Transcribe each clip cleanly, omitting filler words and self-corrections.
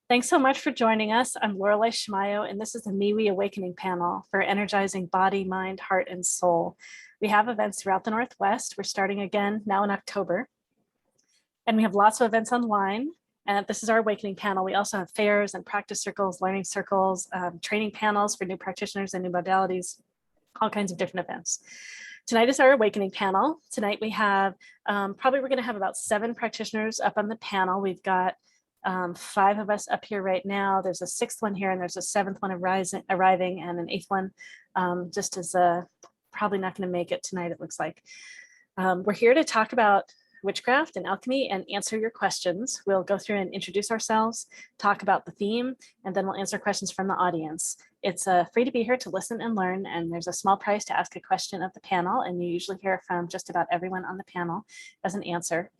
Thanks so much for joining us. I'm Laureli Shimayo, and this is the MeWe Awakening panel for energizing body, mind, heart, and soul. We have events throughout the Northwest. We're starting again now in October. And we have lots of events online. And this is our Awakening panel. We also have fairs and practice circles, learning circles, training panels for new practitioners and new modalities, all kinds of different events. Tonight is our Awakening panel. Tonight we have, we're going to have about 7 practitioners up on the panel. We've got 5 of us up here right now. There's a 6th one here, and there's a 7th one arriving, and an 8th one just is probably not going to make it tonight, it looks like. We're here to talk about witchcraft and alchemy and answer your questions. We'll go through and introduce ourselves, talk about the theme, and then we'll answer questions from the audience. It's free to be here to listen and learn, and there's a small price to ask a question of the panel, and you usually hear from just about everyone on the panel as an answer.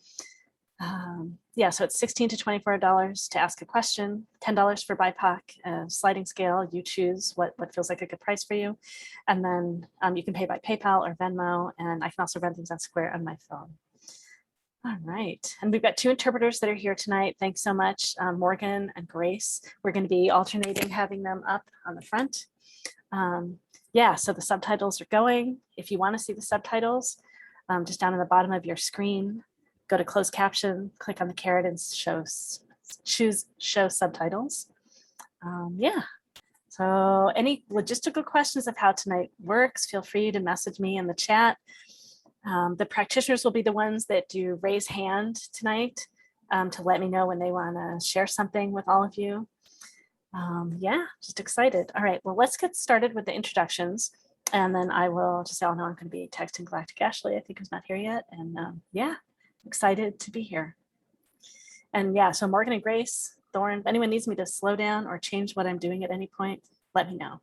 So it's $16 to $24 to ask a question, $10 for BIPOC, sliding scale. You choose what feels like a good price for you. And then you can pay by PayPal or Venmo, and I can also run things on Square on my phone. All right, and we've got 2 interpreters that are here tonight. Thanks so much, Morgan and Grace. We're going to be alternating having them up on the front. So the subtitles are going. If you want to see the subtitles, just down at the bottom of your screen, go to closed caption, click on the caret and choose show subtitles. So any logistical questions of how tonight works, feel free to message me in the chat. The practitioners will be the ones that do raise hand tonight to let me know when they want to share something with all of you. Just excited. All right, well, let's get started with the introductions. And then I will just say, I'm going to be texting Galactic Ashley, I think who's not here yet. And excited to be here. And so Morgan and Grace, Thorne, if anyone needs me to slow down or change what I'm doing at any point, let me know.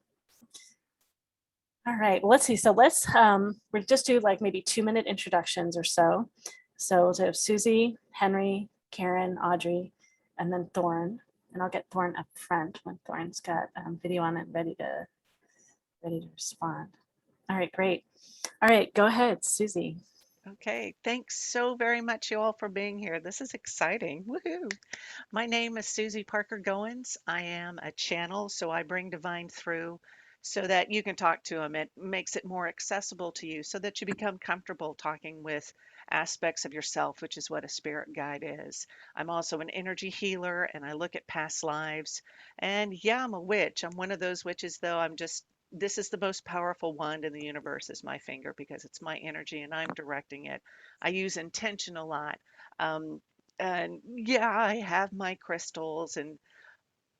All right, well, let's see. So let's we'll just do like maybe 2-minute introductions or so. So we'll have Susy, Henry, Karen, Audrey, and then Thorne. And I'll get Thorne up front when Thorne's got video on it ready to respond. All right, great. All right, go ahead, Susy. Okay, thanks so very much, you all, for being here. This is exciting. Woohoo! My name is Susy Parker Goins. I am a channel, so I bring divine through so that you can talk to them. It makes it more accessible to you so that you become comfortable talking with aspects of yourself, which is what a spirit guide is. I'm also an energy healer, and I look at past lives. And I'm a witch. I'm one of those witches, though. This is the most powerful wand in the universe is my finger because it's my energy and I'm directing it. I use intention a lot. I have my crystals, and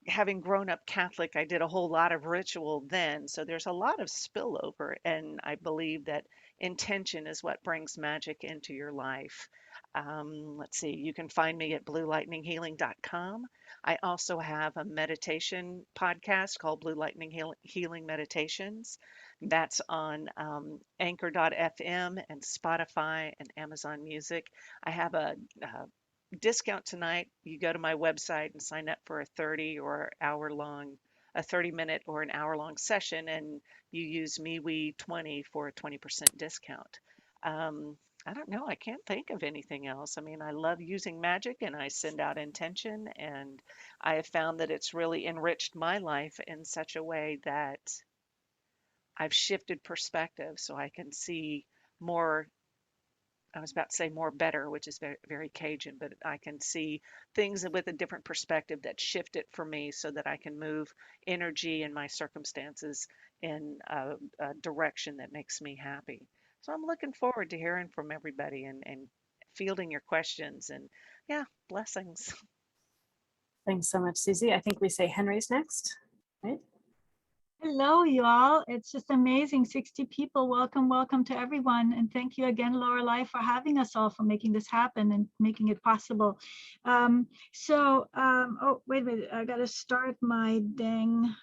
having grown up Catholic, I did a whole lot of ritual then. So there's a lot of spillover, and I believe that intention is what brings magic into your life. Let's see, you can find me at bluelightninghealing.com. I also have a meditation podcast called Blue Lightning Healing Meditations. That's on anchor.fm and Spotify and Amazon Music. I have a discount tonight. You go to my website and sign up for a 30 minute or an hour long session, and you use MeWe 20 for a 20% discount. I don't know. I can't think of anything else. I mean, I love using magic and I send out intention, and I have found that it's really enriched my life in such a way that I've shifted perspective so I can see more. I was about to say more better, which is very, very Cajun, but I can see things with a different perspective that shift it for me so that I can move energy and my circumstances in a direction that makes me happy. So I'm looking forward to hearing from everybody and fielding your questions, and blessings. Thanks so much, Susy. I think we say Henry's next, right? Hello, you all. It's just amazing. 60 people. Welcome to everyone. And thank you again, Laureli, for having us all, for making this happen and making it possible. Oh, wait a minute. I got to start my dang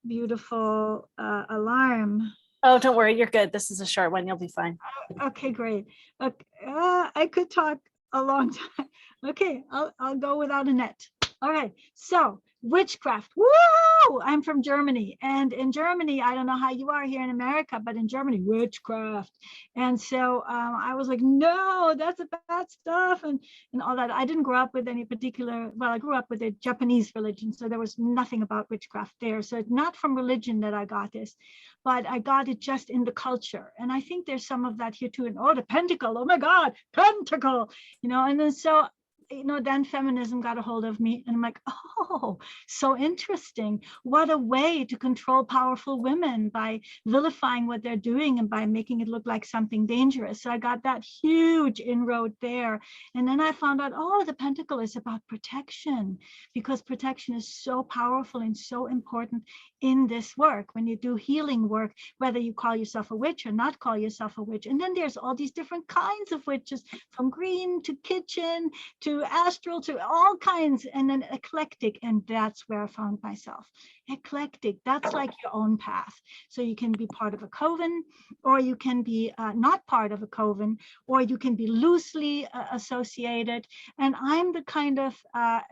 beautiful alarm. Oh, don't worry. You're good. This is a short one. You'll be fine. Okay, great. Okay, I could talk a long time. Okay, I'll go without a net. All right. So witchcraft. Woo! woo, I'm from Germany. And in Germany, I don't know how you are here in America, but in Germany, witchcraft. And so I was like, no, that's a bad stuff and all that. I didn't grow up with any particular, well, I grew up with a Japanese religion, so there was nothing about witchcraft there. So it's not from religion that I got this, but I got it just in the culture. And I think there's some of that here too. And oh, the pentacle, oh my God, pentacle, and then so then feminism got a hold of me and I'm like, oh, so interesting. What a way to control powerful women by vilifying what they're doing and by making it look like something dangerous. So I got that huge inroad there. And then I found out, oh, the pentacle is about protection, because protection is so powerful and so important in this work. When you do healing work, whether you call yourself a witch or not call yourself a witch. And then there's all these different kinds of witches, from green to kitchen to astral to all kinds, and then eclectic. And that's where I found myself. Eclectic, that's like your own path. So you can be part of a coven, or you can be not part of a coven, or you can be loosely associated. And I'm the kind of, I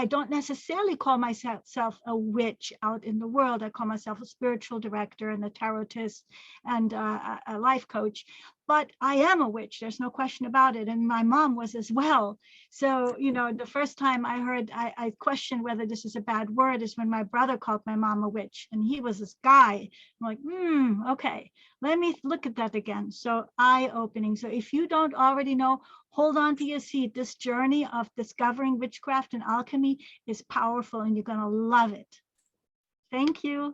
don't necessarily call myself a witch out in the world. I call myself a spiritual director and a tarotist and a life coach. But I am a witch, there's no question about it. And my mom was as well. So, the first time I heard, I questioned whether this is a bad word is when my brother called my mom a witch, and he was this guy. I'm like, okay, let me look at that again. So eye-opening. So if you don't already know, hold on to your seat. This journey of discovering witchcraft and alchemy is powerful, and you're gonna love it. Thank you.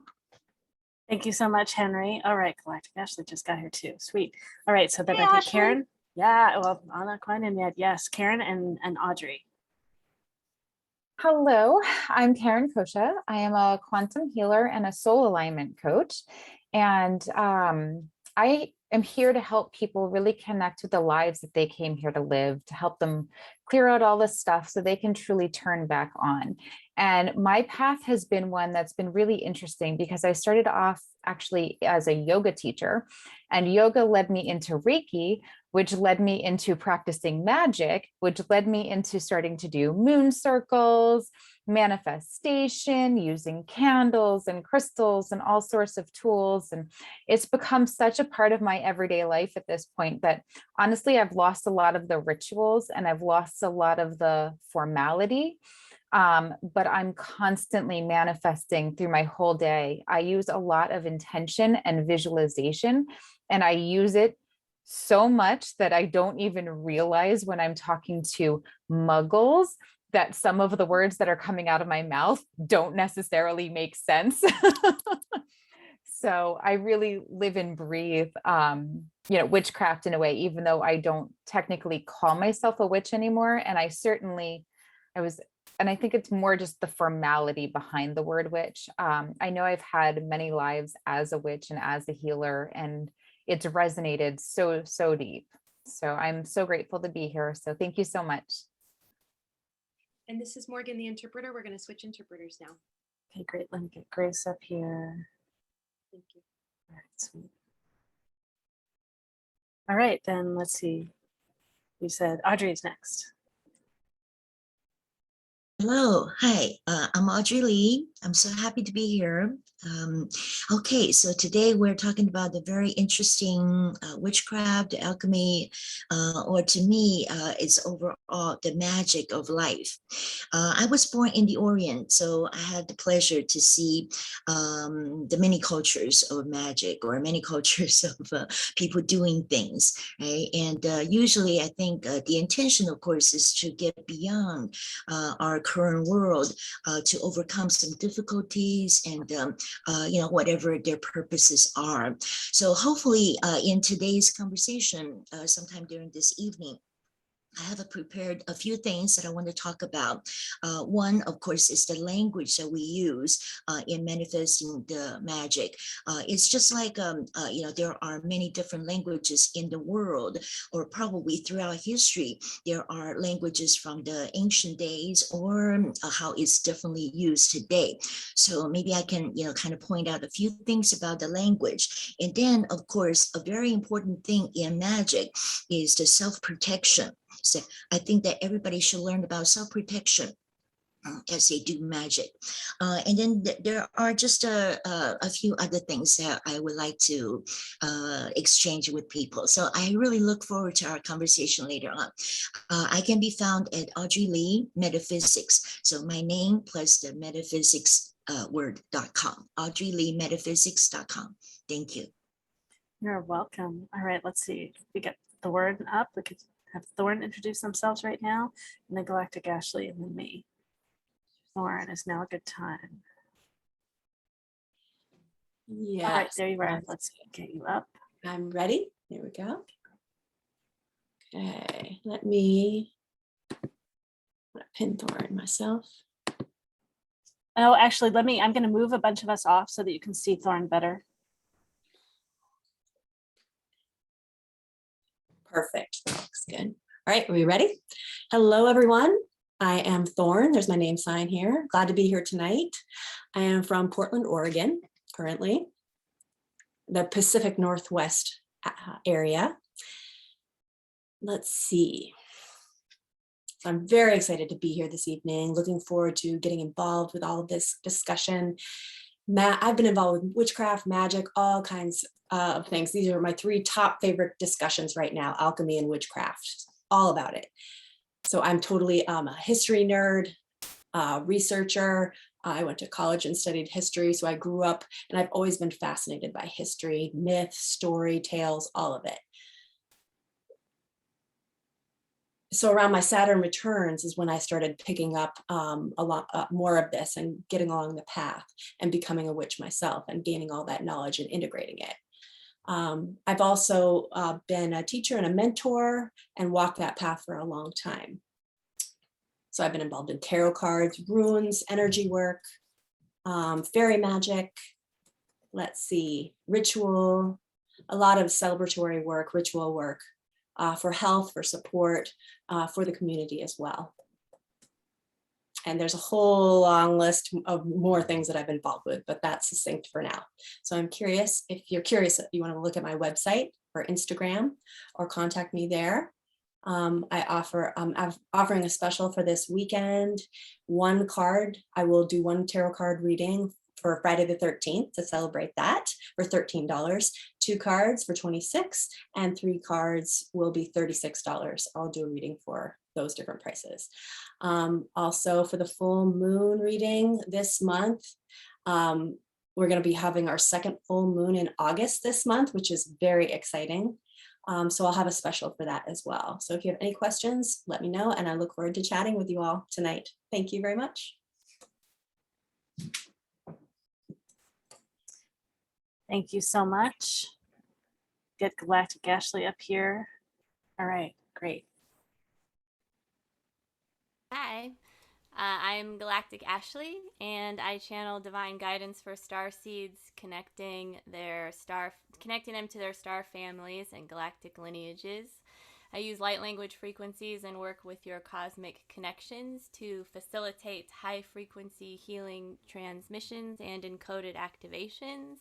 Thank you so much, Henry. All right, Galactic. Ashley just got here too. Sweet. All right, so then Hey, I think Ashley. Karen. Yeah, well, I'm not quite in yet. Yes, Karen and Audrey. Hello, I'm Karen Coccia. I am a quantum healer and a soul alignment coach. And I am here to help people really connect with the lives that they came here to live, to help them clear out all this stuff so they can truly turn back on. And my path has been one that's been really interesting, because I started off actually as a yoga teacher, and yoga led me into Reiki, which led me into practicing magic, which led me into starting to do moon circles, manifestation, using candles and crystals and all sorts of tools. And it's become such a part of my everyday life at this point that honestly, I've lost a lot of the rituals and I've lost a lot of the formality. But I'm constantly manifesting through my whole day. I use a lot of intention and visualization, and I use it so much that I don't even realize when I'm talking to muggles that some of the words that are coming out of my mouth don't necessarily make sense. So I really live and breathe, witchcraft in a way, even though I don't technically call myself a witch anymore. And I think it's more just the formality behind the word witch. I know I've had many lives as a witch and as a healer, and it's resonated so deep. So I'm so grateful to be here. So thank you so much. And this is Morgan, the interpreter. We're going to switch interpreters now. Okay, great. Let me get Grace up here. Thank you. All right, sweet. All right, then let's see. You said Audrey's next. Hello, hi, I'm Audrey Lee. I'm so happy to be here. Okay, so today we're talking about the very interesting witchcraft, alchemy, or to me, it's overall the magic of life. I was born in the Orient, so I had the pleasure to see the many cultures of magic, or many cultures of people doing things, right? And usually I think the intention, of course, is to get beyond our current world to overcome some difficulties and whatever their purposes are. So hopefully in today's conversation, sometime during this evening, I have prepared a few things that I want to talk about. One, of course, is the language that we use in manifesting the magic. It's just like, there are many different languages in the world, or probably throughout history. There are languages from the ancient days, or how it's definitely used today. So maybe I can, kind of point out a few things about the language. And then, of course, a very important thing in magic is the self-protection. So I think that everybody should learn about self-protection. as they do magic. And then there are just a few other things that I would like to exchange with people. So I really look forward to our conversation later on. I can be found at Audrey Lee Metaphysics. So my name plus the metaphysics word.com, audreyleemetaphysics.com. Thank you. You're welcome. All right, let's see. We get Thorne up. We could have Thorne introduce themselves right now, and then Galactic Ashley, and then me. Thorne, is now a good time. Yeah. All right, there you are. Let's get you up. I'm ready. Here we go. Okay, let me pin Thorne myself. Oh, actually, I'm going to move a bunch of us off so that you can see Thorne better. Perfect. Looks good. All right, are we ready? Hello, everyone. I am Thorne. There's my name sign here. Glad to be here tonight. I am from Portland, Oregon, currently, the Pacific Northwest area. Let's see. So I'm very excited to be here this evening. Looking forward to getting involved with all of this discussion. I've been involved with witchcraft, magic, all kinds of things. These are my 3 top favorite discussions right now: alchemy and witchcraft, all about it. So I'm totally a history nerd, researcher. I went to college and studied history, so I grew up and I've always been fascinated by history, myth, story, tales, all of it. So around my Saturn returns is when I started picking up a lot more of this and getting along the path and becoming a witch myself and gaining all that knowledge and integrating it. I've also been a teacher and a mentor and walked that path for a long time. So I've been involved in tarot cards, runes, energy work, fairy magic, let's see, ritual, a lot of celebratory work, ritual work, for health, for support, for the community as well. And there's a whole long list of more things that I've been involved with, but that's succinct for now. So I'm curious, if you're curious, if you want to look at my website or Instagram or contact me there. I'm offering a special for this weekend. 1 card, I will do 1 tarot card reading for Friday the 13th to celebrate that for $13, 2 cards for $26, and 3 cards will be $36. I'll do a reading for those different prices. Also for the full moon reading this month, we're going to be having our 2nd full moon in August this month, which is very exciting. So I'll have a special for that as well. So if you have any questions, let me know, and I look forward to chatting with you all tonight. Thank you very much. Thank you so much. Get Galactic Ashley up here. All right, great. Hi, I'm Galactic Ashley, and I channel divine guidance for star seeds, connecting them to their star families and galactic lineages. I use light language frequencies and work with your cosmic connections to facilitate high frequency healing transmissions and encoded activations.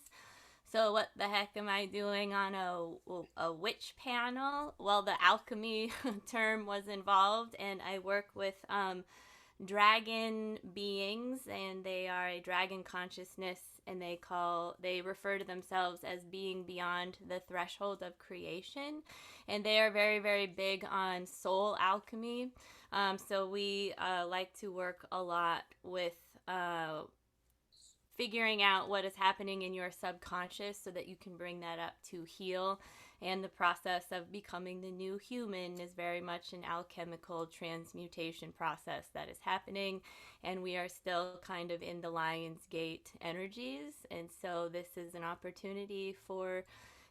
So what the heck am I doing on a witch panel? Well, the alchemy term was involved, and I work with dragon beings, and they are a dragon consciousness, and they refer to themselves as being beyond the threshold of creation, and they are very, very big on soul alchemy. So we like to work a lot with figuring out what is happening in your subconscious so that you can bring that up to heal. And the process of becoming the new human is very much an alchemical transmutation process that is happening, and we are still kind of in the Lion's Gate energies. And so this is an opportunity for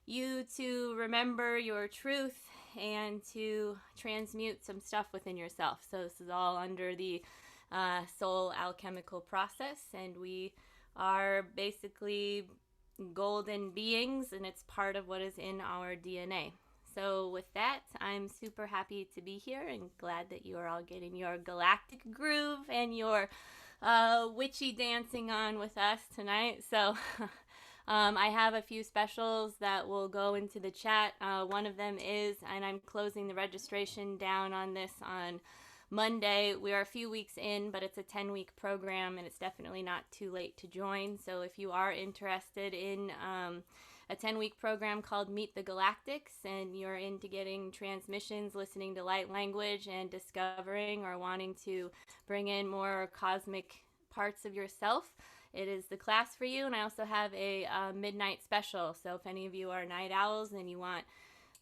you to remember your truth and to transmute some stuff within yourself. So this is all under the soul alchemical process, and we are basically golden beings, and it's part of what is in our DNA. So with that, I'm super happy to be here and glad that you are all getting your galactic groove and your witchy dancing on with us tonight. So I have a few specials that will go into the chat. One of them is, and I'm closing the registration down on this on Monday. We are a few weeks in, but it's a 10-week program, and it's definitely not too late to join. So if you are interested in a 10-week program called Meet the Galactics, and you're into getting transmissions, listening to light language, and discovering or wanting to bring in more cosmic parts of yourself, it is the class for you. And I also have a midnight special. So if any of you are night owls and you want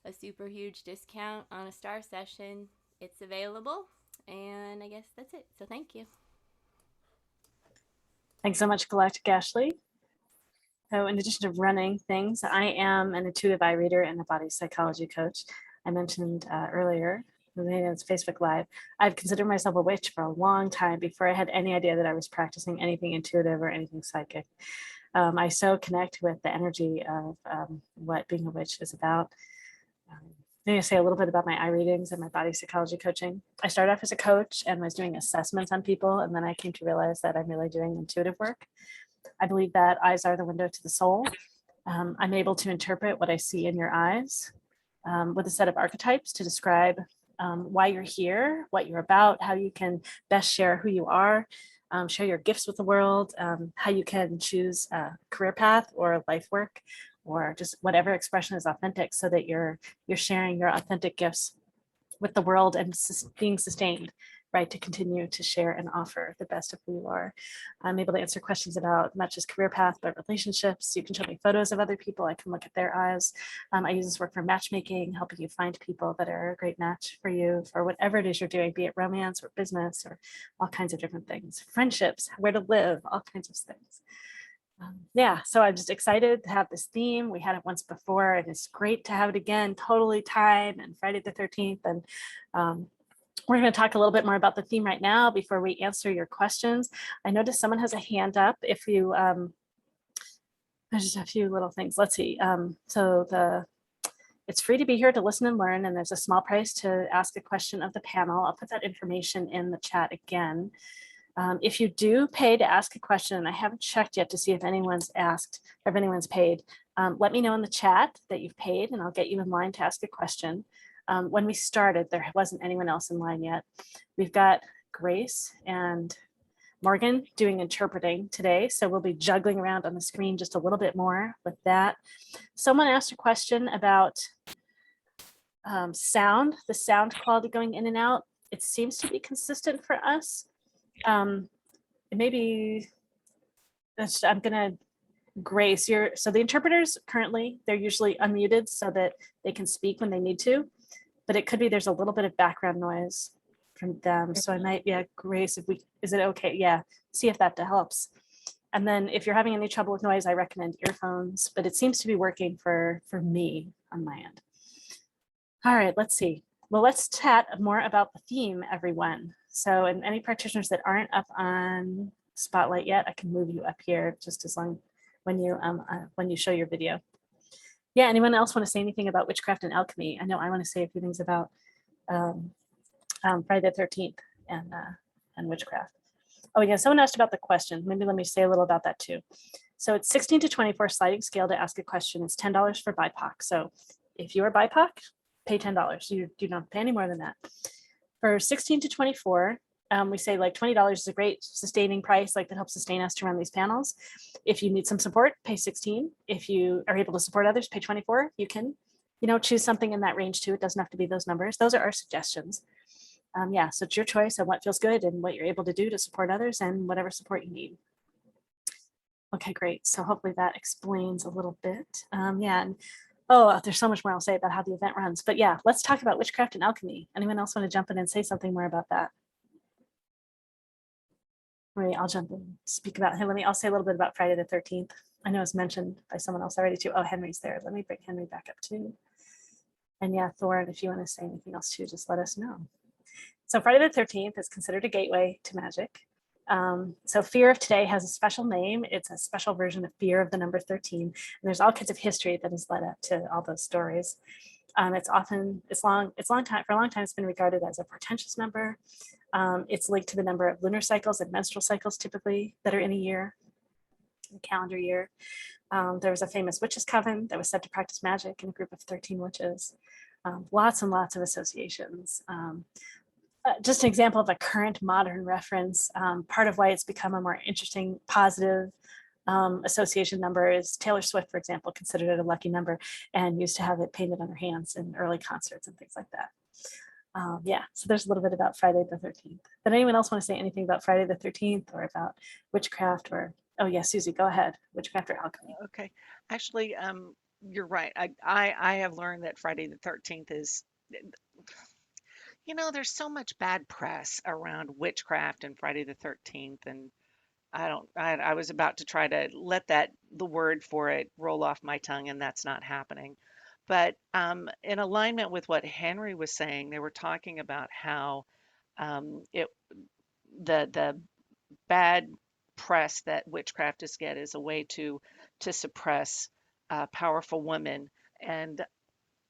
a super huge discount on a star session, it's available. And I guess that's it. So thank you. Thanks so much, Galactic Ashley. So in addition to running things, I am an intuitive eye reader and a body psychology coach. I mentioned earlier, it's Facebook Live. I've considered myself a witch for a long time before I had any idea that I was practicing anything intuitive or anything psychic. I so connect with the energy of what being a witch is about. I'm going to say a little bit about my eye readings and my body psychology coaching. I started off as a coach and was doing assessments on people, and then I came to realize that I'm really doing intuitive work. I believe that eyes are the window to the soul. I'm able to interpret what I see in your eyes with a set of archetypes to describe why you're here, what you're about, how you can best share who you are, share your gifts with the world, how you can choose a career path or life work, or just whatever expression is authentic, so that you're sharing your authentic gifts with the world and being sustained, right, to continue to share and offer the best of who you are. I'm able to answer questions about not just career path, but relationships. You can show me photos of other people. I can look at their eyes. I use this work for matchmaking, helping you find people that are a great match for you for whatever it is you're doing, be it romance or business or all kinds of different things, friendships, where to live, all kinds of things. Yeah, so I'm just excited to have this theme. We had it once before, and it's great to have it again, totally tied, and Friday the 13th. And we're going to talk a little bit more about the theme right now before we answer your questions. I noticed someone has a hand up. If you, there's just a few little things. Let's see. It's free to be here to listen and learn, and there's a small price to ask a question of the panel. I'll put that information in the chat again. If you do pay to ask a question, and I haven't checked yet to see if anyone's asked or if anyone's paid, let me know in the chat that you've paid, and I'll get you in line to ask a question. When we started, there wasn't anyone else in line yet. We've got Grace and Morgan doing interpreting today, so we'll be juggling around on the screen just a little bit more with that. Someone asked a question about sound, the sound quality going in and out. It seems to be consistent for us. Maybe I'm gonna Grace, so the interpreters currently, they're usually unmuted so that they can speak when they need to, but it could be there's a little bit of background noise from them. So I might, yeah, Grace, is it okay? Yeah, see if that helps. And then if you're having any trouble with noise, I recommend earphones, but it seems to be working for me on my end. All right, let's see. Well, let's chat more about the theme, everyone. So, and any practitioners that aren't up on Spotlight yet, I can move you up here just as long when you show your video. Yeah, anyone else want to say anything about witchcraft and alchemy? I know I want to say a few things about Friday the 13th and witchcraft. Oh yeah, someone asked about the question. Maybe let me say a little about that too. So it's 16 to 24 sliding scale to ask a question. It's $10 for BIPOC. So if you are BIPOC, pay $10. You do not pay any more than that. For 16 to 24, we say like $20 is a great sustaining price, like that helps sustain us to run these panels. If you need some support, pay 16. If you are able to support others, pay 24. You can, choose something in that range too. It doesn't have to be those numbers. Those are our suggestions. Yeah, so it's your choice on what feels good and what you're able to do to support others and whatever support you need. Okay, great. So hopefully that explains a little bit. Yeah, and there's so much more I'll say about how the event runs. But yeah, let's talk about witchcraft and alchemy. Anyone else want to jump in and say something more about that? Right, I'll jump in, speak about him. I'll say a little bit about Friday the 13th. I know it's mentioned by someone else already too. Oh, Henry's there. Let me bring Henry back up too. And yeah, Thorne, if you want to say anything else too, just let us know. So Friday the 13th is considered a gateway to magic. So Fear of Today has a special name. It's a special version of Fear of the number 13. And there's all kinds of history that has led up to all those stories. For a long time, it's been regarded as a portentous number. It's linked to the number of lunar cycles and menstrual cycles typically that are in a year, a calendar year. There was a famous witches' coven that was said to practice magic in a group of 13 witches. Lots and lots of associations. just an example of a current modern reference. Part of why it's become a more interesting, positive association number is Taylor Swift, for example, considered it a lucky number and used to have it painted on her hands in early concerts and things like that. Yeah, so there's a little bit about Friday the 13th. Did anyone else want to say anything about Friday the 13th or about witchcraft or, oh yeah, Susie, go ahead. Witchcraft or alchemy? Okay. Actually, you're right. I have learned that Friday the 13th is, there's so much bad press around witchcraft and Friday the 13th, and I was about to try to let the word for it roll off my tongue, and that's not happening. But in alignment with what Henry was saying, they were talking about how it the bad press that witchcraft is get is a way to suppress powerful women, and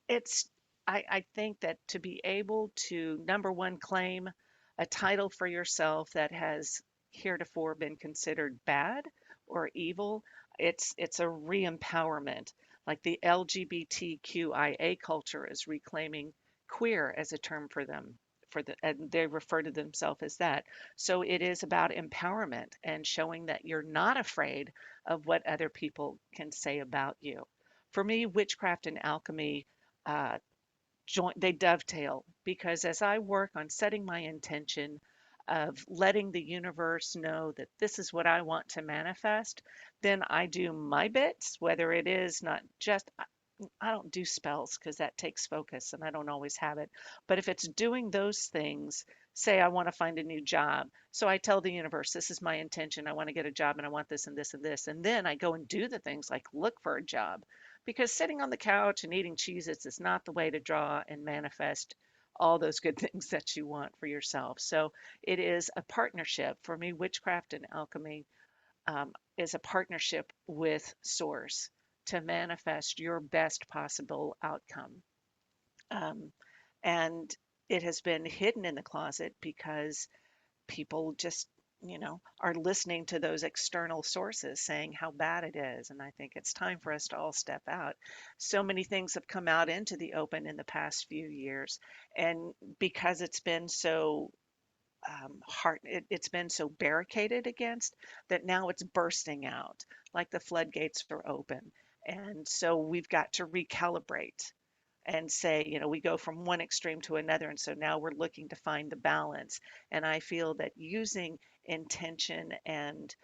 it's I think that to be able to, number one, claim a title for yourself that has heretofore been considered bad or evil, it's a re-empowerment. Like the LGBTQIA culture is reclaiming queer as a term for them, and they refer to themselves as that. So it is about empowerment and showing that you're not afraid of what other people can say about you. For me, witchcraft and alchemy uh, they dovetail, because as I work on setting my intention of letting the universe know that this is what I want to manifest, then I do my bits, whether it is not just, I don't do spells because that takes focus and I don't always have it. But if it's doing those things, say I want to find a new job. So I tell the universe, this is my intention. I want to get a job and I want this and this and this. And then I go and do the things like look for a job, because sitting on the couch and eating Cheez-Its is not the way to draw and manifest all those good things that you want for yourself. So it is a partnership. For me, witchcraft and alchemy is a partnership with Source to manifest your best possible outcome. Um, and it has been hidden in the closet because people just, are listening to those external sources saying how bad it is. And I think it's time for us to all step out. So many things have come out into the open in the past few years. And because it's been so it's been so barricaded against, that now it's bursting out like the floodgates are open. And so we've got to recalibrate and say, we go from one extreme to another. And so now we're looking to find the balance. And I feel that using intention and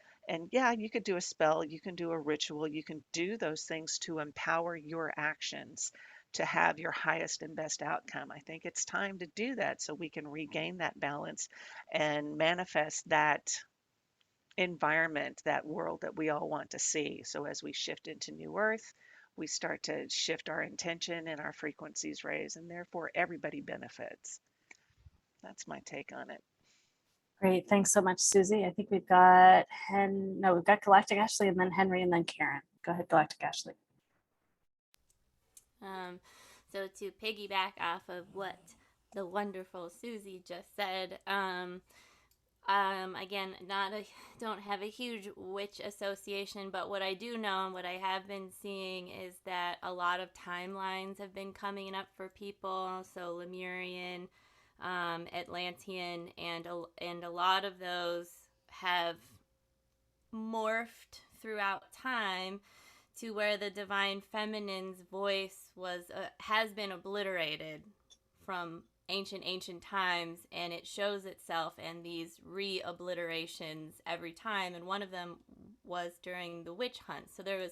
yeah, you could do a spell, you can do a ritual, you can do those things to empower your actions to have your highest and best outcome. I think it's time to do that so we can regain that balance and manifest that environment, that world that we all want to see. So as we shift into new earth, we start to shift our intention and our frequencies raise, and therefore everybody benefits. That's my take on it. Great, thanks so much, Susie. I think we've got we've got Galactic Ashley and then Henry and then Karen. Go ahead, Galactic Ashley. So to piggyback off of what the wonderful Susie just said, again, don't have a huge witch association, but what I do know and what I have been seeing is that a lot of timelines have been coming up for people. So Lemurian, Atlantean, and a lot of those have morphed throughout time to where the divine feminine's voice has been obliterated from ancient times, and it shows itself in these re-obliterations every time. And one of them was during the witch hunt. So there was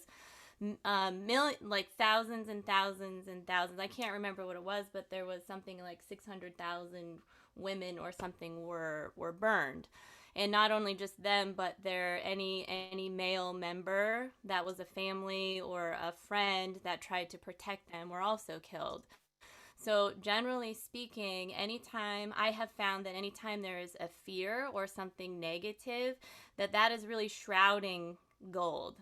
thousands and thousands and thousands. I can't remember what it was, but there was something like 600,000 women or something were burned. And not only just them, but any male member that was a family or a friend that tried to protect them were also killed. So generally speaking, I have found that anytime there is a fear or something negative, that is really shrouding gold.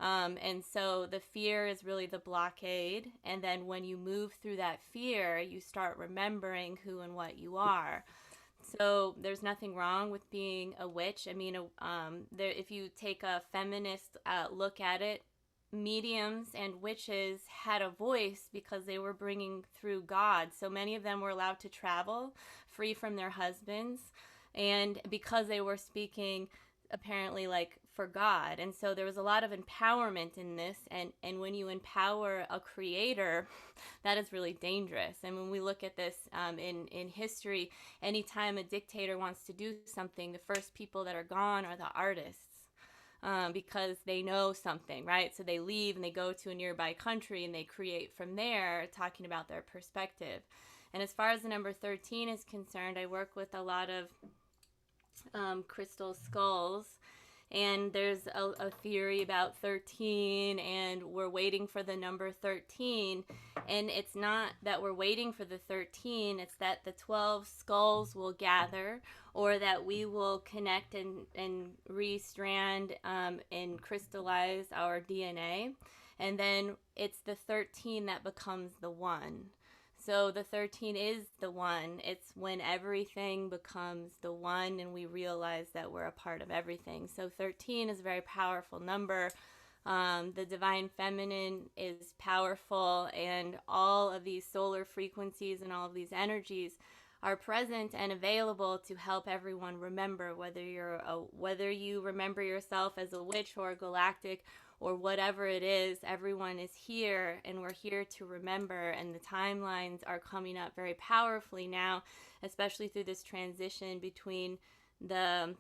And so the fear is really the blockade. And then when you move through that fear, you start remembering who and what you are. So there's nothing wrong with being a witch. I mean, if you take a feminist look at it, mediums and witches had a voice because they were bringing through God. So many of them were allowed to travel free from their husbands, and because they were speaking apparently like for God. And so there was a lot of empowerment in this, and when you empower a creator, that is really dangerous. And when we look at this in history, anytime a dictator wants to do something, the first people that are gone are the artists. Because they know something, right? So they leave and they go to a nearby country and they create from there, talking about their perspective. And as far as the number 13 is concerned, I work with a lot of crystal skulls, and there's a theory about 13, and we're waiting for the number 13. And it's not that we're waiting for the 13, it's that the 12 skulls will gather, or that we will connect and restrand and crystallize our DNA. And then it's the 13 that becomes the one. So the 13 is the one. It's when everything becomes the one and we realize that we're a part of everything. So 13 is a very powerful number. The divine feminine is powerful, and all of these solar frequencies and all of these energies are present and available to help everyone remember, whether you remember yourself as a witch or a galactic or whatever it is. Everyone is here, and we're here to remember, and the timelines are coming up very powerfully now, especially through this transition between the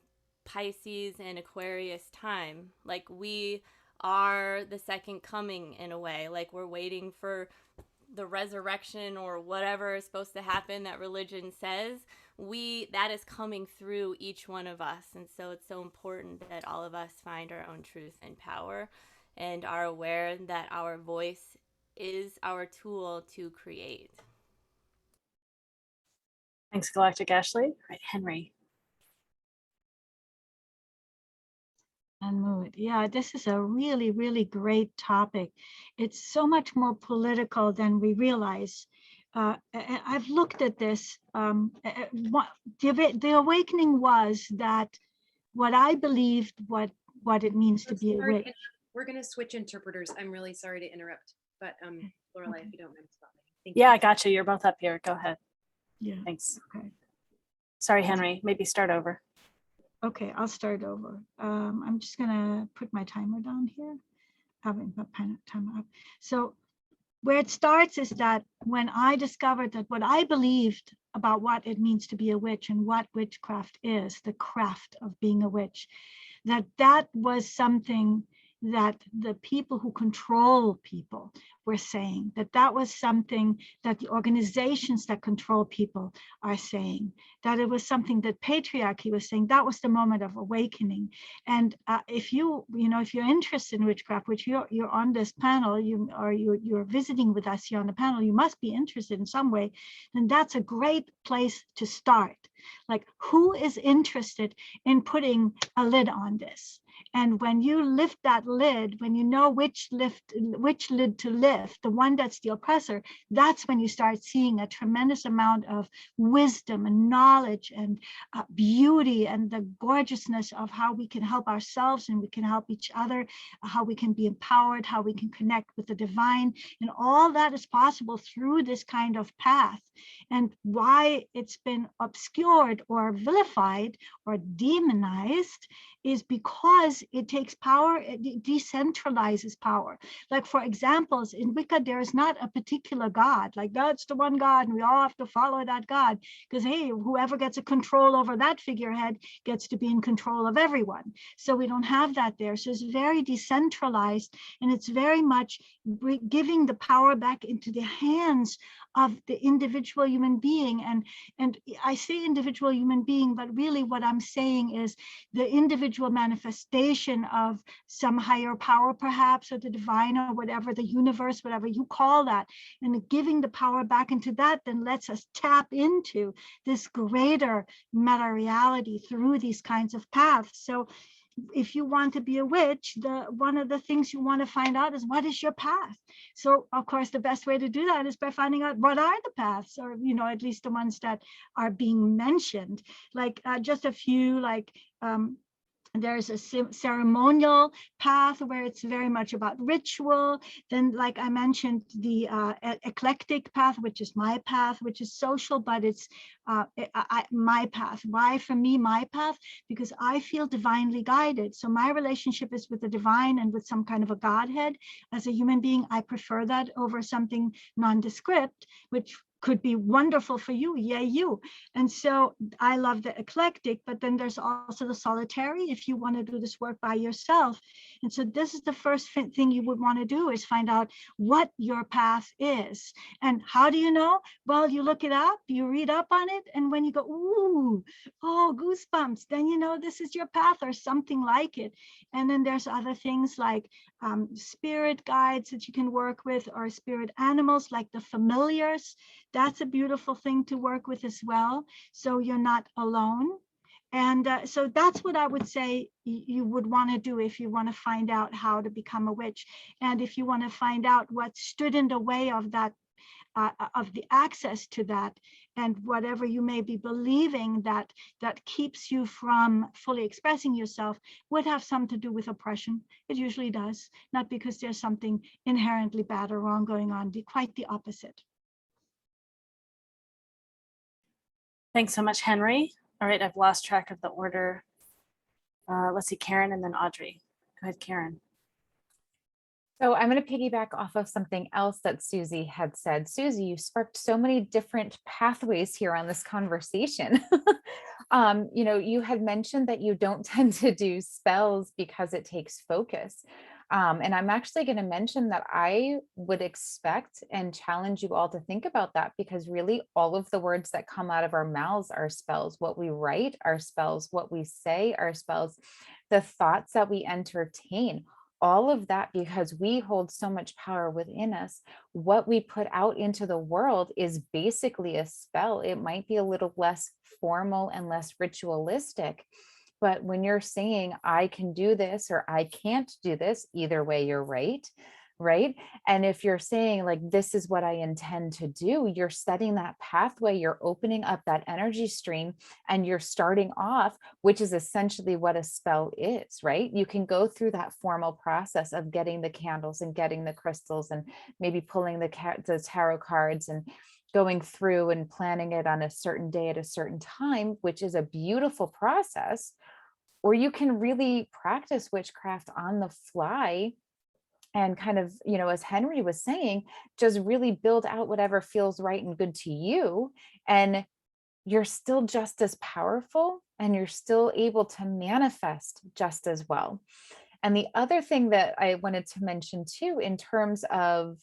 Pisces and Aquarius time. Like, we are the second coming in a way. Like, we're waiting for the resurrection or whatever is supposed to happen that religion says. That is coming through each one of us. And so it's so important that all of us find our own truth and power and are aware that our voice is our tool to create. Thanks, Galactic Ashley. All right, Henry. And mood. Yeah, this is a really, really great topic. It's so much more political than we realize. I've looked at this. The awakening was that what I believed, what it means to be a witch. We're going to switch interpreters. I'm really sorry to interrupt, but Lorelei, if you don't mind, stop me. Thank Yeah, you. I got you. You're both up here. Go ahead. Yeah. Thanks. Okay. Sorry, Henry. Maybe start over. Okay, I'll start over. I'm just gonna put my timer down here. Having my timer up. So where it starts is that when I discovered that what I believed about what it means to be a witch and what witchcraft is, the craft of being a witch, that was something that the people who control people were saying, that was something that the organizations that control people are saying, that it was something that patriarchy was saying. That was the moment of awakening. And if you're interested in witchcraft, which you're on this panel, you're visiting with us here on the panel, you must be interested in some way, then that's a great place to start. Like, who is interested in putting a lid on this? And when you lift that lid, when you know which lid to lift, the one that's the oppressor, that's when you start seeing a tremendous amount of wisdom and knowledge and beauty and the gorgeousness of how we can help ourselves and we can help each other, how we can be empowered, how we can connect with the divine. And all that is possible through this kind of path. And why it's been obscured or vilified or demonized is because it takes power, it decentralizes power. Like, for examples, in Wicca, there is not a particular God, like that's the one God and we all have to follow that God, because hey, whoever gets a control over that figurehead gets to be in control of everyone. So we don't have that there. So it's very decentralized, and it's very much giving the power back into the hands of the individual human being. And I say individual human being, but really what I'm saying is the individual manifestation of some higher power, perhaps, or the divine, or whatever, the universe, whatever you call that. And giving the power back into that then lets us tap into this greater meta reality through these kinds of paths. So if you want to be a witch, one of the things you want to find out is, what is your path? So of course, the best way to do that is by finding out what are the paths, or at least the ones that are being mentioned. Like just a few, like There's a ceremonial path where it's very much about ritual. Then, like I mentioned, the eclectic path, which is my path, which is social, but it's my path. Why for me, my path? Because I feel divinely guided. So my relationship is with the divine and with some kind of a Godhead. As a human being, I prefer that over something nondescript, which could be wonderful for you, yay you. And so I love the eclectic, but then there's also the solitary if you want to do this work by yourself. And so this is the first thing you would want to do, is find out what your path is. And how do you know? Well, you look it up, you read up on it, and when you go, ooh, oh, goosebumps, then you know this is your path or something like it. And then there's other things like spirit guides that you can work with, or spirit animals like the familiars. That's a beautiful thing to work with as well. So you're not alone. And so that's what I would say you would want to do if you want to find out how to become a witch. And if you want to find out what stood in the way of that, of the access to that, and whatever you may be believing that keeps you from fully expressing yourself, would have something to do with oppression. It usually does, not because there's something inherently bad or wrong going on, quite the opposite. Thanks so much, Henry. All right, I've lost track of the order. Let's see, Karen and then Audrey. Go ahead, Karen. So I'm going to piggyback off of something else that Susy had said. Susy, you sparked so many different pathways here on this conversation. You know, you had mentioned that you don't tend to do spells because it takes focus. And I'm actually going to mention that I would expect and challenge you all to think about that, because really all of the words that come out of our mouths are spells. What we write are spells. What we say are spells. The thoughts that we entertain, all of that, because we hold so much power within us. What we put out into the world is basically a spell. It might be a little less formal and less ritualistic, but when you're saying I can do this or I can't do this, either way, you're right. Right. And if you're saying like, this is what I intend to do, you're setting that pathway, you're opening up that energy stream, and you're starting off, which is essentially what a spell is, right? You can go through that formal process of getting the candles and getting the crystals and maybe pulling the tarot cards and going through and planning it on a certain day at a certain time, which is a beautiful process. Or you can really practice witchcraft on the fly and kind of, you know, as Henry was saying, just really build out whatever feels right and good to you. And you're still just as powerful and you're still able to manifest just as well. And the other thing that I wanted to mention too, in terms of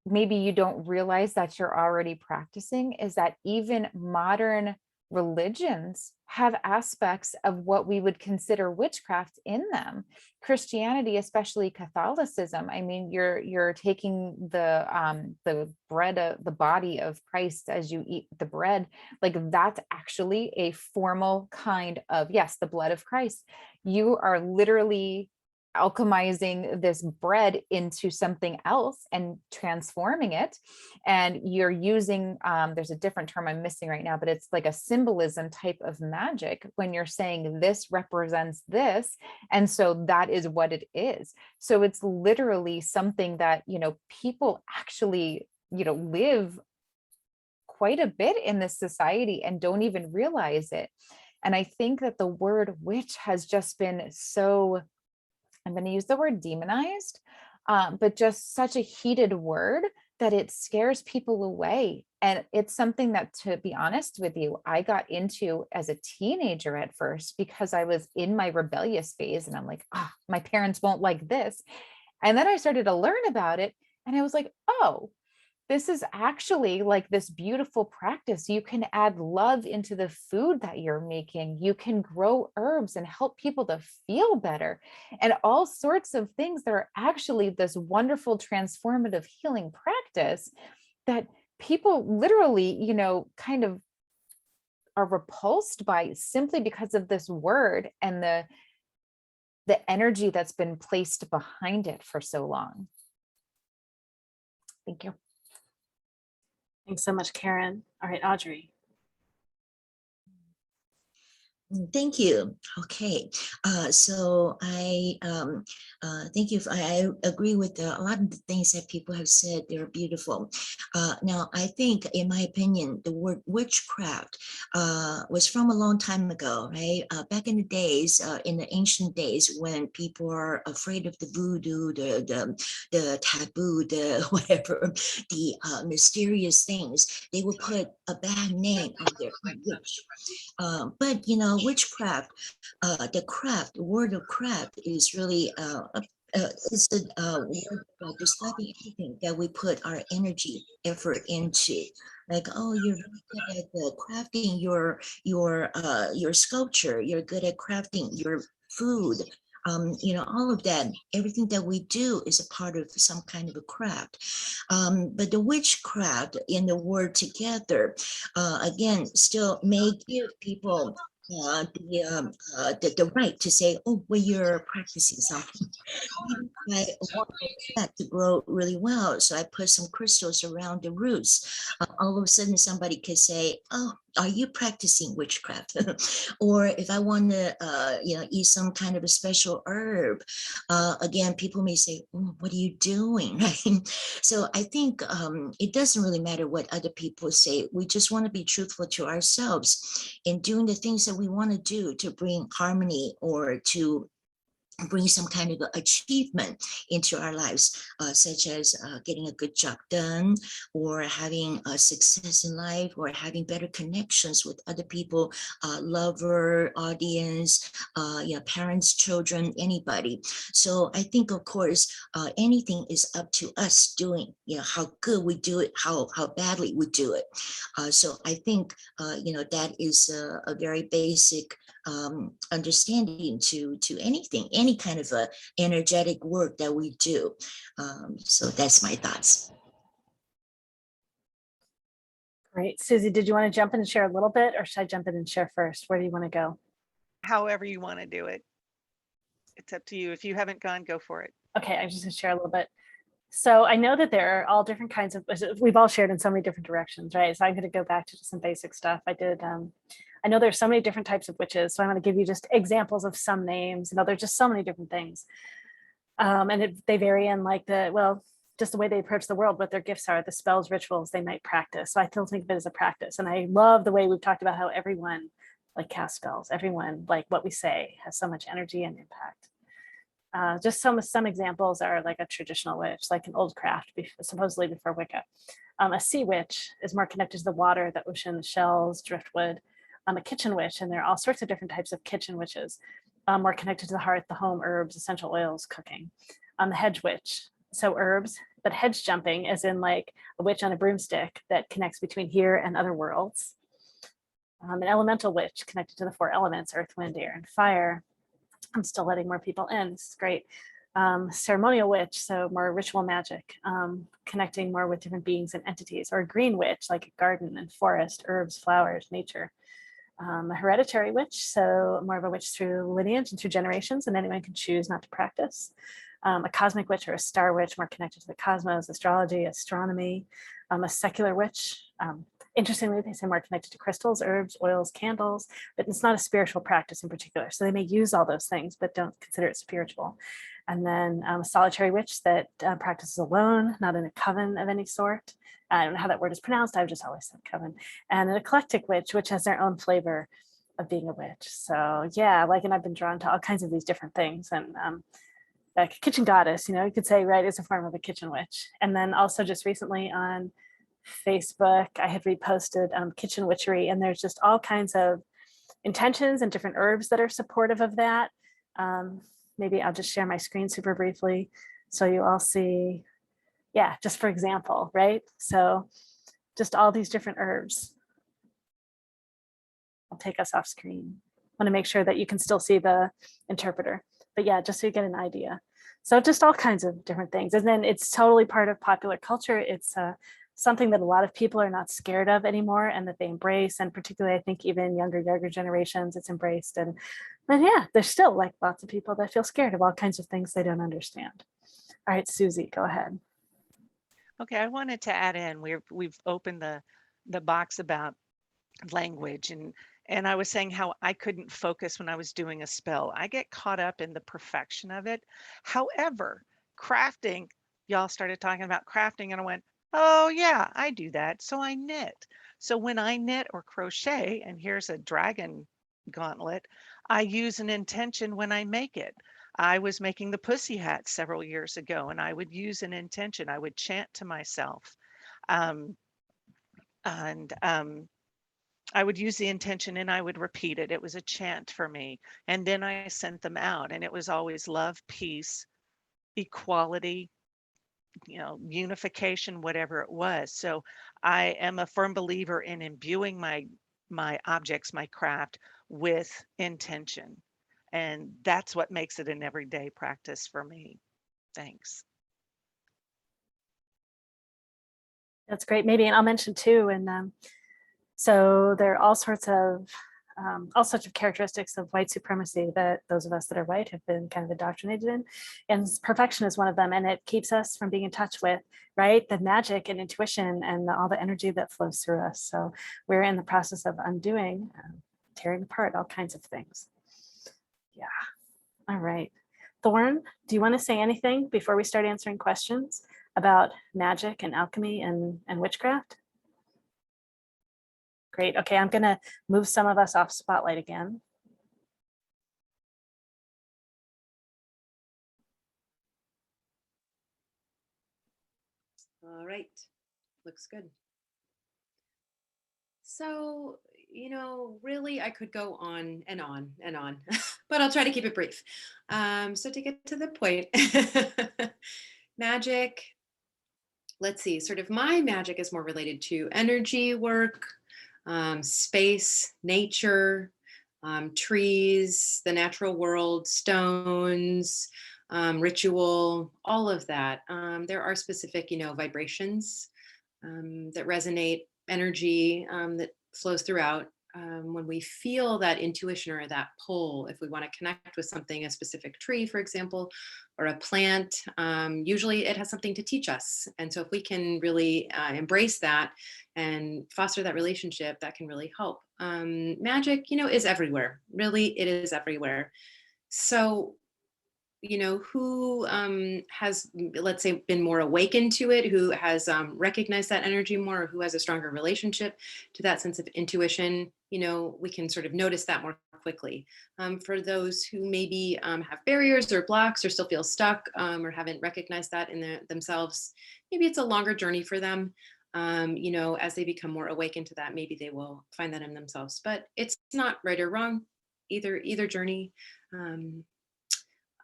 maybe you don't realize that you're already practicing, is that even modern religions have aspects of what we would consider witchcraft in them. Christianity, especially Catholicism. I mean, you're taking the bread, the body of Christ as you eat the bread. Like that's actually a formal kind of, yes, the blood of Christ. You are literally alchemizing this bread into something else and transforming it. And you're using, there's a different term I'm missing right now, but it's like a symbolism type of magic when you're saying this represents this. And so that is what it is. So it's literally something that, you know, people actually, you know, live quite a bit in this society and don't even realize it. And I think that the word witch has just been so, I'm going to use the word demonized, but just such a heated word that it scares people away. And it's something that, to be honest with you, I got into as a teenager at first because I was in my rebellious phase and I'm like, oh, my parents won't like this. And then I started to learn about it and I was like, oh, this is actually like this beautiful practice. You can add love into the food that you're making. You can grow herbs and help people to feel better and all sorts of things that are actually this wonderful transformative healing practice that people literally, you know, kind of are repulsed by simply because of this word and the energy that's been placed behind it for so long. Thank you. Thanks so much, Karen. All right, Audrey. Thank you. Okay, so thank you. I agree with a lot of the things that people have said. They're beautiful. Now, I think, in my opinion, the word witchcraft was from a long time ago, right? Back in the days, in the ancient days, when people are afraid of the voodoo, the taboo, the whatever, the mysterious things, they will put a bad name on their witch. But witchcraft, the word of craft is really it's a word describing anything that we put our energy, effort into. Like, oh, you're really good at crafting your sculpture. You're good at crafting your food. All of that, everything that we do is a part of some kind of a craft. But the witchcraft in the word together, again, still may give people the right to say, oh, well, you're practicing something. I want that to grow really well, so I put some crystals around the roots. All of a sudden, somebody could say, oh, are you practicing witchcraft? Or if I want to, eat some kind of a special herb, again, people may say, oh, what are you doing? Right? So I think it doesn't really matter what other people say. We just want to be truthful to ourselves in doing the things that we want to do to bring harmony or to bring some kind of achievement into our lives, such as getting a good job done, or having success in life, or having better connections with other people, lover, audience, parents, children, anybody. So I think, of course, anything is up to us doing, how good we do it, how badly we do it. So I think, that is a very basic understanding to anything, any kind of energetic work that we do. So that's my thoughts. Great. Susie, did you want to jump in and share a little bit, or should I jump in and share first? Where do you want to go? However you want to do it. It's up to you. If you haven't gone, go for it. Okay, I'm just going to share a little bit. So I know that there are all different kinds of, we've all shared in so many different directions, right? So I'm going to go back to just some basic stuff. I know there's so many different types of witches, so I'm going to give you just examples of some names. There's just so many different things. They vary in just the way they approach the world, what their gifts are, the spells, rituals they might practice. So I still think of it as a practice. And I love the way we've talked about how everyone casts spells, everyone, what we say has so much energy and impact. Just some examples are like a traditional witch, like an old craft, supposedly before Wicca. A sea witch is more connected to the water, the ocean, the shells, driftwood. A kitchen witch, and there are all sorts of different types of kitchen witches, more connected to the hearth, the home, herbs, essential oils, cooking. The hedge witch, so herbs, but hedge jumping as in like a witch on a broomstick that connects between here and other worlds. An elemental witch connected to the 4 elements, earth, wind, air, and fire. I'm still letting more people in. This is great. Ceremonial witch, so more ritual magic, connecting more with different beings and entities. Or a green witch, like a garden and forest, herbs, flowers, nature. A hereditary witch, so more of a witch through lineage and through generations, and anyone can choose not to practice. A cosmic witch or a star witch, more connected to the cosmos, astrology, astronomy. A secular witch, interestingly, they say more connected to crystals, herbs, oils, candles, but it's not a spiritual practice in particular. So they may use all those things, but don't consider it spiritual. And then a solitary witch that practices alone, not in a coven of any sort. I don't know how that word is pronounced. I've just always said coven. And an eclectic witch, which has their own flavor of being a witch. So yeah, and I've been drawn to all kinds of these different things. And like a kitchen goddess, you could say, right, is a form of a kitchen witch. And then also just recently on Facebook, I had reposted kitchen witchery, and there's just all kinds of intentions and different herbs that are supportive of that. Maybe I'll just share my screen super briefly so you all see. Yeah, just for example, right? So just all these different herbs. I'll take us off screen. I want to make sure that you can still see the interpreter. But yeah, just so you get an idea. So just all kinds of different things. And then it's totally part of popular culture. It's something that a lot of people are not scared of anymore and that they embrace. And particularly, I think even younger generations, it's embraced. But yeah, there's still lots of people that feel scared of all kinds of things they don't understand. All right, Susie, go ahead. Okay, I wanted to add in, we've opened the box about language And I was saying how I couldn't focus when I was doing a spell. I get caught up in the perfection of it. However, crafting, y'all started talking about crafting, and I went, oh, yeah, I do that. So I knit. So when I knit or crochet, and here's a dragon gauntlet, I use an intention when I make it. I was making the pussy hat several years ago, and I would use an intention. I would chant to myself. Um, and I would use the intention and I would repeat it. It was a chant for me. And then I sent them out, and it was always love, peace, equality, unification, whatever it was. So I am a firm believer in imbuing my objects, my craft, with intention. And that's what makes it an everyday practice for me. Thanks. That's great. Maybe, and I'll mention too, and so there are all sorts of characteristics of white supremacy that those of us that are white have been kind of indoctrinated in, and perfection is one of them. And it keeps us from being in touch with, right, the magic and intuition and all the energy that flows through us. So we're in the process of undoing, tearing apart all kinds of things. Yeah. All right. Thorne, do you want to say anything before we start answering questions about magic and alchemy and witchcraft? Great. Okay, I'm going to move some of us off spotlight again. All right, looks good. So, really, I could go on and on and on, but I'll try to keep it brief. So to get to the point, magic, let's see, sort of my magic is more related to energy work, space, nature, trees, the natural world, stones, ritual, all of that. There are specific, vibrations that resonate, energy that flows throughout. When we feel that intuition or that pull, if we want to connect with something, a specific tree, for example, or a plant, usually it has something to teach us. And so if we can really embrace that and foster that relationship, that can really help. Magic, is everywhere. Really, it is everywhere. So who has, let's say, been more awakened to it, who has recognized that energy more, or who has a stronger relationship to that sense of intuition, we can sort of notice that more quickly. For those who maybe have barriers or blocks or still feel stuck or haven't recognized that in themselves, maybe it's a longer journey for them. As they become more awakened to that, maybe they will find that in themselves. But it's not right or wrong, either journey.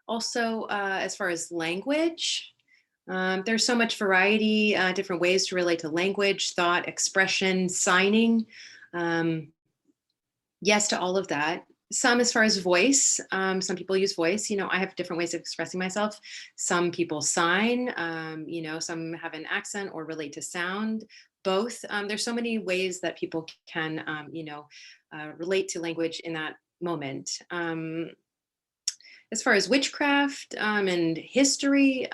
Also, as far as language, there's so much variety, different ways to relate to language, thought, expression, signing. Yes to all of that. Some as far as voice, some people use voice. I have different ways of expressing myself. Some people sign, some have an accent or relate to sound. Both. There's so many ways that people can, relate to language in that moment. As far as witchcraft and history,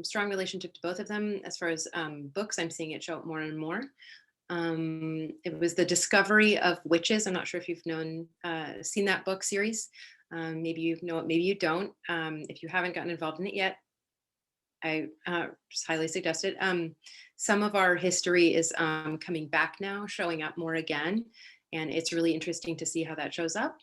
strong relationship to both of them. As far as books, I'm seeing it show up more and more. It was the discovery of witches. I'm not sure if you've seen that book series. Maybe you know it, maybe you don't. If you haven't gotten involved in it yet, I just highly suggest it. Some of our history is coming back now, showing up more again. And it's really interesting to see how that shows up.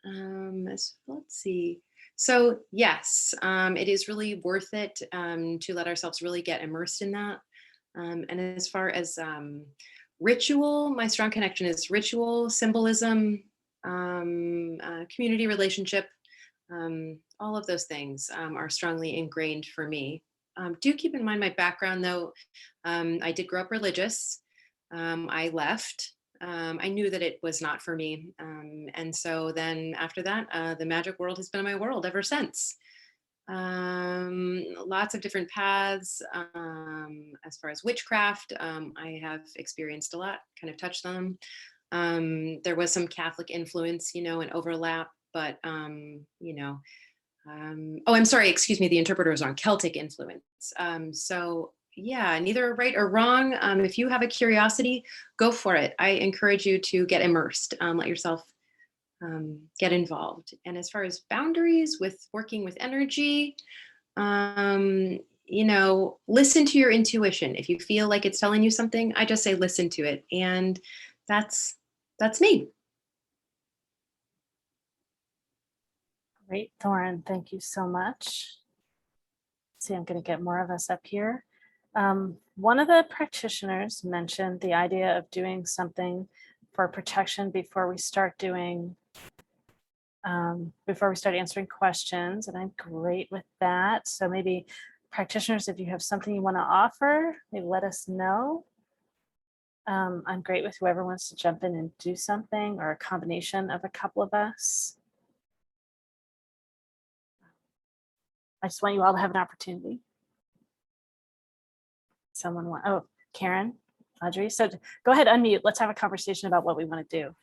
Let's see. So yes, it is really worth it to let ourselves really get immersed in that. And as far as ritual, my strong connection is ritual, symbolism, community relationship. All of those things are strongly ingrained for me. Do keep in mind my background though. I did grow up religious. I left. I knew that it was not for me. And so then after that, the magic world has been my world ever since. Lots of different paths. As far as witchcraft, I have experienced a lot, kind of touched on them. There was some Catholic influence, and overlap, but, oh, I'm sorry, excuse me, the interpreter was on Celtic influence. So, yeah, neither right or wrong. If you have a curiosity, go for it. I encourage you to get immersed, let yourself get involved. And as far as boundaries with working with energy, you know, listen to your intuition. If you feel like it's telling you something, I just say listen to it. And that's me. Great, Thorne, thank you so much. See, I'm going to get more of us up here. One of the practitioners mentioned the idea of doing something for protection before we start doing, before we start answering questions, and I'm great with that. So maybe practitioners, if you have something you want to offer, maybe let us know. I'm great with whoever wants to jump in and do something, or a combination of a couple of us. I just want you all to have an opportunity. Someone want, oh, Karen, Audrey. So go ahead, unmute. Let's have a conversation about what we want to do.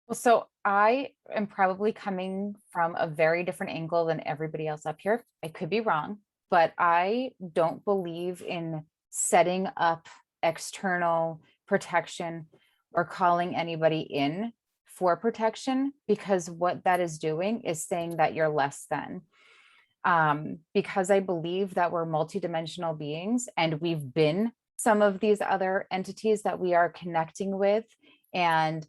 Well, so I am probably coming from a very different angle than everybody else up here. I could be wrong, but I don't believe in setting up external protection or calling anybody in for protection, because what that is doing is saying that you're less than. Because I believe that we're multidimensional beings, and we've been some of these other entities that we are connecting with, and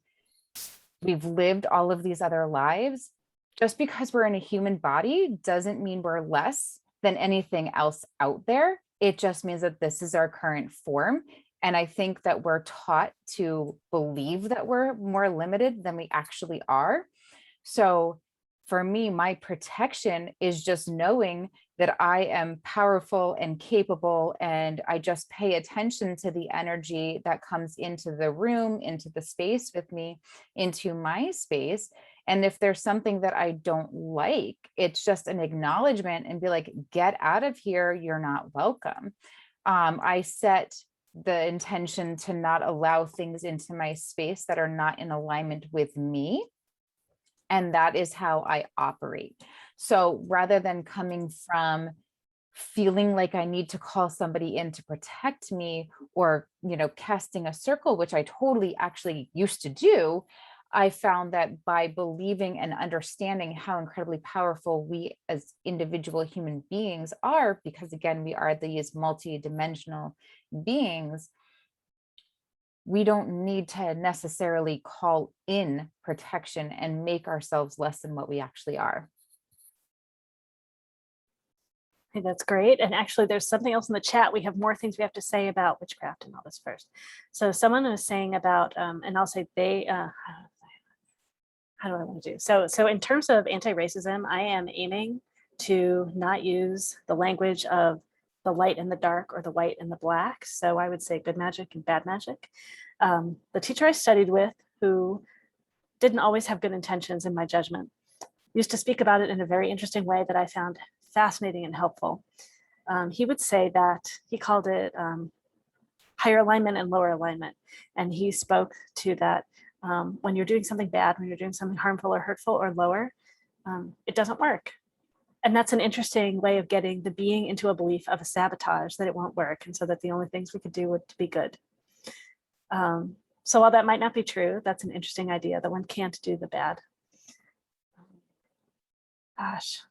we've lived all of these other lives. Just because we're in a human body doesn't mean we're less than anything else out there. It just means that this is our current form. And I think that we're taught to believe that we're more limited than we actually are. So for me, my protection is just knowing that I am powerful and capable, and I just pay attention to the energy that comes into the room, into the space with me, into my space. And if there's something that I don't like, it's just an acknowledgement and be like, get out of here, you're not welcome. I set the intention to not allow things into my space that are not in alignment with me. And that is how I operate. So rather than coming from feeling like I need to call somebody in to protect me, or, you know, casting a circle, which I totally actually used to do, I found that by believing and understanding how incredibly powerful we as individual human beings are, because again, we are these multidimensional beings, we don't need to necessarily call in protection and make ourselves less than what we actually are. Okay, that's great. And actually, there's something else in the chat. We have more things we have to say about witchcraft and all this first. So someone was saying about, and I'll say they, how do I want to do? So in terms of anti-racism, I am aiming to not use the language of the light and the dark, or the white and the black. So I would say good magic and bad magic. The teacher I studied with, who didn't always have good intentions in my judgment, used to speak about it in a very interesting way that I found fascinating and helpful. He would say that he called it higher alignment and lower alignment. And he spoke to that when you're doing something bad, when you're doing something harmful or hurtful or lower, it doesn't work. And that's an interesting way of getting the being into a belief of a sabotage, that it won't work. And so that the only things we could do would be good. So while that might not be true, that's an interesting idea that one can't do the bad. Gosh,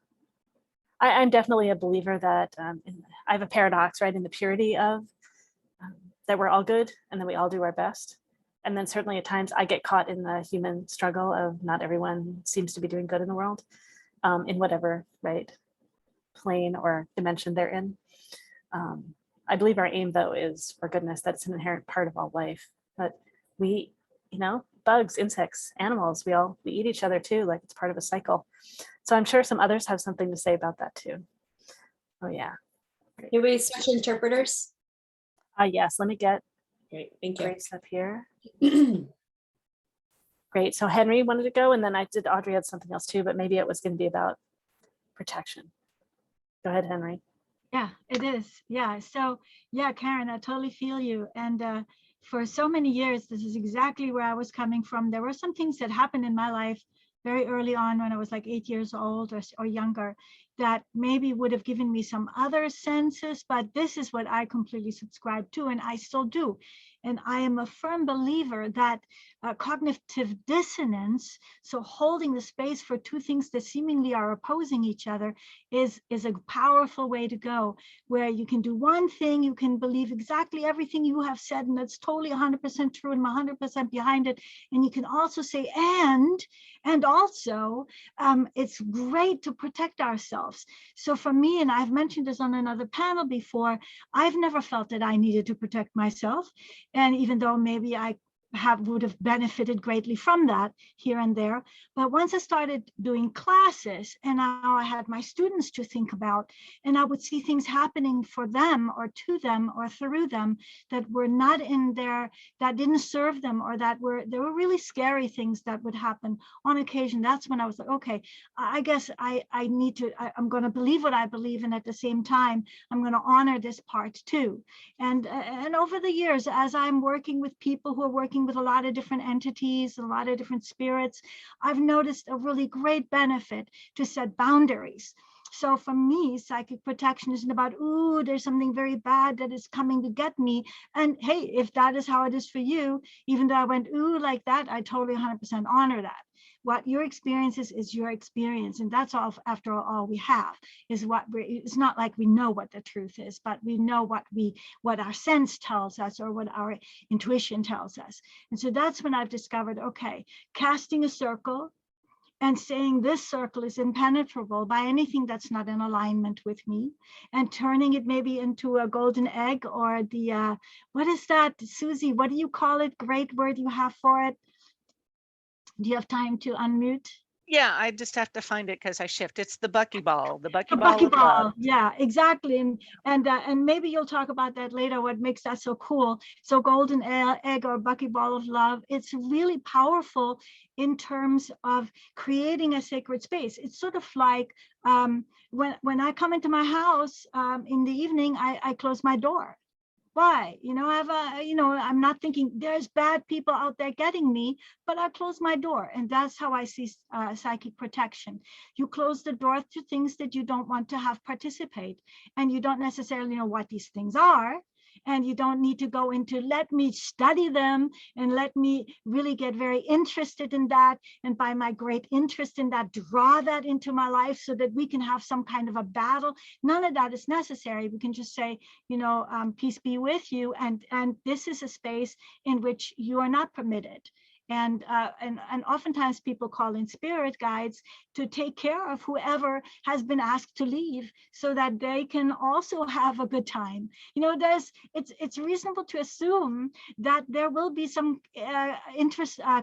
I'm definitely a believer that I have a paradox, right? In the purity of that we're all good, and then we all do our best. And then certainly at times I get caught in the human struggle of not everyone seems to be doing good in the world. In whatever, right, plane or dimension they're in. I believe our aim, though, is for goodness. That's an inherent part of all life. But we, you know, bugs, insects, animals, we eat each other too, like it's part of a cycle. So I'm sure some others have something to say about that too. Oh yeah. Can we switch interpreters? Yes, let me get Great, thank you. Grace up here. Great. So Henry wanted to go, and then Audrey had something else too, but maybe it was going to be about protection. Go ahead, Henry. Yeah, it is. Yeah. So yeah, Karen, I totally feel you. And for so many years, this is exactly where I was coming from. There were some things that happened in my life very early on when I was like 8 years old or younger, that maybe would have given me some other senses, but this is what I completely subscribe to, and I still do. And I am a firm believer that cognitive dissonance, so holding the space for two things that seemingly are opposing each other, is a powerful way to go, where you can do one thing, you can believe exactly everything you have said, and that's totally 100% true and 100% behind it. And you can also say, and also, it's great to protect ourselves. So for me, and I've mentioned this on another panel before, I've never felt that I needed to protect myself. And even though maybe I would have benefited greatly from that here and there. But once I started doing classes, and now I had my students to think about, and I would see things happening for them or to them or through them that were not in there, that didn't serve them, or there were really scary things that would happen on occasion. That's when I was like, okay, I guess I'm going to believe what I believe, and at the same time, I'm going to honor this part too. And over the years, as I'm working with people who are working with a lot of different entities, a lot of different spirits, I've noticed a really great benefit to set boundaries. So for me, psychic protection isn't about, ooh, there's something very bad that is coming to get me. And hey, if that is how it is for you, even though I went, ooh, like that, I totally 100% honor that. What your experience is your experience. And that's all, after all we have, is it's not like we know what the truth is, but we know what our sense tells us, or what our intuition tells us. And so that's when I've discovered, okay, casting a circle and saying this circle is impenetrable by anything that's not in alignment with me, and turning it maybe into a golden egg, or the, what is that, Susy, what do you call it? Great word you have for it. Do you have time to unmute? Yeah, I just have to find it because I shift. It's the buckyball. The The buckyball of love. buckyball, yeah, exactly. And maybe you'll talk about that later, what makes that so cool. So golden egg or buckyball of love, it's really powerful in terms of creating a sacred space. It's sort of like when I come into my house in the evening, I close my door. Why? I'm not thinking there's bad people out there getting me, but I close my door. And that's how I see psychic protection. You close the door to things that you don't want to have participate, and you don't necessarily know what these things are. And you don't need to go into, let me study them and let me really get very interested in that. And by my great interest in that, draw that into my life so that we can have some kind of a battle. None of that is necessary. We can just say, peace be with you. And this is a space in which you are not permitted. And oftentimes people call in spirit guides to take care of whoever has been asked to leave, so that they can also have a good time. It's reasonable to assume that there will be some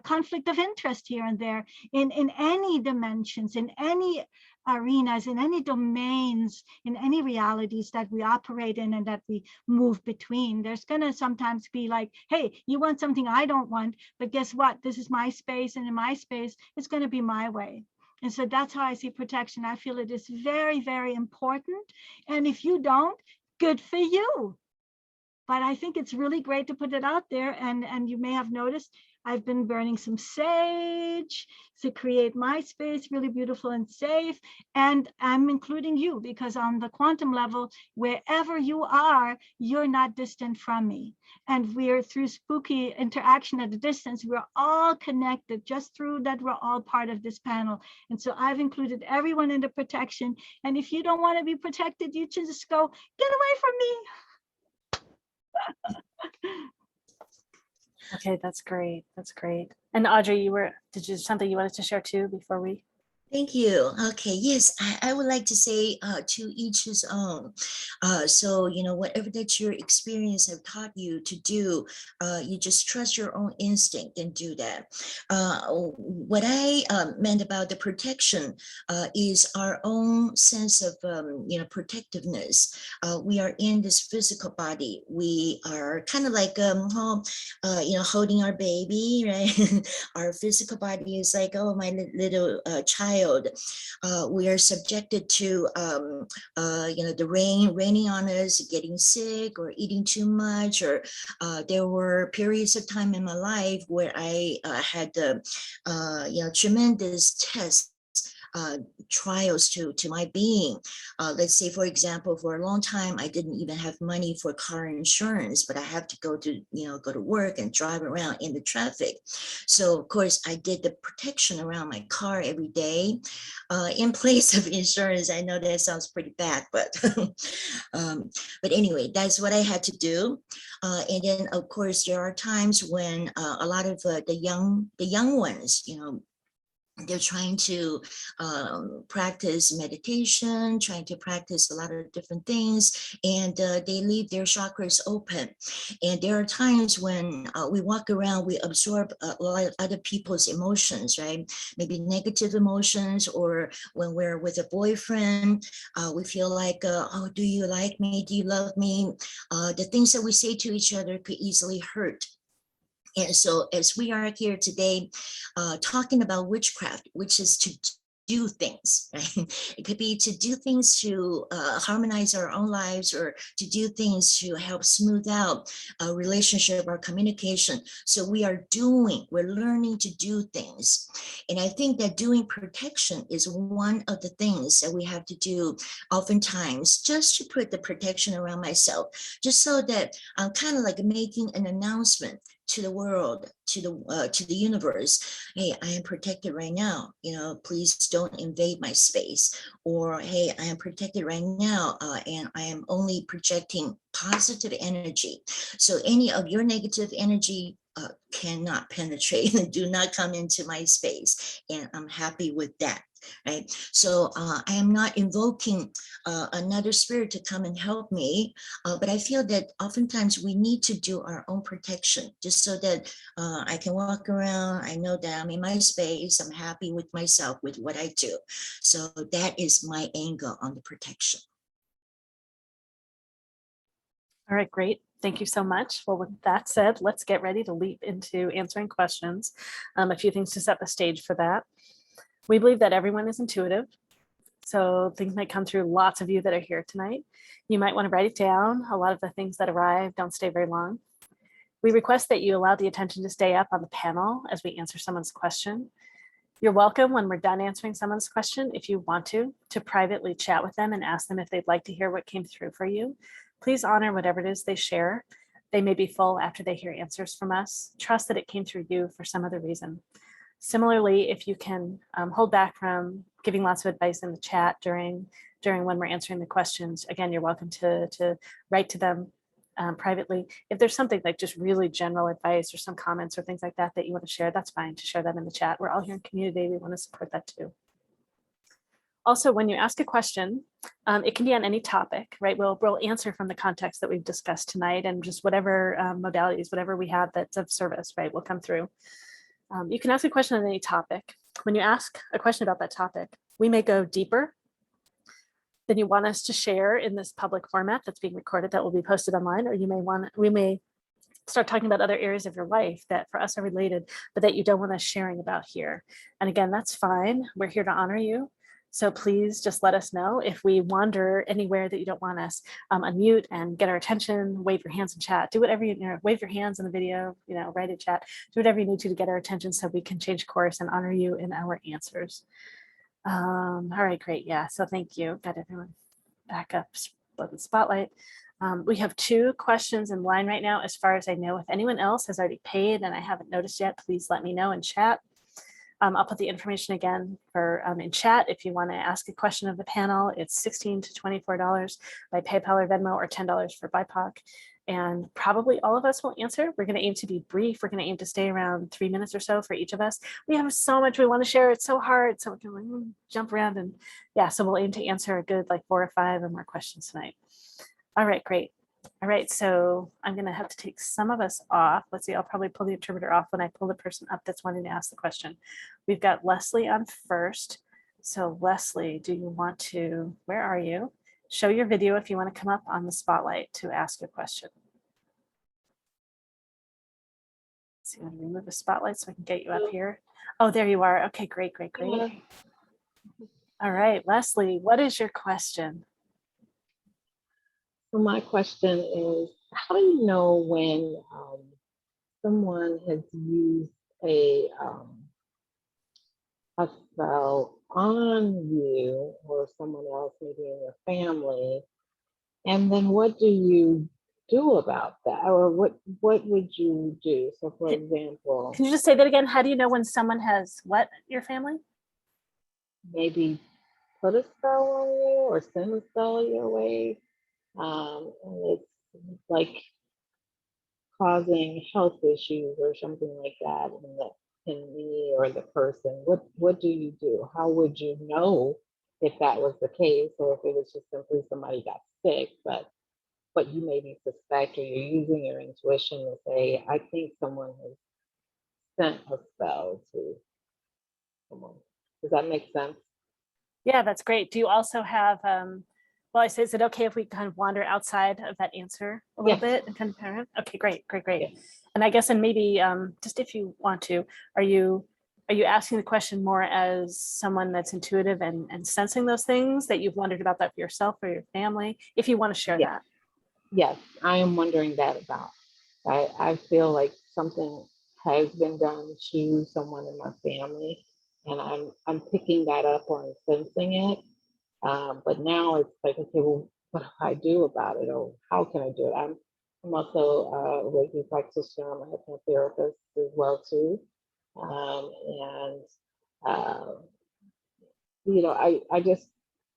conflict of interest here and there in any dimensions, in any arenas, in any domains, in any realities that we operate in and that we move between. There's going to sometimes be like, hey, you want something I don't want, but guess what? This is my space, and in my space, it's going to be my way. And so that's how I see protection. I feel it is very, very important. And if you don't, good for you. But I think it's really great to put it out there. And you may have noticed I've been burning some sage to create my space really beautiful and safe. And I'm including you, because on the quantum level, wherever you are, you're not distant from me. And we're, through spooky interaction at a distance, we're all connected just through that. We're all part of this panel. And so I've included everyone in the protection. And if you don't want to be protected, you just go, get away from me. Okay, that's great. That's great. And Audrey, did you have something you wanted to share too before we? Thank you. Okay, yes, I would like to say to each his own. So, whatever that your experience have taught you to do, you just trust your own instinct and do that. What I meant about the protection is our own sense of, protectiveness. We are in this physical body. We are kind of like, holding our baby, right? Our physical body is like, oh, my little child. child, we are subjected to, the rain raining on us, getting sick or eating too much, or there were periods of time in my life where I had, tremendous tests, trials to my being. Let's say, for example, for a long time, I didn't even have money for car insurance, but I have to go to work and drive around in the traffic. So of course I did the protection around my car every day, in place of insurance. I know that sounds pretty bad, but but anyway, that's what I had to do. And then of course there are times when a lot of the young ones, they're trying to practice meditation, trying to practice a lot of different things, and they leave their chakras open. And there are times when we walk around, we absorb a lot of other people's emotions, right? Maybe negative emotions, or when we're with a boyfriend, we feel like, oh, do you like me? Do you love me? The things that we say to each other could easily hurt. And so as we are here today talking about witchcraft, which is to do things, right? It could be to do things to harmonize our own lives, or to do things to help smooth out a relationship or communication. So we're learning to do things. And I think that doing protection is one of the things that we have to do oftentimes, just to put the protection around myself, just so that I'm kind of like making an announcement to the world, to the universe. Hey, I am protected right now. Please don't invade my space. Or hey, I am protected right now, and I am only projecting positive energy. So any of your negative energy cannot penetrate and do not come into my space. And I'm happy with that. Right. So I am not invoking another spirit to come and help me, but I feel that oftentimes we need to do our own protection, just so that I can walk around. I know that I'm in my space. I'm happy with myself, with what I do. So that is my angle on the protection. All right, great. Thank you so much. Well, with that said, let's get ready to leap into answering questions. A few things to set the stage for that. We believe that everyone is intuitive, so things might come through lots of you that are here tonight. You might want to write it down. A lot of the things that arrive don't stay very long. We request that you allow the attention to stay up on the panel as we answer someone's question. You're welcome, when we're done answering someone's question, if you want to privately chat with them and ask them if they'd like to hear what came through for you. Please honor whatever it is they share. They may be full after they hear answers from us. Trust that it came through you for some other reason. Similarly, if you can hold back from giving lots of advice in the chat during when we're answering the questions, again, you're welcome to write to them privately. If there's something like just really general advice or some comments or things like that that you want to share, that's fine to share that in the chat. We're all here in community. We want to support that too. Also, when you ask a question, it can be on any topic, right? We'll answer from the context that we've discussed tonight, and just whatever modalities, whatever we have that's of service, right, will come through. You can ask a question on any topic. When you ask a question about that topic, we may go deeper than you want us to share in this public format that's being recorded, that will be posted online, or we may start talking about other areas of your life that for us are related, but that you don't want us sharing about here. And again, that's fine. We're here to honor you. So please just let us know if we wander anywhere that you don't want us. Unmute and get our attention, wave your hands in chat, do whatever wave your hands in the video, write a chat, do whatever you need to get our attention so we can change course and honor you in our answers. All right, great. Yeah, so thank you. Got everyone back up, the spotlight. We have 2 questions in line right now, as far as I know. If anyone else has already paid and I haven't noticed yet, please let me know in chat. I'll put the information again in chat. If you want to ask a question of the panel, it's $16 to $24 by PayPal or Venmo, or $10 for BIPOC. And probably all of us will answer. We're going to aim to be brief. We're going to aim to stay around 3 minutes or so for each of us. We have so much we want to share. It's so hard. So we can jump around, and yeah, so we'll aim to answer a good 4 or 5 or more questions tonight. All right, great. All right, so I'm going to have to take some of us off. Let's see, I'll probably pull the interpreter off when I pull the person up that's wanting to ask the question. We've got Leslie on first. So Leslie, do you want to, where are you? Show your video if you want to come up on the spotlight to ask a question. Let's see, I'm going to remove the spotlight so I can get you up here. Oh, there you are. Okay, great, great, great. All right, Leslie, what is your question? So my question is, how do you know when someone has used a spell on you or someone else, maybe in your family, and then what do you do about that, or what would you do? So, for example, Can you just say that again? How do you know when someone has what, your family? maybe put a spell on you or send a spell your way, and it's like causing health issues or something like that in me or the person. What do you do? How would you know if that was the case, or if it was just simply somebody got sick, but you maybe suspect, or you're using your intuition to say, I think someone has sent a spell to someone. Does that make sense? Yeah, that's great. Do you also have, well, I say, is it okay if we kind of wander outside of that answer a little Yes. bit and kind of parent? Okay, great. Yes. And I guess, and maybe just if you want to, are you asking the question more as someone that's intuitive and sensing those things, that you've wondered about that for yourself or your family? If you want to share Yes. that. Yes, I am wondering that about. I feel like something has been done to someone in my family, and I'm picking that up or I'm sensing it. But now it's like, okay, well, what do I do about it, or how can I do it? I'm also a Reiki practitioner. I'm a hypnotherapist as well too, and uh,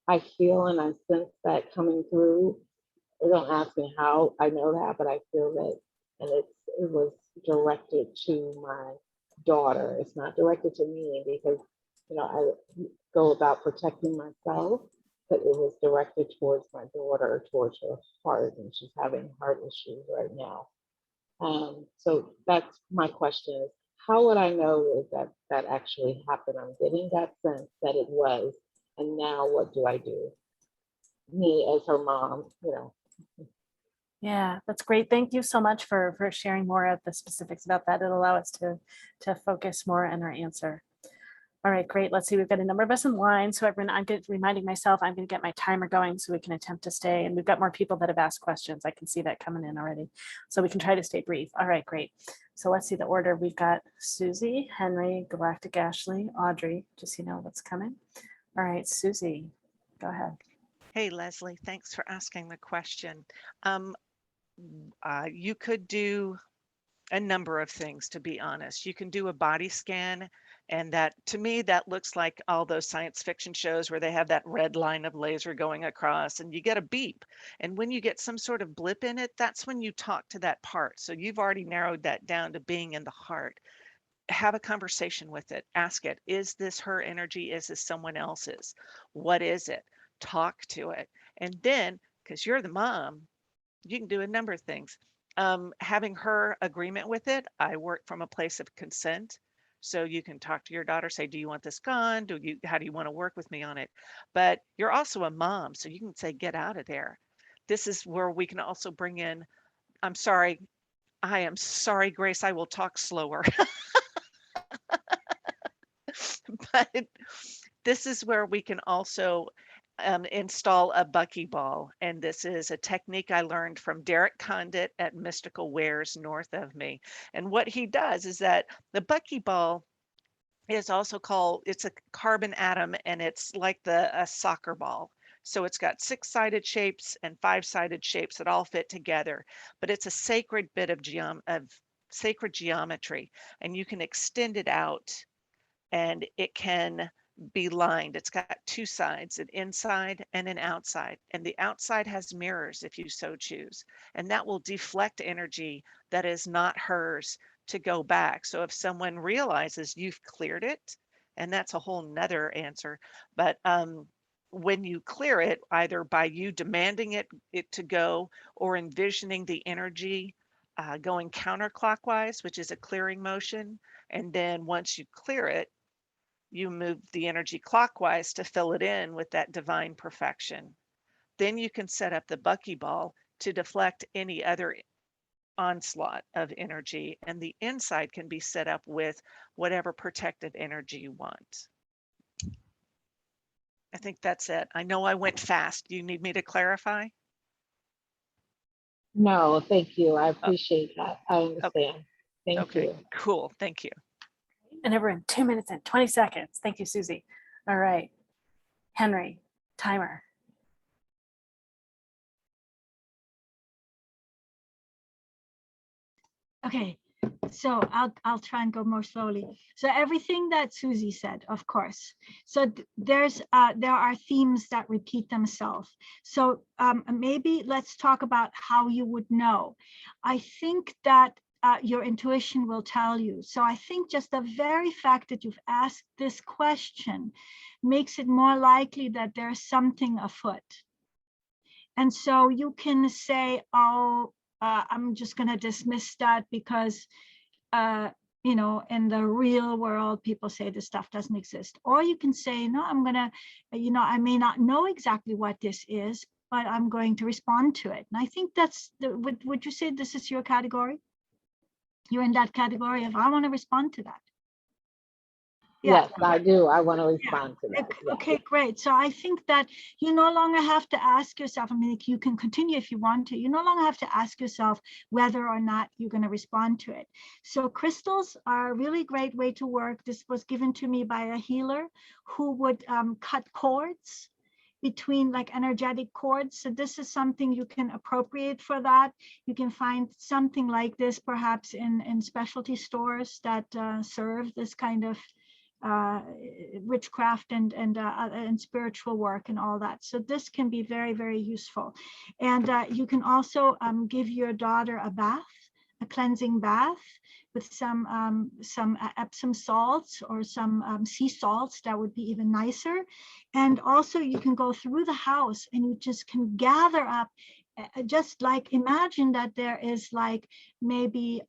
I feel and I sense that coming through. They don't ask me how I know that, but I feel that, and it was directed to my daughter. It's not directed to me because, I go about protecting myself, but it was directed towards my daughter, towards her heart, and she's having heart issues right now. So that's my question is, how would I know that that actually happened? I'm getting that sense that it was, and now what do I do? Me as her mom. Yeah, that's great. Thank you so much for sharing more of the specifics about that. It'll allow us to focus more on our answer. All right, great. Let's see. We've got a number of us in line. So everyone, I'm reminding myself, I'm going to get my timer going so we can attempt to stay. And we've got more people that have asked questions. I can see that coming in already. So we can try to stay brief. All right, great. So let's see the order. We've got Susy, Henry, Galactic, Ashley, Audrey, just so you know what's coming. All right, Susy, go ahead. Hey, Leslie, thanks for asking the question. You could do a number of things, to be honest. You can do a body scan, and that, to me, that looks like all those science fiction shows where they have that red line of laser going across and you get a beep. And when you get some sort of blip in it, that's when you talk to that part. So you've already narrowed that down to being in the heart. Have a conversation with it. Ask it, is this her energy? Is this someone else's? What is it? Talk to it. And then, because you're the mom, you can do a number of things. Having her agreement with it, I work from a place of consent. So you can talk to your daughter, say, do you want this gone? How do you want to work with me on it? But you're also a mom, so you can say, get out of there. This is where we can also bring in, I'm sorry, I am sorry, Grace, I will talk slower. But this is where we can also install a buckyball. And this is a technique I learned from Derek Condit at Mystical Wares north of me. And what he does is that the buckyball is also called, it's a carbon atom, and it's like a soccer ball. So it's got 6-sided shapes and 5-sided shapes that all fit together, but it's a sacred bit of sacred geometry, and you can extend it out and it can be lined. It's got 2 sides, an inside and an outside. And the outside has mirrors if you so choose. And that will deflect energy that is not hers to go back. So if someone realizes you've cleared it, and that's a whole nother answer, but when you clear it, either by you demanding it to go or envisioning the energy going counterclockwise, which is a clearing motion. And then once you clear it, you move the energy clockwise to fill it in with that divine perfection. Then you can set up the buckyball to deflect any other onslaught of energy, and the inside can be set up with whatever protective energy you want. I think that's it. I know I went fast. Do you need me to clarify? No, thank you. I Oh, appreciate that. I okay. understand. Thank Okay, you. cool. Thank you. And everyone, 2 minutes and 20 seconds. Thank you, Susie. All right. Henry, timer. Okay, so I'll try and go more slowly. So everything that Susie said, of course. So there are themes that repeat themselves. So maybe let's talk about how you would know. I think that your intuition will tell you. So I think just the very fact that you've asked this question makes it more likely that there's something afoot. And so you can say, oh, I'm just going to dismiss that because, you know, in the real world, people say this stuff doesn't exist. Or you can say, no, I'm going to, you know, I may not know exactly what this is, but I'm going to respond to it. And I think that's, would you say this is your category? You're in that category of, I want to respond to that. Yes, I do. I want to Yeah. respond to that. Yeah. Okay, great. So I think that you no longer have to ask yourself, I mean, you can continue if you want to, you no longer have to ask yourself whether or not you're going to respond to it. So crystals are a really great way to work. This was given to me by a healer who would cut cords between like energetic cords. So this is something you can appropriate for that. You can find something like this perhaps in specialty stores that serve this kind of witchcraft and spiritual work and all that. So this can be very, very useful. And you can also give your daughter a bath, a cleansing bath with some Epsom salts or some sea salts. That would be even nicer. And also you can go through the house and you just can gather up, just like imagine that there is like maybe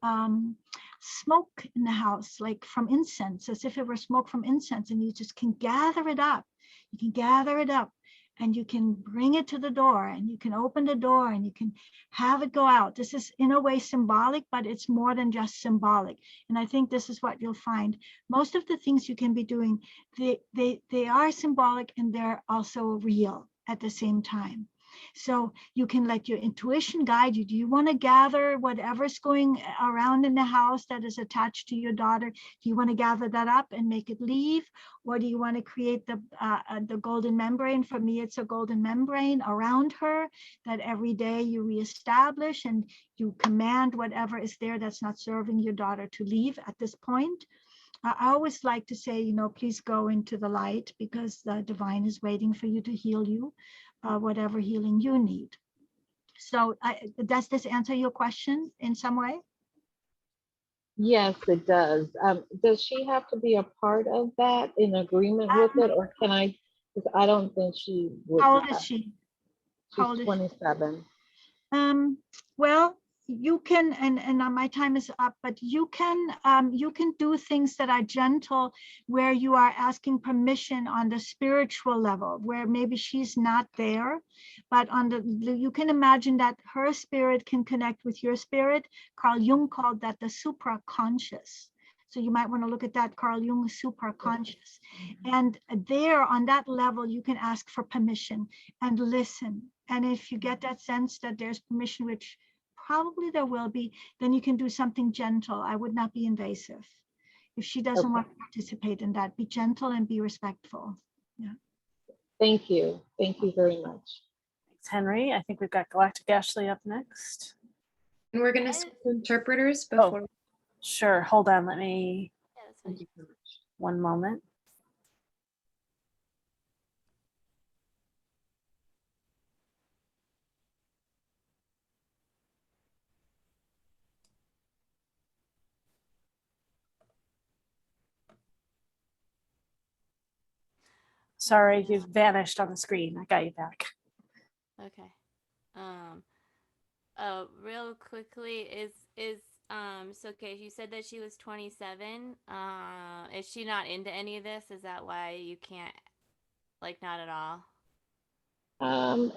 smoke in the house, like from incense, as if it were smoke from incense, and you just can gather it up. You can gather it up and you can bring it to the door and you can open the door and you can have it go out. This is in a way symbolic, but it's more than just symbolic. And I think this is what you'll find. Most of the things you can be doing, they are symbolic and they're also real at the same time. So you can let your intuition guide you. Do you want to gather whatever's going around in the house that is attached to your daughter? Do you want to gather that up and make it leave? Or do you want to create the golden membrane? For me, it's a golden membrane around her that every day you reestablish and you command whatever is there that's not serving your daughter to leave at this point. I always like to say, you know, please go into the light because the divine is waiting for you to heal you. Whatever healing you need. So does this answer your question in some way? Yes, it does. Does she have to be a part of that, in agreement with it, or can I? Because I don't think she would. How old is she? She's 27. Well, you can, and my time is up, but you can do things that are gentle, where you are asking permission on the spiritual level, where maybe she's not there, but on you can imagine that her spirit can connect with your spirit. Carl Jung called that the supraconscious. So you might want to look at that, Carl Jung, supraconscious. And there on that level, you can ask for permission and listen. And if you get that sense that there's permission, which probably there will be, then you can do something gentle. I would not be invasive. If she doesn't want to participate in that, be gentle and be respectful. Yeah. Thank you. Thank you very much. Thanks, Henry. I think we've got Galactic Ashley up next. And we're going to switch interpreters before. Oh, sure. Hold on. Let me, Yeah, that's fine. Thank you so much. one moment. Sorry, you've vanished on the screen. I got you back. Okay. Real quickly, so okay, you said that she was 27. Is she not into any of this? Is that why you can't, like, not at all?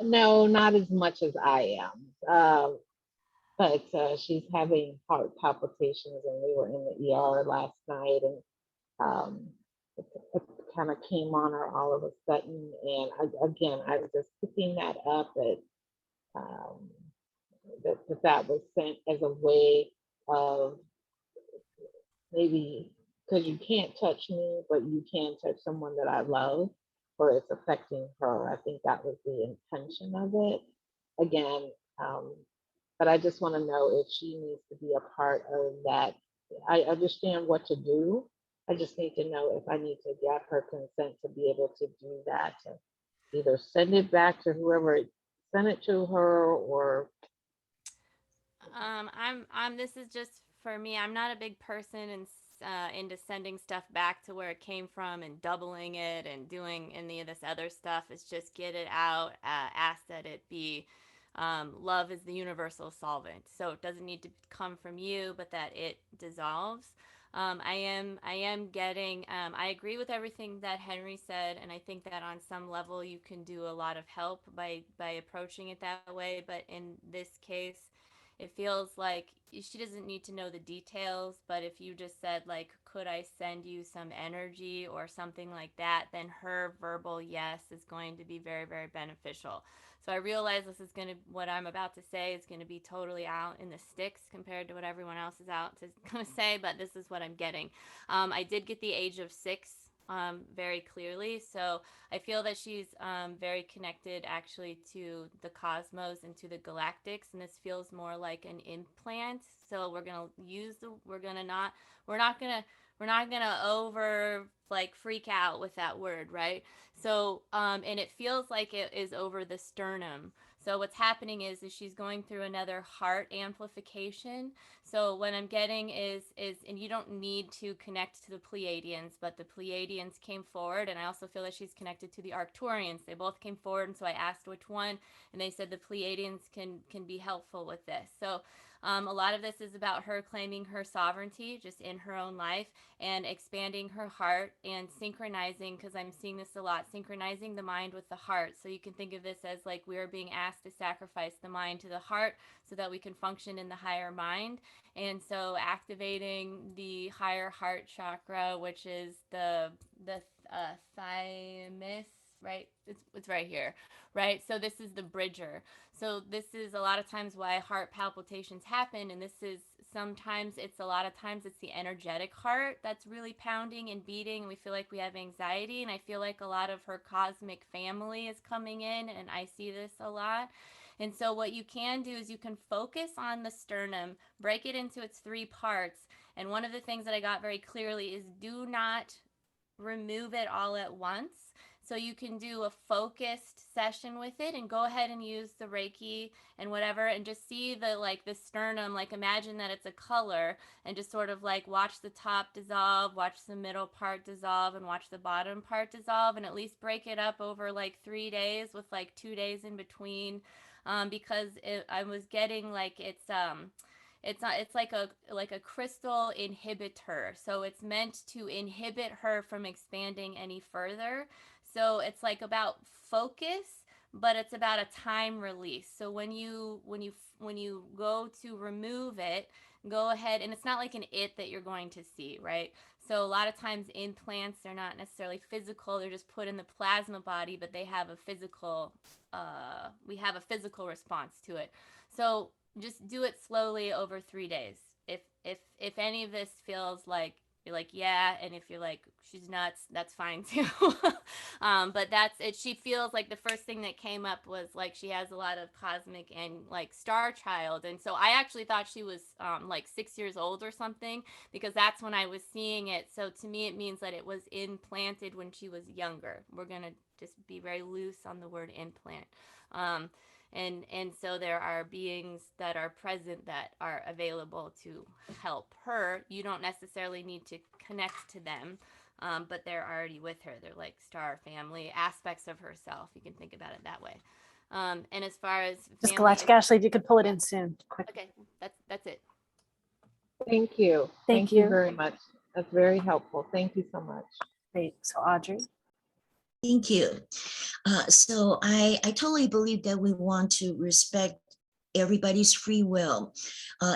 No, not as much as I am. But she's having heart palpitations, and we were in the ER last night, and it's kind of came on her all of a sudden. And I was just picking that up, that was sent as a way of maybe, because you can't touch me, but you can touch someone that I love, or it's affecting her. I think that was the intention of it. Again, but I just want to know if she needs to be a part of that. I understand what to do. I just need to know if I need to get her consent to be able to do that, to either send it back to whoever sent it to her, or this is just for me. I'm not a big person into sending stuff back to where it came from and doubling it and doing any of this other stuff. It's just get it out, ask that it be. Love is the universal solvent, so it doesn't need to come from you, but that it dissolves. I am getting. I agree with everything that Henry said, and I think that on some level you can do a lot of help by approaching it that way. But in this case, it feels like she doesn't need to know the details, but if you just said, like, could I send you some energy or something like that, then her verbal yes is going to be very, very beneficial. So I realize what I'm about to say is going to be totally out in the sticks compared to what everyone else is going to say, but this is what I'm getting. I did get the age of 6 very clearly. So I feel that she's very connected actually to the cosmos and to the galactics, and this feels more like an implant. So we're not gonna over like freak out with that word, right? So and it feels like it is over the sternum. So what's happening is she's going through another heart amplification. So what I'm getting is, and you don't need to connect to the Pleiadians, but the Pleiadians came forward, and I also feel that she's connected to the Arcturians. They both came forward, and so I asked which one, and they said the Pleiadians can be helpful with this. So a lot of this is about her claiming her sovereignty just in her own life and expanding her heart and synchronizing, because I'm seeing this a lot, synchronizing the mind with the heart. So you can think of this as like we are being asked to sacrifice the mind to the heart so that we can function in the higher mind. And so activating the higher heart chakra, which is the thymus, right? It's right here, right? So this is the bridger. So this is a lot of times why heart palpitations happen, and this is sometimes it's a lot of times it's the energetic heart that's really pounding and beating, and we feel like we have anxiety, and I feel like a lot of her cosmic family is coming in, and I see this a lot. And so what you can do is you can focus on the sternum, break it into its 3 parts, and one of the things that I got very clearly is do not remove it all at once. So you can do a focused session with it and go ahead and use the Reiki and whatever, and just see the sternum, like imagine that it's a color, and just sort of like watch the top dissolve, watch the middle part dissolve, and watch the bottom part dissolve, and at least break it up over like 3 days with like 2 days in between, because I was getting like it's like a crystal inhibitor. So it's meant to inhibit her from expanding any further. So it's like about focus, but it's about a time release. So when you go to remove it, go ahead, and it's not like an it that you're going to see, right? So a lot of times implants, they're not necessarily physical, they're just put in the plasma body, but they have a physical we have a physical response to it. So just do it slowly over 3 days. If any of this feels like you're like, yeah, and if you're like, she's nuts, that's fine too. But that's it. She feels like the first thing that came up was like she has a lot of cosmic and like star child. And so I actually thought she was like 6 years old or something, because that's when I was seeing it. So to me, it means that it was implanted when she was younger. We're going to just be very loose on the word implant. And so there are beings that are present that are available to help her. You don't necessarily need to connect to them, but they're already with her. They're like star family aspects of herself. You can think about it that way. And as far as Just Galactic Ashley, if you could pull it in soon, quick. Okay, that's it. Thank you. Thank you very much. That's very helpful. Thank you so much. Great. So Audrey. Thank you. So I totally believe that we want to respect everybody's free will,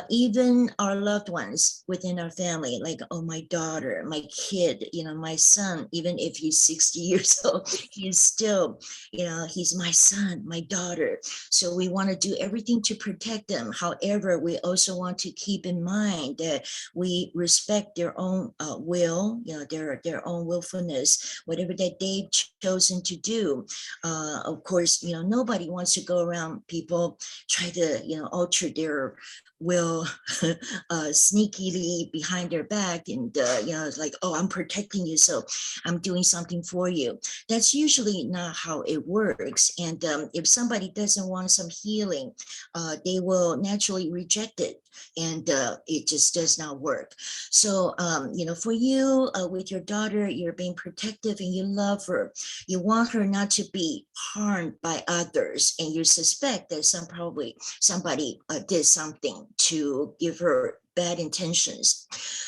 even our loved ones within our family, like, oh, my daughter, my kid, my son, even if he's 60 years old, he's still, he's my son, my daughter. So we want to do everything to protect them. However, we also want to keep in mind that we respect their own will, their own willfulness, whatever that they've chosen to do. Of course, nobody wants to go around people try to, alter their will sneakily behind their back, and it's like, oh, I'm protecting you, so I'm doing something for you. That's usually not how it works. And if somebody doesn't want some healing, they will naturally reject it, and it just does not work. So for you, with your daughter, you're being protective and you love her. You want her not to be harmed by others, and you suspect that somebody did something to give her bad intentions.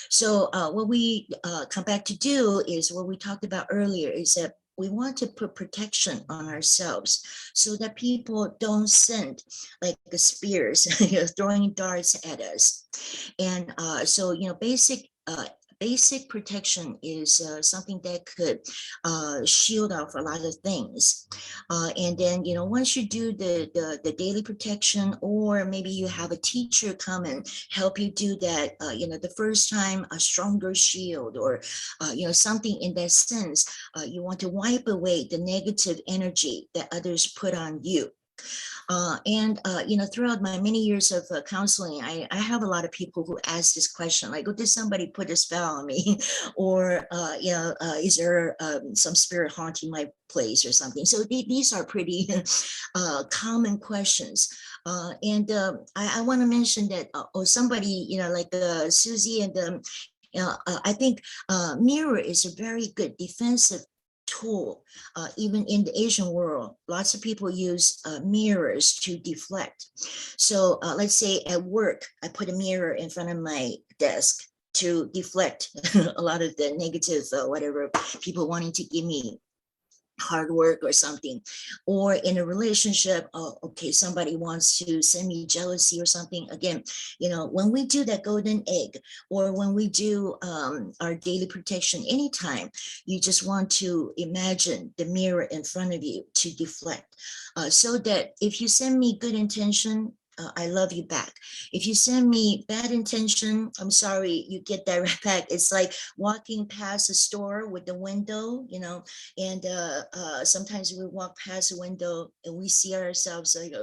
So what we come back to do is what we talked about earlier, is that we want to put protection on ourselves so that people don't send like the spears, throwing darts at us. And so, basic protection is something that could shield off a lot of things. And then, once you do the daily protection, or maybe you have a teacher come and help you do that, the first time, a stronger shield, or, something in that sense, you want to wipe away the negative energy that others put on you. And throughout my many years of counseling, I have a lot of people who ask this question, like, oh, did somebody put a spell on me? Or, is there some spirit haunting my place or something? So these are pretty common questions. And I want to mention that, somebody, like Susy and I think mirror is a very good defensive tool. Even in the Asian world, lots of people use mirrors to deflect. So let's say at work, I put a mirror in front of my desk to deflect a lot of the negative, whatever people wanting to give me hard work or something. Or in a relationship, okay, somebody wants to send me jealousy or something. Again, when we do that golden egg, or when we do our daily protection, anytime, you just want to imagine the mirror in front of you to deflect, so that if you send me good intention, I love you back. If you send me bad intention, I'm sorry, you get that right back. It's like walking past a store with the window, and sometimes we walk past a window and we see ourselves like,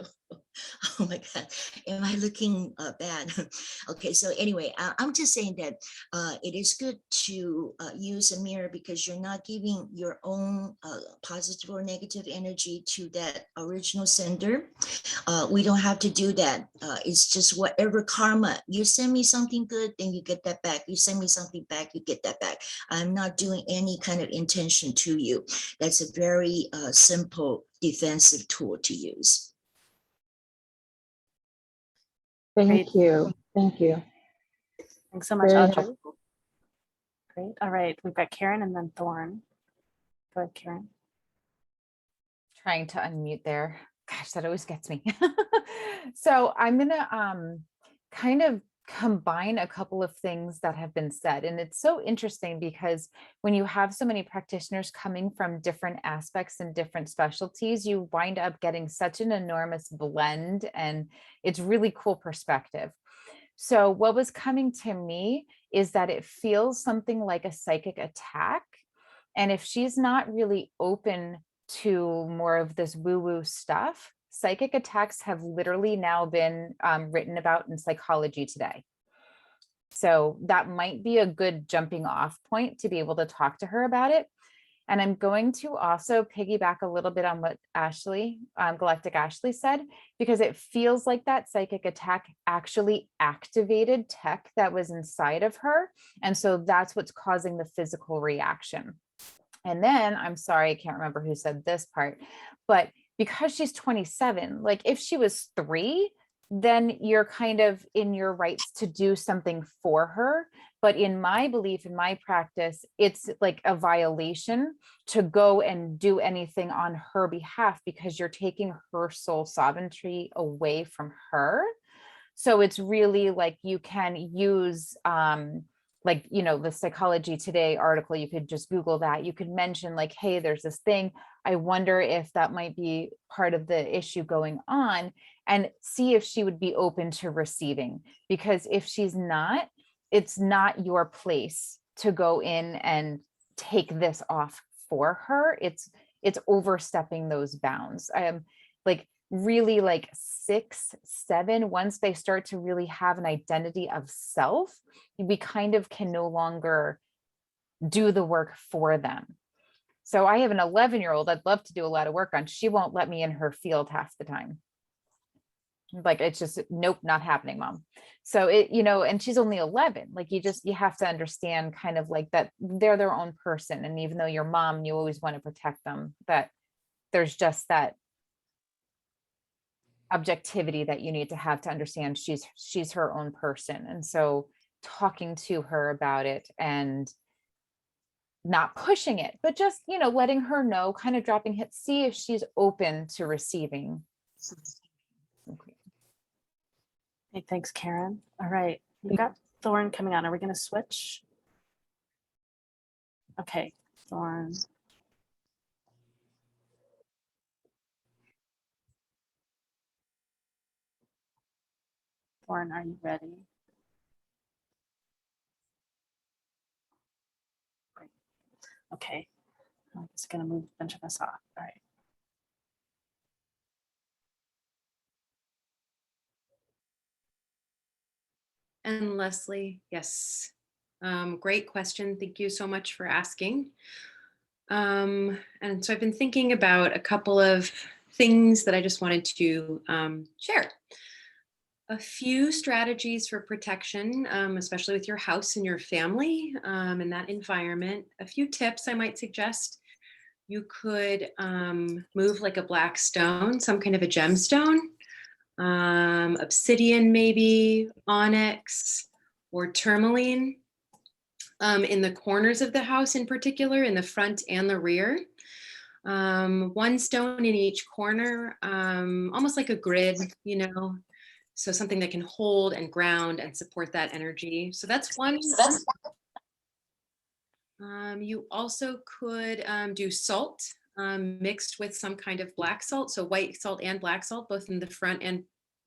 oh my God, am I looking bad? Okay, so anyway, I'm just saying that it is good to use a mirror, because you're not giving your own positive or negative energy to that original sender. We don't have to do that. It's just whatever karma. You send me something good, then you get that back. You send me something back, you get that back. I'm not doing any kind of intention to you. That's a very simple defensive tool to use. Thank you. Thank you. Thanks so much, Very Audrey. helpful. Great. All right, we've got Karen and then Thorne. Go ahead, Karen. Trying to unmute there. Gosh, that always gets me. So I'm gonna kind of combine a couple of things that have been said. And it's so interesting because when you have so many practitioners coming from different aspects and different specialties, you wind up getting such an enormous blend, and it's really cool perspective. So what was coming to me is that it feels something like a psychic attack. And if she's not really open to more of this woo-woo stuff, psychic attacks have literally now been written about in Psychology Today. So that might be a good jumping off point to be able to talk to her about it. And I'm going to also piggyback a little bit on what Ashley, Galactic Ashley said, because it feels like that psychic attack actually activated tech that was inside of her. And so that's what's causing the physical reaction. And then, I'm sorry, I can't remember who said this part, but because she's 27, like if she was 3, then you're kind of in your rights to do something for her. But in my belief, in my practice, it's like a violation to go and do anything on her behalf, because you're taking her soul sovereignty away from her. So it's really like you can use like, you know, the Psychology Today article, you could just Google that. You could mention like, hey, there's this thing. I wonder if that might be part of the issue going on, and see if she would be open to receiving. Because if she's not, it's not your place to go in and take this off for her. It's overstepping those bounds. I am like really like 6, 7, once they start to really have an identity of self, we kind of can no longer do the work for them. So I have an 11-year-old I'd love to do a lot of work on. She won't let me in her field half the time. Like, it's just, nope, not happening, mom. So it, you know, and she's only 11. Like, you have to understand kind of like that they're their own person. And even though you're mom, you always want to protect them, that there's just that objectivity that you need to have to understand she's her own person. And so talking to her about it and not pushing it, but just, you know, letting her know, kind of dropping hits, see if she's open to receiving. Okay. Hey, thanks, Karen. All right, we've got Thorne coming on. Are we going to switch? Okay, Thorne. Thorne, are you ready? Great. Okay, I'm just going to move a bunch of us off. All right. And Leslie, yes. Great question. Thank you so much for asking. And so I've been thinking about a couple of things that I just wanted to share. A few strategies for protection, especially with your house and your family and that environment. A few tips I might suggest. You could move like a black stone, some kind of a gemstone, obsidian maybe, onyx, or tourmaline in the corners of the house, in particular, in the front and the rear. One stone in each corner, almost like a grid, you know, so something that can hold and ground and support that energy. So that's one. You also could do salt mixed with some kind of black salt. So white salt and black salt, both in the front and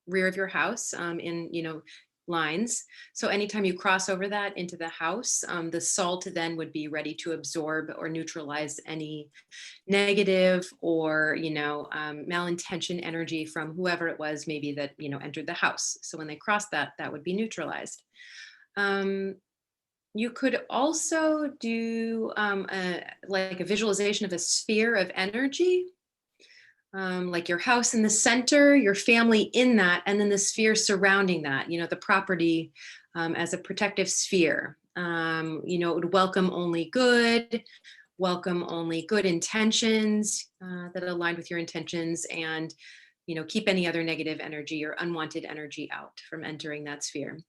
rear of your house in, you know, lines. So anytime you cross over that into the house, the salt then would be ready to absorb or neutralize any negative or, you know, malintention energy from whoever it was maybe that, you know, entered the house. So when they cross that, that would be neutralized. You could also do like a visualization of a sphere of energy, like your house in the center, your family in that, and then the sphere surrounding that, you know, the property as a protective sphere. You know, it would welcome only good intentions that aligned with your intentions, and, you know, keep any other negative energy or unwanted energy out from entering that sphere.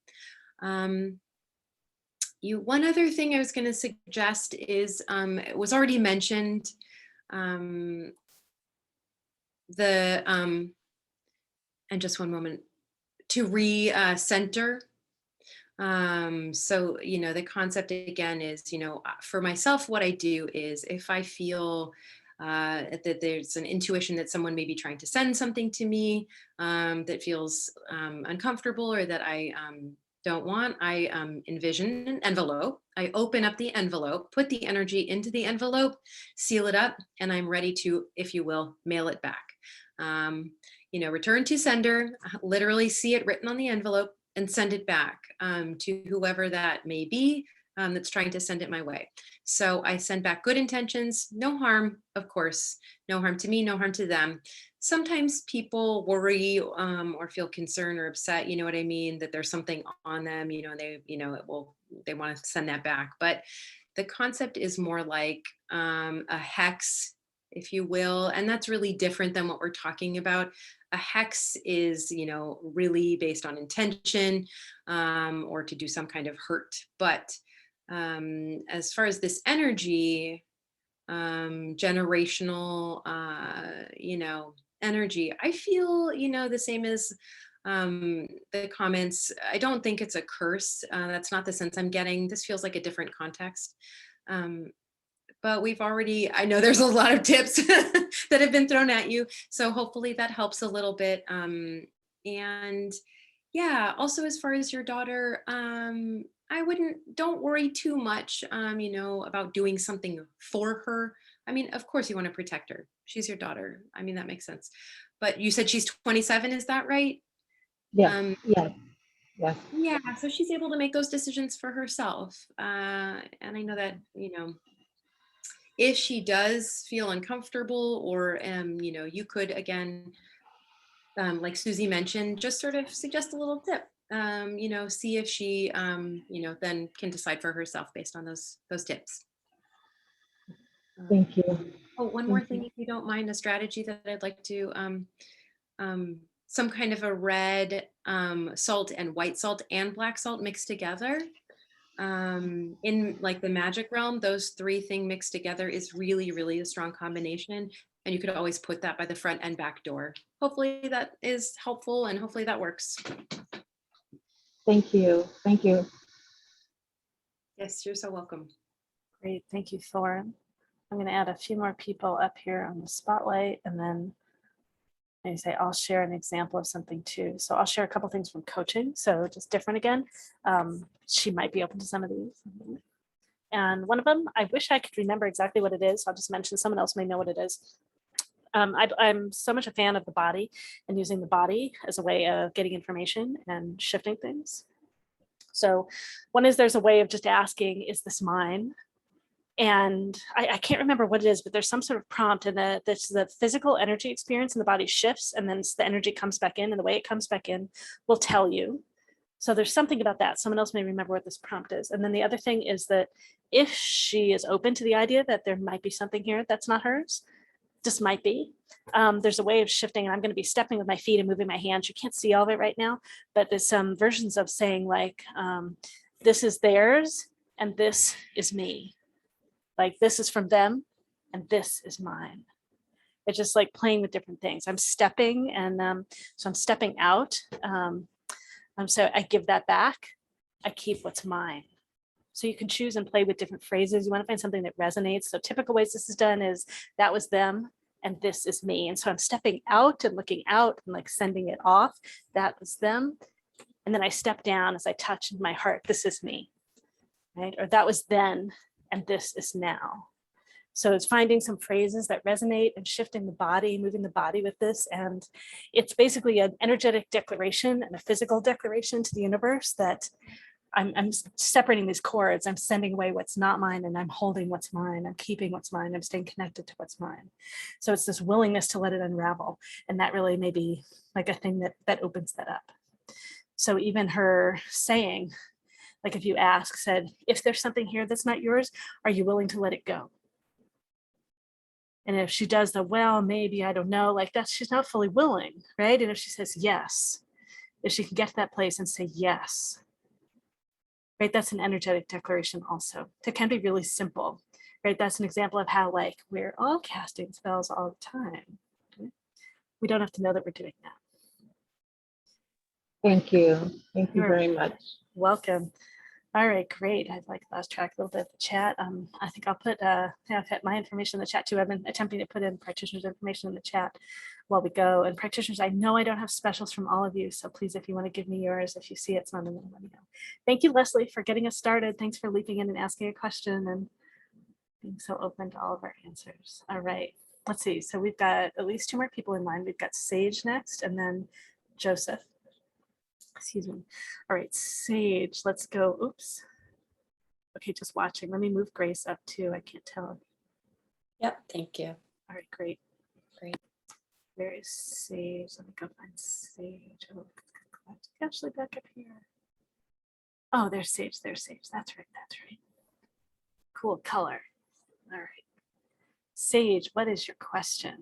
One other thing I was going to suggest is, it was already mentioned, and just one moment, to re-center. So, you know, the concept again is, you know, for myself, what I do is if I feel that there's an intuition that someone may be trying to send something to me that feels uncomfortable or that I don't want, I envision an envelope. I open up the envelope, put the energy into the envelope, seal it up, and I'm ready to, if you will, mail it back. You know, return to sender, literally see it written on the envelope and send it back to whoever that may be that's trying to send it my way. So I send back good intentions, no harm, of course, no harm to me, no harm to them. Sometimes people worry or feel concerned or upset, you know what I mean, that there's something on them, you know, they want to send that back. But the concept is more like a hex if you will. And that's really different than what we're talking about. A hex is, really based on intention, or to do some kind of hurt. But as far as this energy, generational, energy, I feel, the same as the comments. I don't think it's a curse. That's not the sense I'm getting. This feels like a different context. But I know there's a lot of tips that have been thrown at you. So hopefully that helps a little bit. And yeah, also as far as your daughter, don't worry too much, about doing something for her. I mean, of course you want to protect her. She's your daughter. I mean, that makes sense. But you said she's 27, is that right? Yes, yes. Yeah, so she's able to make those decisions for herself. And I know that, if she does feel uncomfortable, or, you could, again, like Susy mentioned, just sort of suggest a little tip, see if she, then can decide for herself based on those tips. Thank you. Oh, one more thing, if you don't mind, a strategy that I'd like to, some kind of a red salt and white salt and black salt mixed together. In like the magic realm, those three things mixed together is really, really a strong combination. And you could always put that by the front and back door. Hopefully that is helpful, and hopefully that works. Thank you. Thank you. Yes, you're so welcome. Great, thank you, Thorne. I'm going to add a few more people up here on the spotlight, and then I'll share an example of something too. So I'll share a couple things from coaching, so just different again. She might be open to some of these. And one of them, I wish I could remember exactly what it is. I'll just mention, someone else may know what it is. I'm so much a fan of the body and using the body as a way of getting information and shifting things. So one is, there's a way of just asking, is this mine? And I can't remember what it is, but there's some sort of prompt, and the physical energy experience in the body shifts, and then the energy comes back in, and the way it comes back in will tell you. So there's something about that. Someone else may remember what this prompt is. And then the other thing is that if she is open to the idea that there might be something here that's not hers, just might be, there's a way of shifting, and I'm going to be stepping with my feet and moving my hands. You can't see all of it right now, but there's some versions of saying like, this is theirs and this is me. Like, this is from them and this is mine. It's just like playing with different things. I'm stepping, and so I'm stepping out. So I give that back. I keep what's mine. So you can choose and play with different phrases. You want to find something that resonates. So typical ways this is done is, that was them and this is me. And so I'm stepping out and looking out and like sending it off. That was them. And then I step down as I touch in my heart, this is me, right? Or that was then and this is now. So it's finding some phrases that resonate and shifting the body, moving the body with this. And it's basically an energetic declaration and a physical declaration to the universe that I'm separating these cords. I'm sending away what's not mine, and I'm holding what's mine. I'm keeping what's mine. I'm staying connected to what's mine. So it's this willingness to let it unravel. And that really may be like a thing that opens that up. So even her saying, like if you ask, said, if there's something here that's not yours, are you willing to let it go? And if she does the, well, maybe, I don't know, like that, she's not fully willing, right? And if she says yes, if she can get to that place and say yes, right? That's an energetic declaration also. That can be really simple, right? That's an example of how like we're all casting spells all the time. Okay? We don't have to know that we're doing that. Thank you. Thank you You're very much. welcome. All right, great. I'd like lost track a little bit of the chat. I think I'll put I've had my information in the chat too. I've been attempting to put in practitioners' information in the chat while we go. And practitioners, I know I don't have specials from all of you, so please, if you want to give me yours, if you see it's not in there, let me know. Thank you, Leslie, for getting us started. Thanks for leaping in and asking a question and being so open to all of our answers. All right, let's see. So we've got at least 2 more people in line. We've got Sage next, and then Joseph. Excuse me. All right, Sage, let's go. Oops. Okay, just watching. Let me move Grace up too. I can't tell. Yep, thank you. All right, great. Great. Where is Sage? Let me go find Sage. Oh, it's actually back up here. Oh, there's Sage. There's Sage. That's right. That's right. Cool color. All right. Sage, what is your question?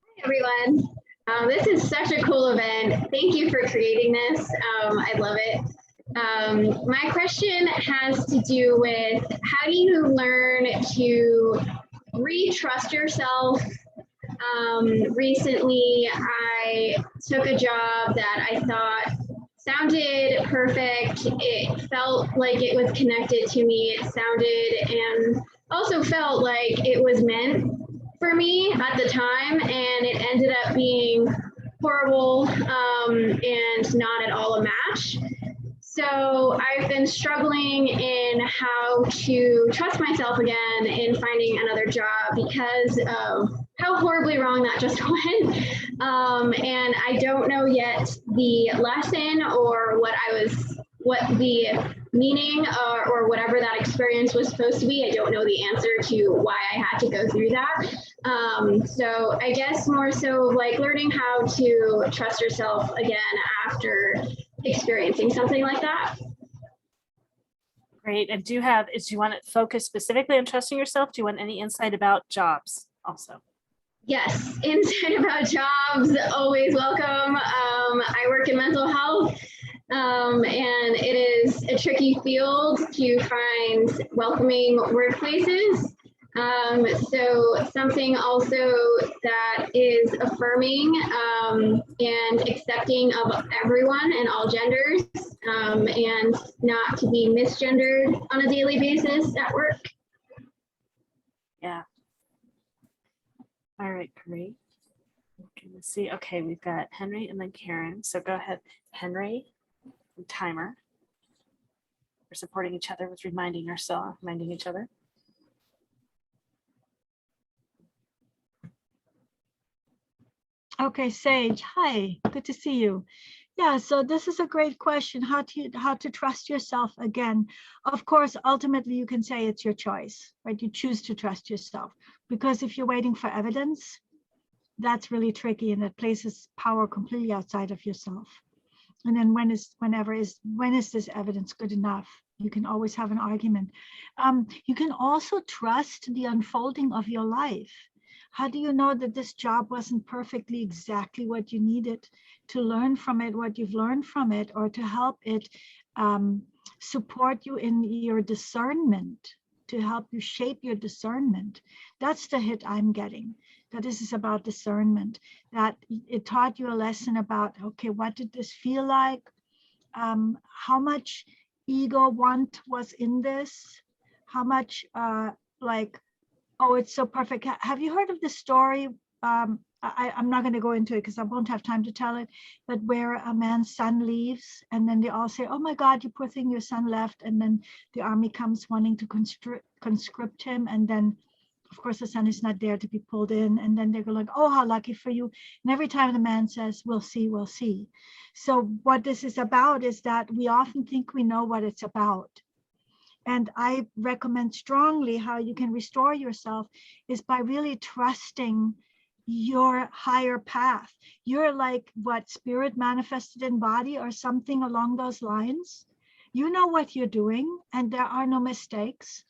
Hi, everyone. This is such a cool event. Thank you for creating this. I love it. My question has to do with how do you learn to re-trust yourself? Recently, I took a job that I thought sounded perfect. It felt like it was connected to me. It sounded and also felt like it was meant for me at the time, and it ended up being horrible and not at all a match. So I've been struggling in how to trust myself again in finding another job because of how horribly wrong that just went. And I don't know yet the lesson or what the meaning or whatever that experience was supposed to be. I don't know the answer to why I had to go through that. So I guess more so like learning how to trust yourself again after experiencing something like that. Great. And do you want to focus specifically on trusting yourself? Do you want any insight about jobs also? Yes, insight about jobs, always welcome. I work in mental health, and it is a tricky field to find welcoming workplaces. So something also that is affirming and accepting of everyone and all genders, and not to be misgendered on a daily basis at work. Yeah. All right, great. Okay, let's see. Okay, we've got Henry and then Karen. So go ahead, Henry and Timer. We're supporting each other with reminding each other. Okay, Sage, hi, good to see you. Yeah, so this is a great question, how to trust yourself again. Of course, ultimately you can say it's your choice, right? You choose to trust yourself, because if you're waiting for evidence, that's really tricky and it places power completely outside of yourself. And then when is this evidence good enough? You can always have an argument. You can also trust the unfolding of your life. How do you know that this job wasn't perfectly exactly what you needed to learn from it, what you've learned from it, or to help it support you in your discernment, to help you shape your discernment? That's the hit I'm getting, that this is about discernment, that it taught you a lesson about, okay, what did this feel like? How much ego want was in this? How much oh, it's so perfect. Have you heard of the story? I'm not going to go into it because I won't have time to tell it, but where a man's son leaves and then they all say, oh my God, you poor thing, your son left. And then the army comes wanting to conscript him. And then, of course, the son is not there to be pulled in. And then they go like, oh, how lucky for you. And every time the man says, we'll see, we'll see. So what this is about is that we often think we know what it's about. And I recommend strongly how you can restore yourself is by really trusting your higher path. You're like what spirit manifested in body or something along those lines. You know what you're doing and there are no mistakes.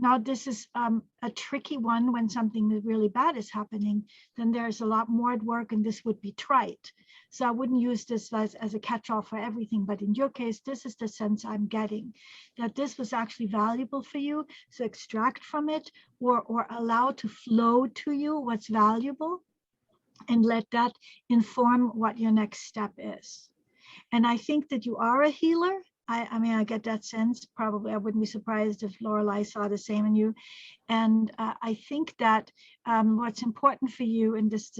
Now, this is a tricky one when something really bad is happening, then there's a lot more at work and this would be trite. So I wouldn't use this as a catch-all for everything, but in your case, this is the sense I'm getting, that this was actually valuable for you. So extract from it or allow to flow to you what's valuable and let that inform what your next step is. And I think that you are a healer. I mean, I get that sense. Probably I wouldn't be surprised if Laureli saw the same in you. And I think that what's important for you in this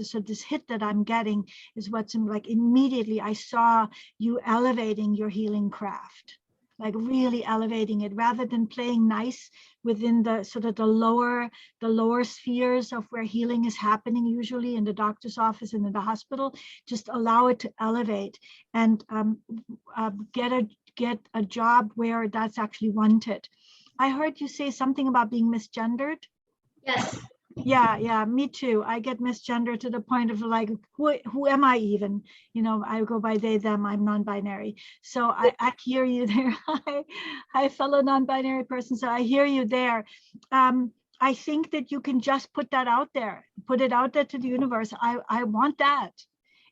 hit that I'm getting is what's like immediately I saw you elevating your healing craft, like really elevating it rather than playing nice within the sort of the lower spheres of where healing is happening, usually in the doctor's office and in the hospital. Just allow it to elevate and get a job where that's actually wanted. I heard you say something about being misgendered. Yes. Yeah, me too. I get misgendered to the point of like, who am I even? You know, I go by they, them, I'm non-binary. So I hear you there. Hi, fellow non-binary person. So I hear you there. I think that you can just put that out there, put it out there to the universe. I want that.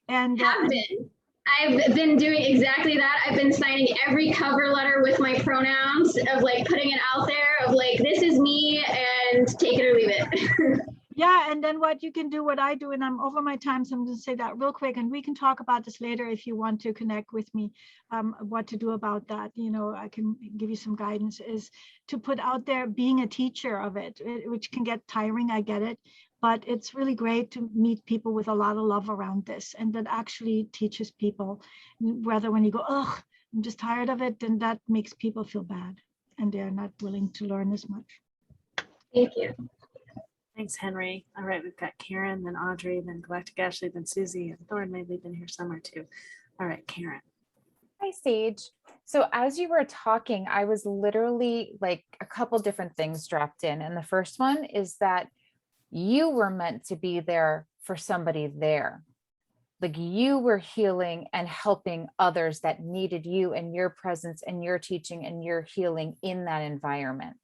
And I've been doing exactly that. I've been signing every cover letter with my pronouns of like putting it out there of like, this is me and take it or leave it. yeah, and then what you can do, what I do, and I'm over my time, so I'm going to say that real quick, and we can talk about this later if you want to connect with me, what to do about that. You know, I can give you some guidance, is to put out there being a teacher of it, which can get tiring, I get it. But it's really great to meet people with a lot of love around this, and that actually teaches people, whether when you go, oh, I'm just tired of it, then that makes people feel bad and they're not willing to learn as much. Thank you. Thanks, Henry. All right, we've got Karen, then Audrey, then Galactic Ashley, then Susy, and Thorne maybe been here somewhere too. All right, Karen. Hi, Sage. So as you were talking, I was literally like a couple different things dropped in. And the first one is that you were meant to be there for somebody there. Like you were healing and helping others that needed you and your presence and your teaching and your healing in that environment.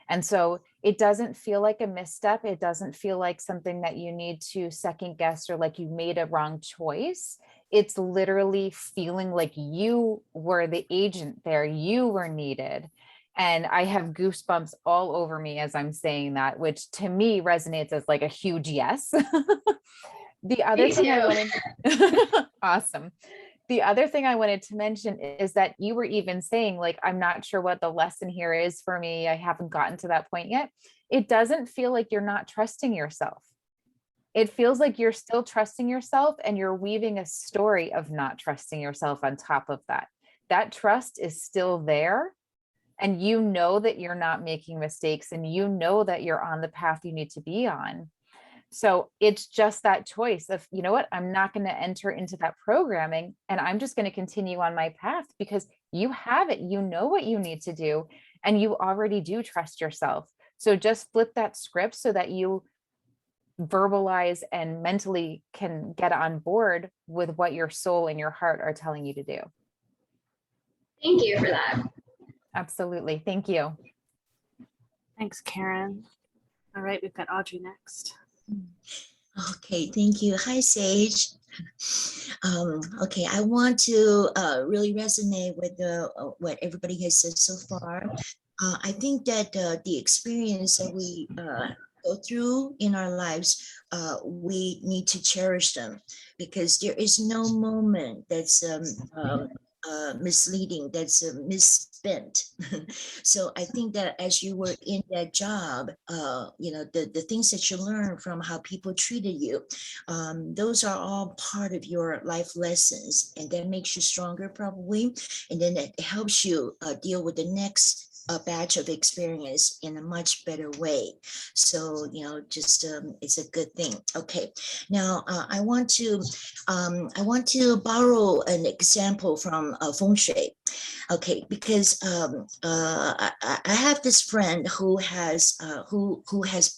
And so it doesn't feel like a misstep. It doesn't feel like something that you need to second guess or like you made a wrong choice. It's literally feeling like you were the agent there. You were needed. And I have goosebumps all over me as I'm saying that, which to me resonates as like a huge yes. The other thing I wanted, awesome. The other thing I wanted to mention is that you were even saying like, I'm not sure what the lesson here is for me. I haven't gotten to that point yet. It doesn't feel like you're not trusting yourself. It feels like you're still trusting yourself and you're weaving a story of not trusting yourself on top of that. That trust is still there. And you know that you're not making mistakes and you know that you're on the path you need to be on. So it's just that choice of, you know what, I'm not going to enter into that programming and I'm just going to continue on my path because you have it, you know what you need to do, and you already do trust yourself. So just flip that script so that you verbalize and mentally can get on board with what your soul and your heart are telling you to do. Thank you for that. Absolutely. Thank you. Thanks, Karen. All right, we've got Audrey next. Okay, thank you. Hi, Sage. Okay, I want to really resonate with what everybody has said so far. I think that the experience that we go through in our lives, we need to cherish them because there is no moment that's misleading, that's misspent. So I think that as you were in that job, you know, the things that you learn from how people treated you, those are all part of your life lessons, and that makes you stronger probably, and then it helps you deal with the next batch of experience in a much better way. So, you know, just it's a good thing. Okay, now I want to borrow an example from feng shui. Okay, because I have this friend who has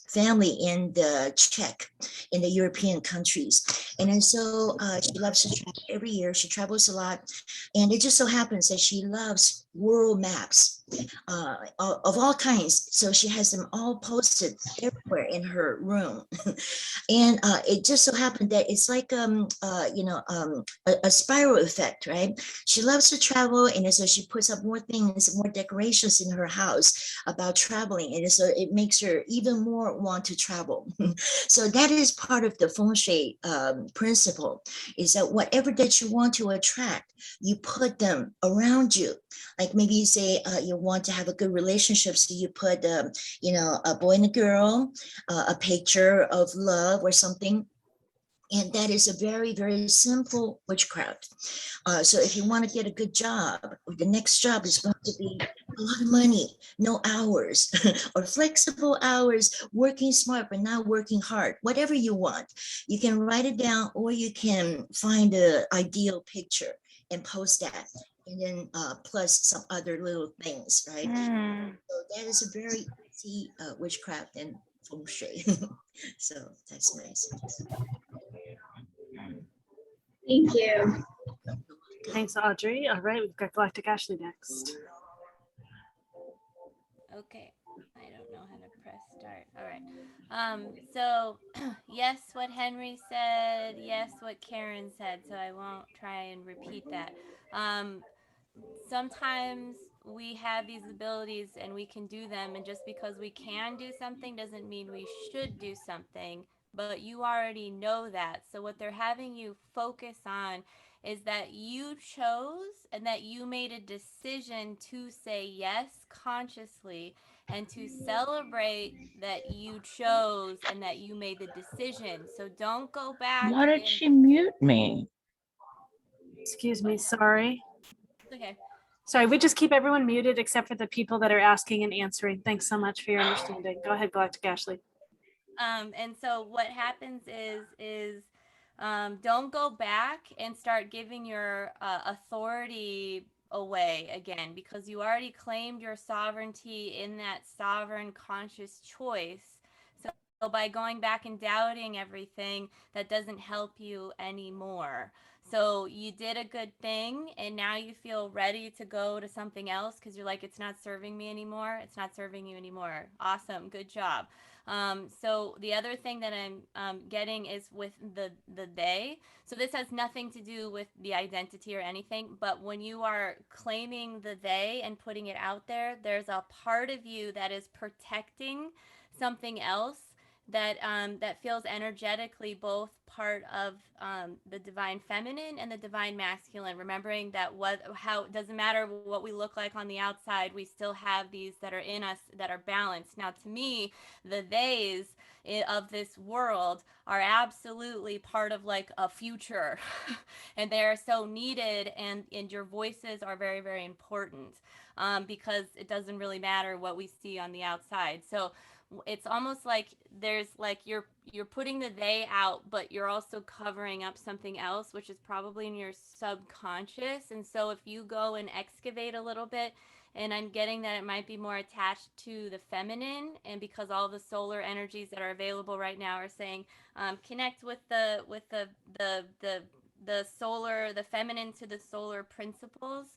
family in the Czech, in the European countries, and then so she loves to travel every year. She travels a lot, and it just so happens that she loves world maps of all kinds. So she has them all posted everywhere in her room, and it just so happened that it's like you know, a spiral effect, right? She loves to travel, and so she puts up more things, more decorations in her house about traveling, and so it makes her even more want to travel. So that is part of the feng shui principle, is that whatever that you want to attract, you put them around you. Like maybe you say you want to have a good relationship, so you put you know, a boy and a girl, a picture of love or something. And that is a very, very simple witchcraft. So if you want to get a good job, the next job is going to be a lot of money, no hours, or flexible hours, working smart but not working hard, whatever you want. You can write it down, or you can find an ideal picture and post that. And then plus some other little things, right? So that is a very easy witchcraft and feng shui. So that's nice. Thank you. Thanks, Audrey. All right, we've got Galactic Ashley next. Okay, I don't know how to press start. All right. So yes, what Henry said, yes, what Karen said, so I won't try and repeat that. Um, Sometimes we have these abilities and we can do them, and just because we can do something doesn't mean we should do something, but you already know that. So what they're having you focus on is that you chose and that you made a decision to say yes consciously, and to celebrate that you chose and that you made the decision. So don't go back Why did and she mute me? Excuse me, sorry. okay. Sorry, we just keep everyone muted except for the people that are asking and answering. Thanks so much for your understanding. Go ahead, Galactic Ashley. And so what happens is don't go back and start giving your authority away again, because you already claimed your sovereignty in that sovereign conscious choice. So by going back and doubting everything, that doesn't help you anymore. So you did a good thing, and now you feel ready to go to something else because you're like, it's not serving me anymore. It's not serving you anymore. Awesome. Good job. So the other thing that I'm getting is with the they. So this has nothing to do with the identity or anything, but when you are claiming the they and putting it out there, there's a part of you that is protecting something else that feels energetically both part of the divine feminine and the divine masculine. Remembering that how it doesn't matter what we look like on the outside, we still have these that are in us that are balanced. Now, to me, the theys of this world are absolutely part of like a future, and they are so needed, and your voices are very, very important, because it doesn't really matter what we see on the outside. So it's almost like there's like you're putting the they out, but you're also covering up something else, which is probably in your subconscious. And so if you go and excavate a little bit, and I'm getting that it might be more attached to the feminine, and because all the solar energies that are available right now are saying connect with the solar, the feminine to the solar principles,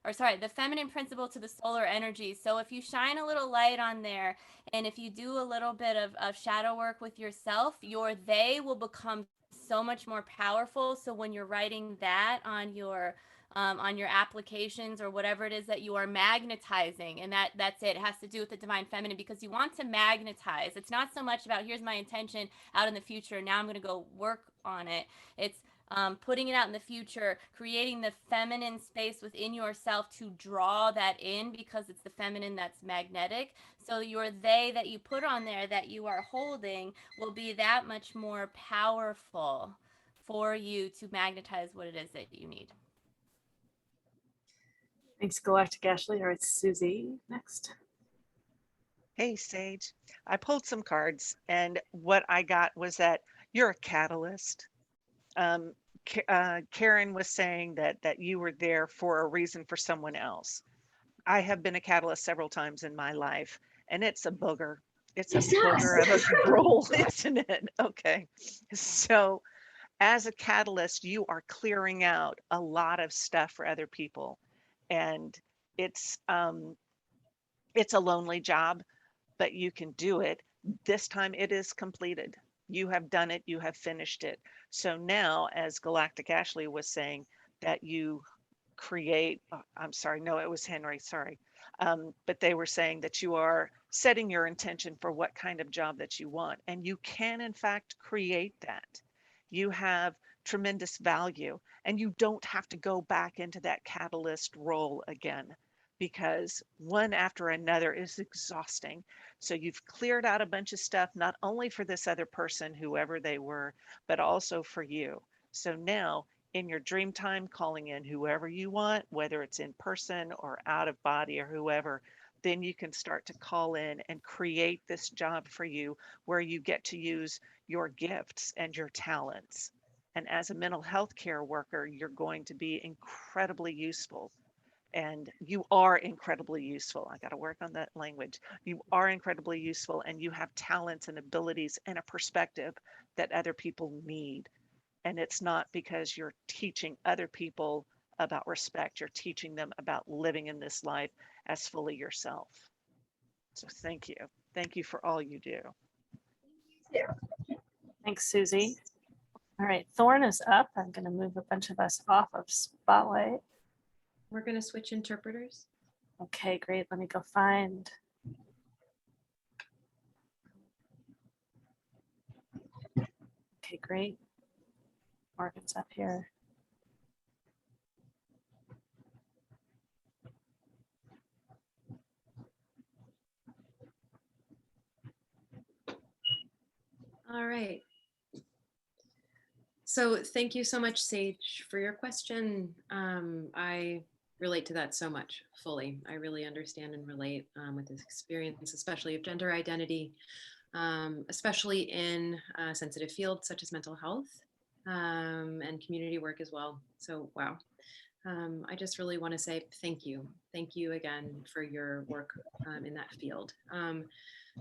or sorry, the feminine principle to the solar energy. So if you shine a little light on there, and if you do a little bit of shadow work with yourself, your they will become so much more powerful. So when you're writing that on your applications or whatever it is that you are magnetizing, and that's it. It has to do with the divine feminine, because you want to magnetize. It's not so much about here's my intention out in the future, now I'm going to go work on it. It's putting it out in the future, creating the feminine space within yourself to draw that in, because it's the feminine that's magnetic. So your they that you put on there that you are holding will be that much more powerful for you to magnetize what it is that you need. Thanks, Galactic Ashley. All right, Susie, next. Hey, Sage. I pulled some cards, and what I got was that you're a catalyst. Karen was saying that you were there for a reason for someone else. I have been a catalyst several times in my life, and it's a booger. It's a booger of a role, isn't it? Okay. So, as a catalyst, you are clearing out a lot of stuff for other people, and it's um, it's a lonely job, but you can do it. This time it is completed. You have done it, you have finished it. So now, as Galactic Ashley was saying, that you create, I'm sorry, no, it was Henry, sorry. But they were saying that you are setting your intention for what kind of job that you want. And you can, in fact, create that. You have tremendous value, and you don't have to go back into that catalyst role again, because one after another is exhausting. So you've cleared out a bunch of stuff, not only for this other person, whoever they were, but also for you. So now in your dream time, calling in whoever you want, whether it's in person or out of body or whoever, then you can start to call in and create this job for you where you get to use your gifts and your talents. And as a mental health care worker, you're going to be incredibly useful. And you are incredibly useful. I got to work on that language. You are incredibly useful, and you have talents and abilities and a perspective that other people need. And it's not because you're teaching other people about respect, you're teaching them about living in this life as fully yourself. So thank you. Thank you for all you do. Thanks, Susie. All right, Thorne is up. I'm going to move a bunch of us off of Spotlight. We're going to switch interpreters. Okay, great. Let me go find. Okay, great. Morgan's up here. All right. So thank you so much, Sage, for your question. I relate to that so much fully. I really understand and relate with this experience, especially of gender identity, especially in a sensitive fields such as mental health and community work as well. So, wow. I just really want to say thank you. Thank you again for your work in that field.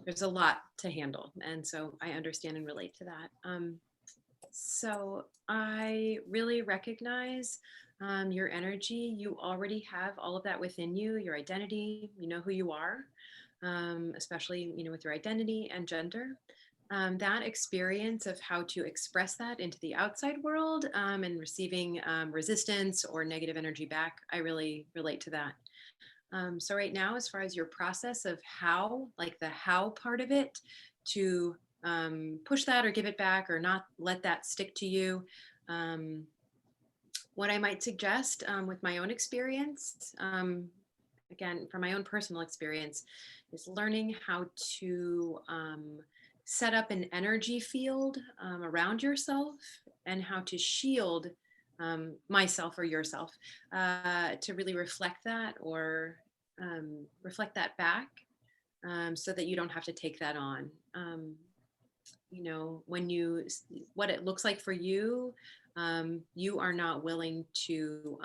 There's a lot to handle, and so I understand and relate to that. So I really recognize your energy. You already have all of that within you, your identity, you know who you are, especially, with your identity and gender. That experience of how to express that into the outside world and receiving resistance or negative energy back, I really relate to that. So right now, as far as your process of how, like the how part of it, to push that or give it back or not let that stick to you, what I might suggest with my own experience, again, from my own personal experience, is learning how to set up an energy field around yourself and how to shield myself or yourself to really reflect that or reflect that back so that you don't have to take that on. When what it looks like for you, you are not willing to,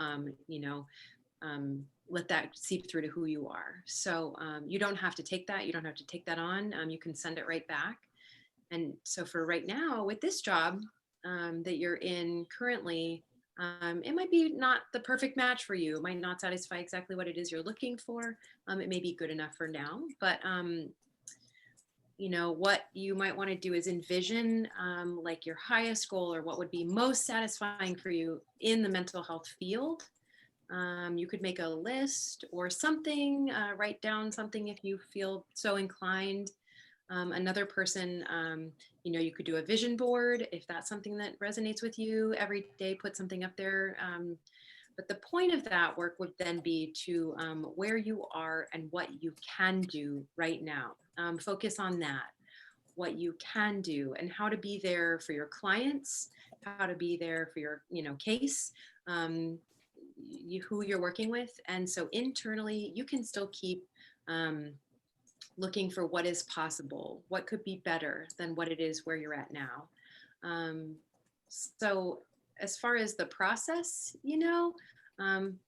let that seep through to who you are. So you don't have to take that. You don't have to take that on. You can send it right back. And so for right now, with this job that you're in currently, it might be not the perfect match for you. It might not satisfy exactly what it is you're looking for. It may be good enough for now, but what you might want to do is envision like your highest goal or what would be most satisfying for you in the mental health field. You could make a list or something, write down something if you feel so inclined. Another person, you could do a vision board if that's something that resonates with you. Every day, put something up there. But the point of that work would then be to where you are and what you can do right now. Focus on that, what you can do and how to be there for your clients, how to be there for your, case, who you're working with. And so internally, you can still keep looking for what is possible, what could be better than what it is where you're at now. So as far as the process,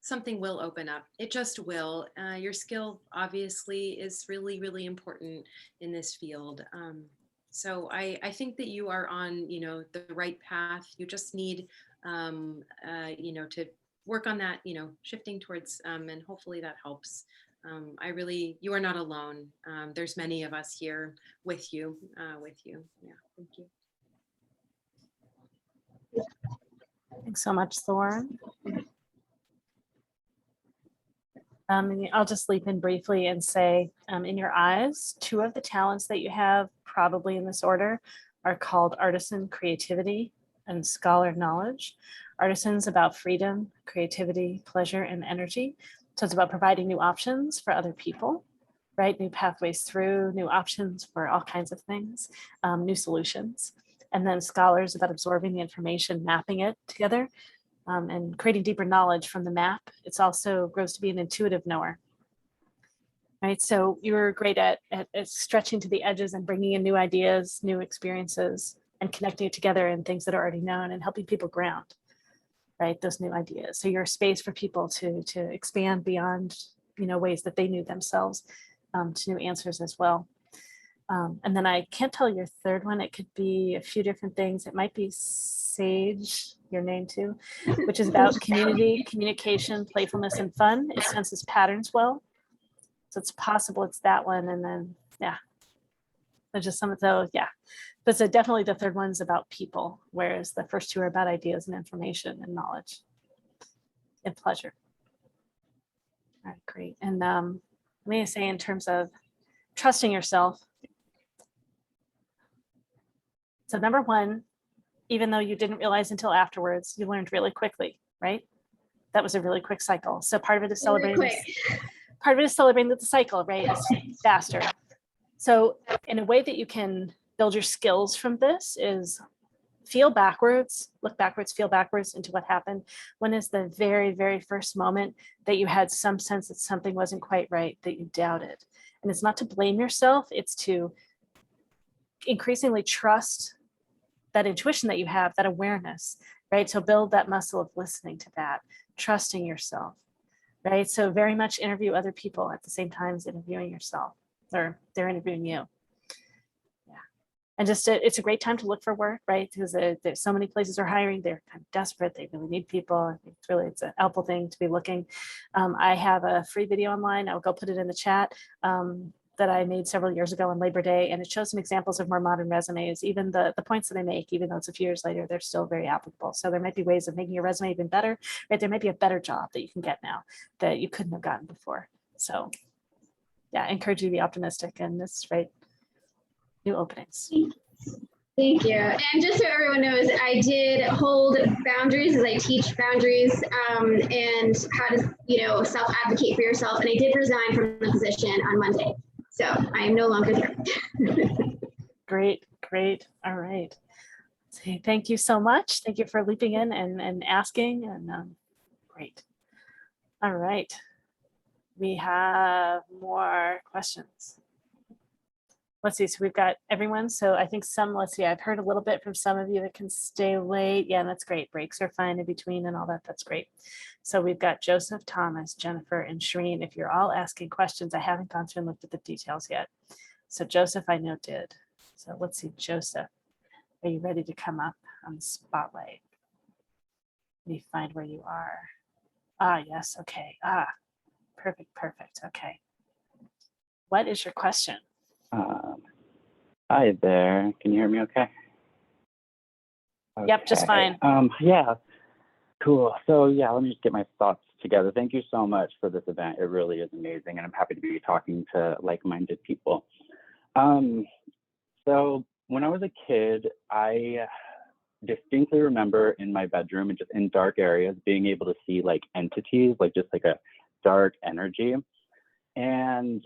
something will open up. It just will. Your skill obviously is really, really important in this field. So I think that you are on, the right path. You just need, to work on that, shifting towards, and hopefully that helps. You are not alone. There's many of us here with you. Yeah, thank you. Thanks so much, Thorne. And I'll just leap in briefly and say, in your eyes, 2 of the talents that you have, probably in this order, are called artisan creativity and scholar knowledge. Artisan's about freedom, creativity, pleasure, and energy. So it's about providing new options for other people, right? New pathways through, new options for all kinds of things, new solutions. And then scholars about absorbing the information, mapping it together, and creating deeper knowledge from the map. It's also grows to be an intuitive knower, right? So you're great at stretching to the edges and bringing in new ideas, new experiences, and connecting it together in things that are already known and helping people ground, right? Those new ideas. So you're a space for people to expand beyond, ways that they knew themselves, to new answers as well. And then I can't tell your third one. It could be a few different things. It might be Sage, your name too, which is about community, communication, playfulness, and fun. It senses patterns well. So it's possible it's that one. And then, yeah, There's just some of those, yeah. But so definitely the third one's about people, whereas the first two are about ideas and information and knowledge and pleasure. All right, great. And let me say in terms of trusting yourself. So number one, even though you didn't realize until afterwards, you learned really quickly, right? That was a really quick cycle. So part of it is celebrating the cycle, right? It's faster. So in a way that you can build your skills from this is feel backwards, look backwards, feel backwards into what happened. When is the very, very first moment that you had some sense that something wasn't quite right, that you doubted? And it's not to blame yourself, it's to increasingly trust that intuition that you have, that awareness, right? So build that muscle of listening to that, trusting yourself, right? So very much interview other people at the same time as interviewing yourself, or they're interviewing you. Yeah. And just it's a great time to look for work, right? Because there's so many places are hiring, they're kind of desperate, they really need people. It's a helpful thing to be looking. I have a free video online, I'll go put it in the chat, that I made several years ago on Labor Day, and it shows some examples of more modern resumes. Even the points that I make, even though it's a few years later, they're still very applicable. So there might be ways of making your resume even better, right? There might be a better job that you can get now that you couldn't have gotten before. So yeah, I encourage you to be optimistic and this, right? New openings. Thank you. And just so everyone knows, I did hold boundaries as I teach boundaries and how to, self-advocate for yourself. And I did resign from the position on Monday. So I am no longer there. Great. All right. Thank you so much. Thank you for leaping in and asking. And great. All right. We have more questions. Let's see, so we've got everyone. So I think let's see, I've heard a little bit from some of you that can stay late. Yeah, that's great. Breaks are fine in between and all that. That's great. So we've got Joseph, Thomas, Jennifer, and Shireen. If you're all asking questions, I haven't gone through and looked at the details yet. So Joseph, I know did. So let's see, Joseph, are you ready to come up on the spotlight? Let me find where you are. Ah, yes, okay. Ah, perfect. Okay. What is your question? Hi there. Can you hear me okay? Yep, just fine. Yeah, cool. So yeah, let me just get my thoughts together. Thank you so much for this event. It really is amazing, and I'm happy to be talking to like-minded people. So when I was a kid, I distinctly remember in my bedroom and just in dark areas being able to see like entities, like just like a dark energy. And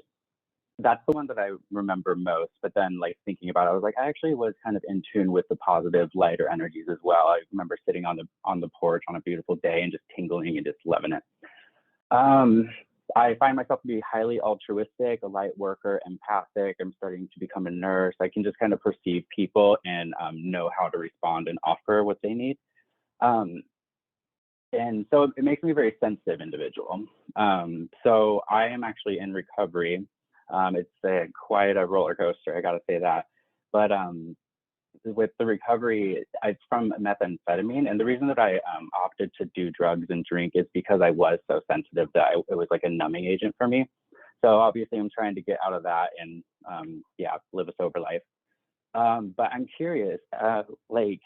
that's the one that I remember most. But then like thinking about it, I was like, I actually was kind of in tune with the positive lighter energies as well. I remember sitting on the porch on a beautiful day and just tingling and just loving it. I find myself to be highly altruistic, a light worker, empathic. I'm starting to become a nurse. I can just kind of perceive people and know how to respond and offer what they need. And so it makes me a very sensitive individual. So I am actually in recovery. It's quite a roller coaster, I gotta say that. But with the recovery, it's from methamphetamine. And the reason that I opted to do drugs and drink is because I was so sensitive that it was like a numbing agent for me. So obviously I'm trying to get out of that and live a sober life. But I'm curious, like,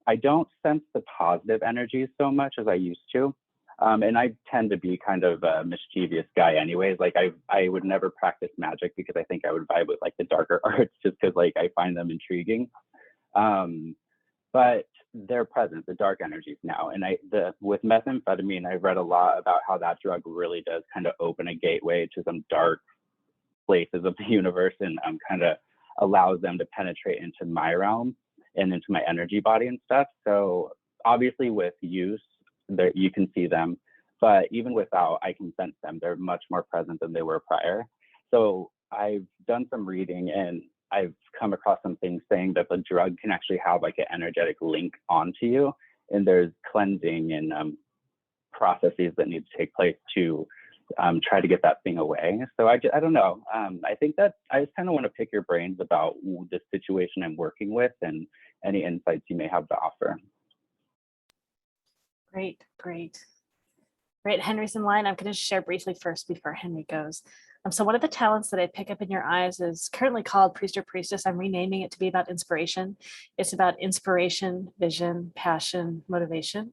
I don't sense the positive energies so much as I used to. And I tend to be kind of a mischievous guy anyways. Like I would never practice magic because I think I would vibe with like the darker arts just because like I find them intriguing. But they're present, the dark energies now. And with methamphetamine, I've read a lot about how that drug really does kind of open a gateway to some dark places of the universe and kind of allows them to penetrate into my realm and into my energy body and stuff. So obviously with use, that you can see them, but even without, I can sense them. They're much more present than they were prior. So I've done some reading and I've come across some things saying that the drug can actually have like an energetic link onto you, and there's cleansing and processes that need to take place to try to get that thing away. So I don't know. I think that I just kind of want to pick your brains about the situation I'm working with and any insights you may have to offer. Great. Henry's in line. I'm going to share briefly first before Henry goes. So one of the talents that I pick up in your eyes is currently called priest or priestess. I'm renaming it to be about inspiration. It's about inspiration, vision, passion, motivation.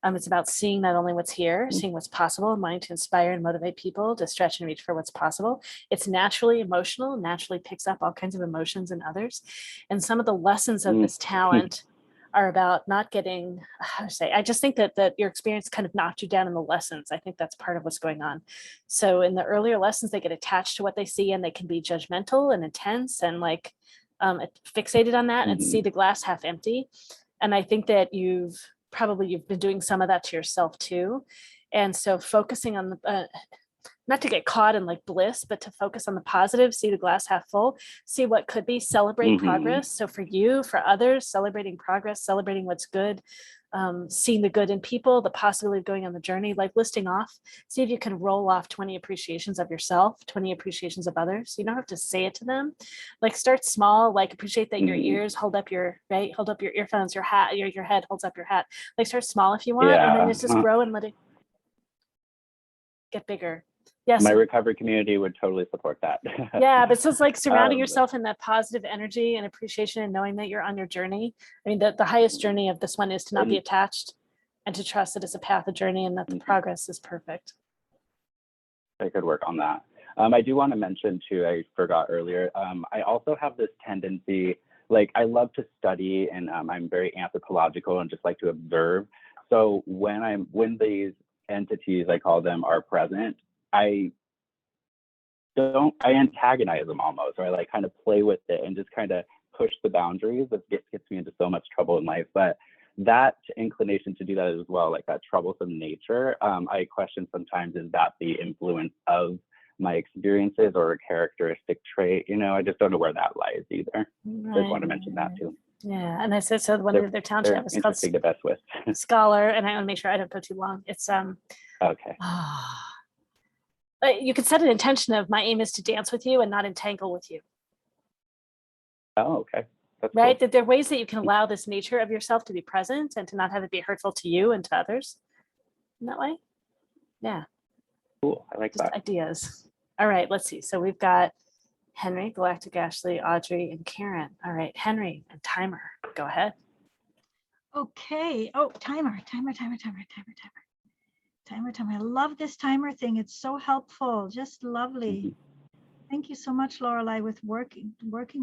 It's about seeing not only what's here, seeing what's possible, wanting to inspire and motivate people to stretch and reach for what's possible. It's naturally emotional, naturally picks up all kinds of emotions in others. And some of the lessons of this talent are about not getting, how to say, I just think that your experience kind of knocked you down in the lessons. I think that's part of what's going on. So in the earlier lessons, they get attached to what they see and they can be judgmental and intense and like fixated on that and see the glass half empty. And I think that you've been doing some of that to yourself too. And so focusing on the, not to get caught in like bliss, but to focus on the positive, see the glass half full, see what could be, celebrate progress. So for you, for others, celebrating progress, celebrating what's good, seeing the good in people, the possibility of going on the journey, like listing off, see if you can roll off 20 appreciations of yourself, 20 appreciations of others. You don't have to say it to them. Like start small, like appreciate that your ears hold up your, right? Hold up your earphones, your hat, your head holds up your hat. Like start small if you want, and then just grow and let it get bigger. Yes. My recovery community would totally support that. Yeah, but so it's like surrounding yourself in that positive energy and appreciation and knowing that you're on your journey. I mean, the highest journey of this one is to not be attached and to trust that it's a path, a journey, and that the progress is perfect. I could work on that. I do want to mention too, I forgot earlier, I also have this tendency, like I love to study and I'm very anthropological and just like to observe. So when these entities, I call them, are present, I antagonize them almost, or I like kind of play with it and just kind of push the boundaries. That gets me into so much trouble in life. But that inclination to do that as well, like that troublesome nature, I question sometimes, is that the influence of my experiences or a characteristic trait? You know, I just don't know where that lies either. Right. I just want to mention that too. Yeah, and I said, so one of their township is called to mess with. Scholar, and I want to make sure I don't go too long. It's okay. You could set an intention of my aim is to dance with you and not entangle with you. Oh, okay. That's right. Cool. That there are ways that you can allow this nature of yourself to be present and to not have it be hurtful to you and to others in that way. Yeah. Cool. I like just that. Ideas. All right. Let's see. So we've got Henry, Galactic, Ashley, Audrey, and Karen. All right. Henry and timer. Go ahead. Okay. Oh, timer. I love this timer thing. It's so helpful. Just lovely. Thank you so much, Laureli, with working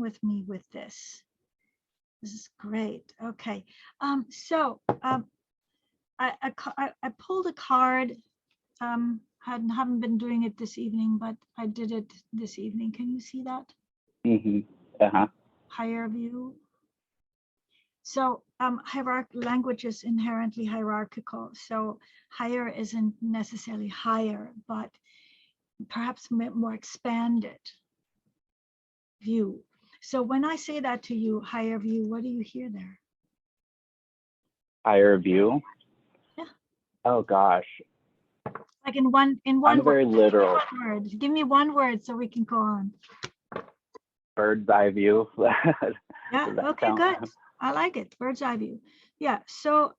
with me with this. This is great. Okay. I pulled a card. Haven't been doing it this evening, but I did it this evening. Can you see that? Higher view. So language is inherently hierarchical. So higher isn't necessarily higher, but perhaps more expanded view. So when I say that to you, higher view, what do you hear there? Higher view? Yeah. Oh gosh. Like in one I'm very literal. word. Give me one word so we can go on. Bird's eye view. Yeah, okay, good. I like it. Bird's eye view. Yeah. So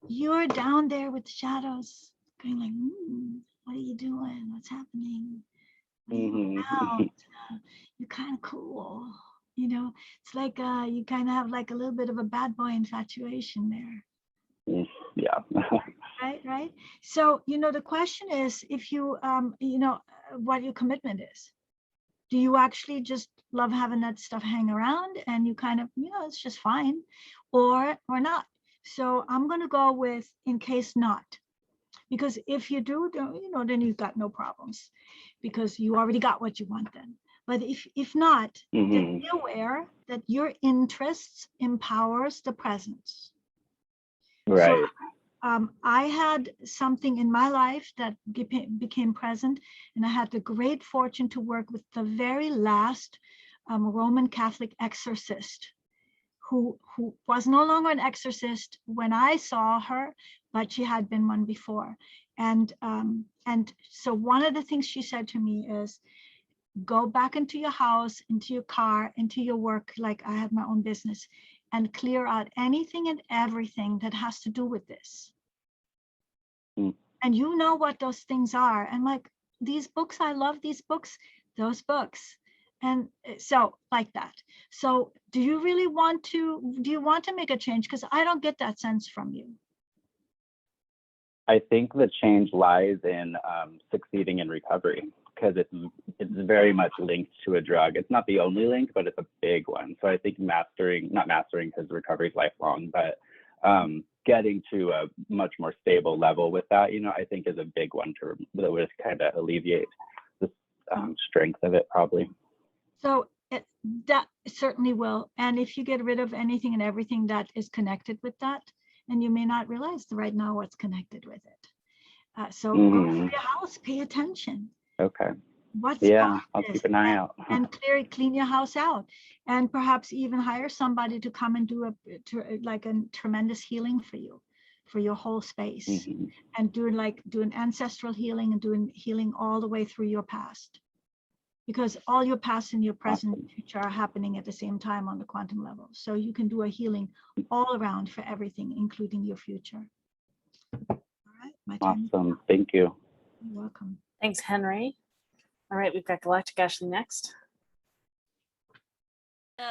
you're down there with the shadows, going like, what are you doing? What's happening? You're kind of cool. You know, it's like you kind of have like a little bit of a bad boy infatuation there. Yeah. Right. So, you know, the question is if you, you know, what your commitment is. Do you actually just love having that stuff hang around and you kind of, you know, it's just fine or not? So I'm going to go with in case not, because if you do, you know, then you've got no problems because you already got what you want then. But if not, then be aware that your interests empowers the presence. Right. So, I had something in my life that became present, and I had the great fortune to work with the very last Roman Catholic exorcist, who was no longer an exorcist when I saw her, but she had been one before. And so one of the things she said to me is, go back into your house, into your car, into your work, like I had my own business, and clear out anything and everything that has to do with this. And you know what those things are. And like, these books, I love these books, those books. And so like that. So do you want to make a change? Because I don't get that sense from you. I think the change lies in succeeding in recovery, because it's very much linked to a drug. It's not the only link, but it's a big one. So I think not mastering, because recovery is lifelong, but getting to a much more stable level with that, I think is a big one that would kind of alleviate the strength of it probably. So that certainly will. And if you get rid of anything and everything that is connected with that, and you may not realize right now what's connected with it. So go through your house, pay attention. Okay. I'll keep an eye out. And clean your house out, and perhaps even hire somebody to come and do a tremendous healing for you, for your whole space, and do an ancestral healing and doing healing all the way through your past, because all your past and your present and future are happening at the same time on the quantum level. So you can do a healing all around for everything, including your future. All right, my turn. Awesome. Thank you. You're welcome. Thanks, Henry. All right, we've got Galactic Ashley next. So,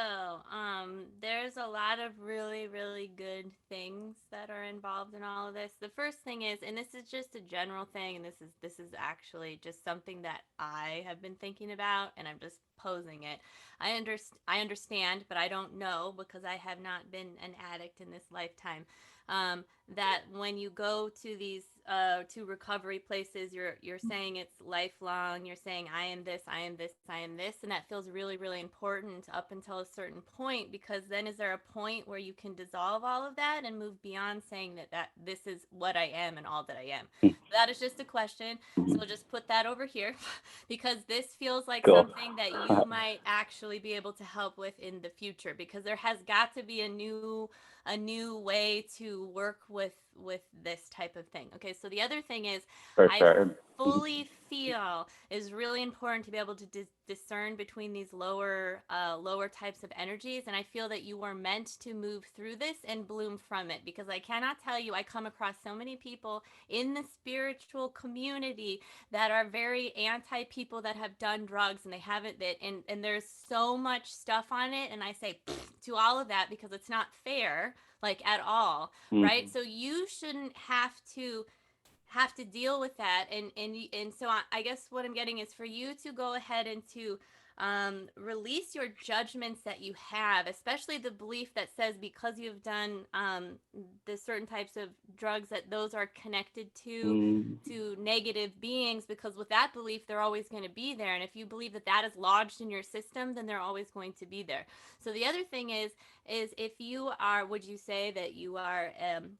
there's a lot of really, really good things that are involved in all of this. The first thing is, and this is just a general thing, and this is actually just something that I have been thinking about, and I'm just posing it. I understand, but I don't know, because I have not been an addict in this lifetime. That when you go to these to recovery places, you're saying it's lifelong. You're saying I am this, I am this, I am this, and that feels really, really important up until a certain point, because then is there a point where you can dissolve all of that and move beyond saying that this is what I am and all that I am? That is just a question. So we'll just put that over here, because this feels like something that you might actually be able to help with in the future, because there has got to be a new way to work with this type of thing. Okay, so the other thing is, I fully feel is really important to be able to discern between these lower types of energies, and I feel that you are meant to move through this and bloom from it, because I cannot tell you, I come across so many people in the spiritual community that are very anti people that have done drugs, and they haven't, and there's so much stuff on it, and I say to all of that, because it's not fair, like at all, right? So you shouldn't have to deal with that, and so I guess what I'm getting is for you to go ahead and to release your judgments that you have, especially the belief that says because you've done the certain types of drugs that those are connected to negative beings, because with that belief they're always going to be there, and if you believe that is lodged in your system, then they're always going to be there. So the other thing is if you are, would you say that you are an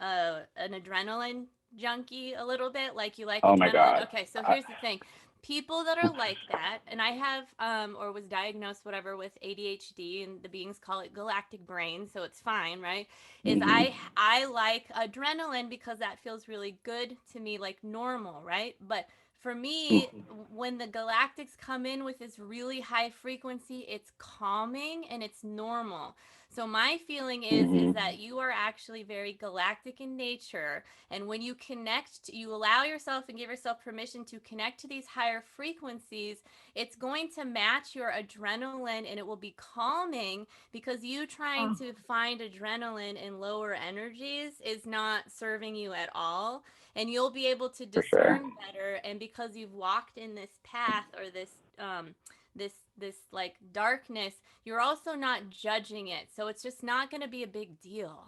adrenaline junkie a little bit, like you like adrenaline? My God. Okay, so here's the thing. People that are like that, and I have or was diagnosed whatever with ADHD, and the beings call it galactic brain, so it's fine, right? Is I like adrenaline because that feels really good to me, like normal, right? But for me, when the galactics come in with this really high frequency, it's calming and it's normal. So my feeling is that you are actually very galactic in nature, and when you connect, you allow yourself and give yourself permission to connect to these higher frequencies, it's going to match your adrenaline, and it will be calming, because you trying to find adrenaline in lower energies is not serving you at all, and you'll be able to discern better. And because you've walked in this path, or this this like darkness, you're also not judging it, so it's just not going to be a big deal,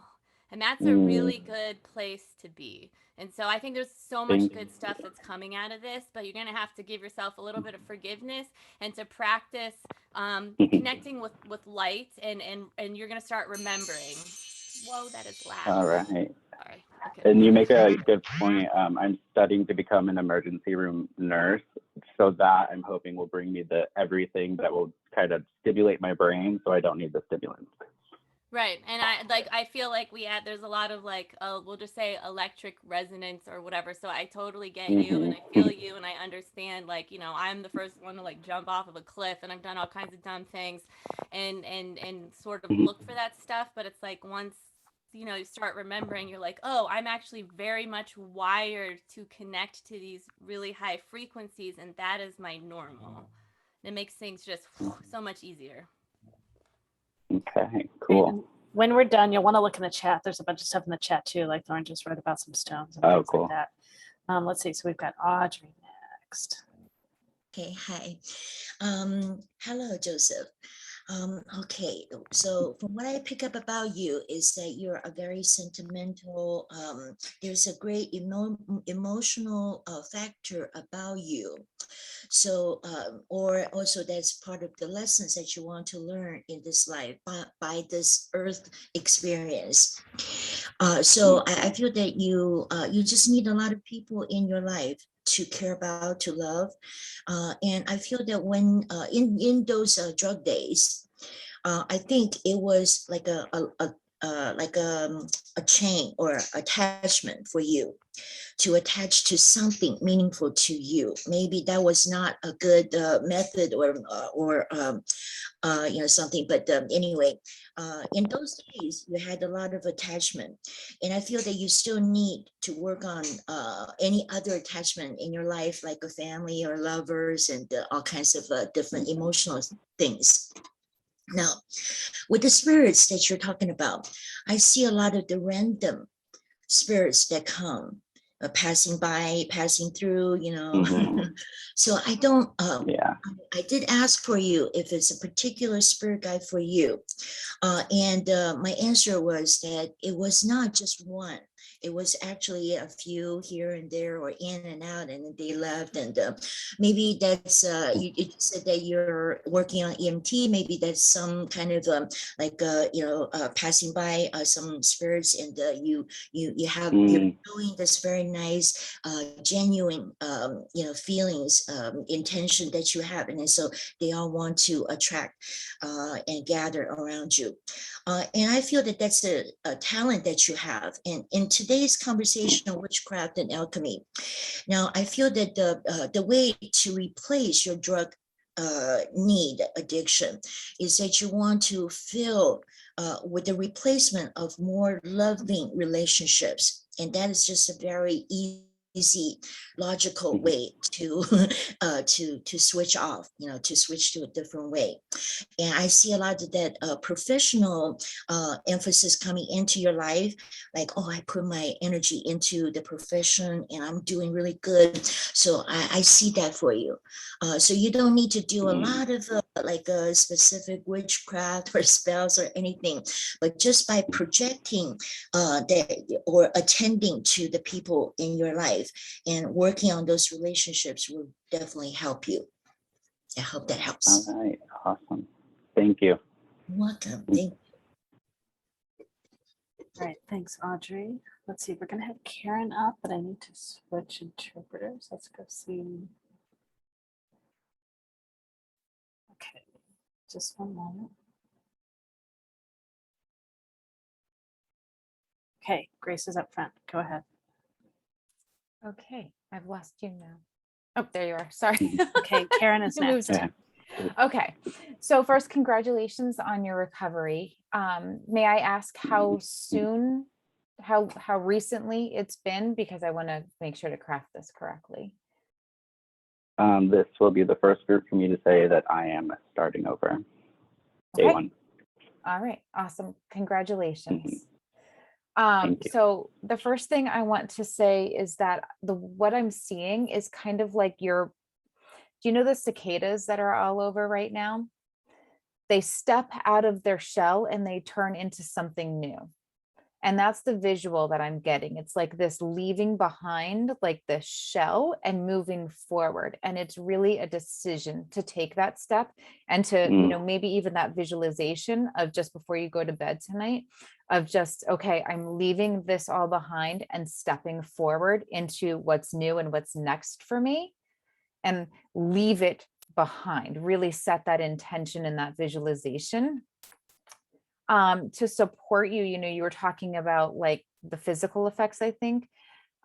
and that's a really good place to be. And so I think there's so much good stuff that's coming out of this, but you're going to have to give yourself a little bit of forgiveness and to practice connecting with light, and you're going to start remembering. Whoa, that is loud. All right. Sorry. Okay. And you make a good point. I'm studying to become an emergency room nurse, so that I'm hoping will bring me everything that will kind of stimulate my brain, so I don't need the stimulants. Right, and I feel like there's a lot of we'll just say electric resonance or whatever. So I totally get you, and I feel you, and I understand. I'm the first one to jump off of a cliff, and I've done all kinds of dumb things, and sort of look for that stuff. But it's like once you start remembering, you're like, oh, I'm actually very much wired to connect to these really high frequencies, and that is my normal. It makes things just so much easier. Okay, cool. And when we're done, you'll want to look in the chat. There's a bunch of stuff in the chat too, like Thorne just wrote about some stones and Oh, things cool. like that. Let's see. So we've got Audrey next. Okay, hi. Hello, Joseph. Okay, so from what I pick up about you is that you're a very sentimental, there's a great emotional factor about you. So, or also that's part of the lessons that you want to learn in this life by this earth experience. So I feel that you just need a lot of people in your life to care about, to love. And I feel that when in those drug days, I think it was like a chain or attachment for you to attach to something meaningful to you. Maybe that was not a good method or something, but anyway, in those days you had a lot of attachment, and I feel that you still need to work on any other attachment in your life, like a family or lovers and all kinds of different emotional things. Now, with the spirits that you're talking about, I see a lot of the random spirits that come, passing by, passing through, So I don't, I did ask for you if it's a particular spirit guide for you. And my answer was that it was not just one. It was actually a few here and there, or in and out, and they left. And maybe that's, you said that you're working on EMT. Maybe that's some kind of passing by some spirits, and you have, you're doing this very nice, genuine, feelings, intention that you have. And so they all want to attract and gather around you. And I feel that that's a talent that you have. And in today's conversation on witchcraft and alchemy, now I feel that the way to replace your drug need addiction is that you want to fill with the replacement of more loving relationships. And that is just a very easy, logical way to to switch off, to switch to a different way. And I see a lot of that professional emphasis coming into your life, like, oh, I put my energy into the profession and I'm doing really good. So I see that for you. So you don't need to do a lot of like a specific witchcraft or spells or anything, but just by projecting that or attending to the people in your life and working on those relationships will definitely help you. I hope that helps. All right, awesome. Thank you. Welcome. Thank you. All right, thanks, Audrey. Let's see, we're gonna have Karen up, but I need to switch interpreters. Let's go see. Okay, just one moment. Okay, Grace is up front. Go ahead. Okay, I've lost you now. Oh, there you are. Sorry. Okay, Karen is next. Yeah. Okay, so first, congratulations on your recovery. May I ask how soon, how recently it's been? Because I want to make sure to craft this correctly. This will be the first group for me to say that I am starting over. Day Okay. one. All right, awesome. Congratulations. Thank you. So the first thing I want to say is that what I'm seeing is kind of like do you know the cicadas that are all over right now? They step out of their shell and they turn into something new. And that's the visual that I'm getting. It's like this leaving behind like the shell and moving forward. And it's really a decision to take that step and to, maybe even that visualization of just before you go to bed tonight of just, okay, I'm leaving this all behind and stepping forward into what's new and what's next for me, and leave it behind. Really set that intention and that visualization. To support you, you were talking about like the physical effects, I think.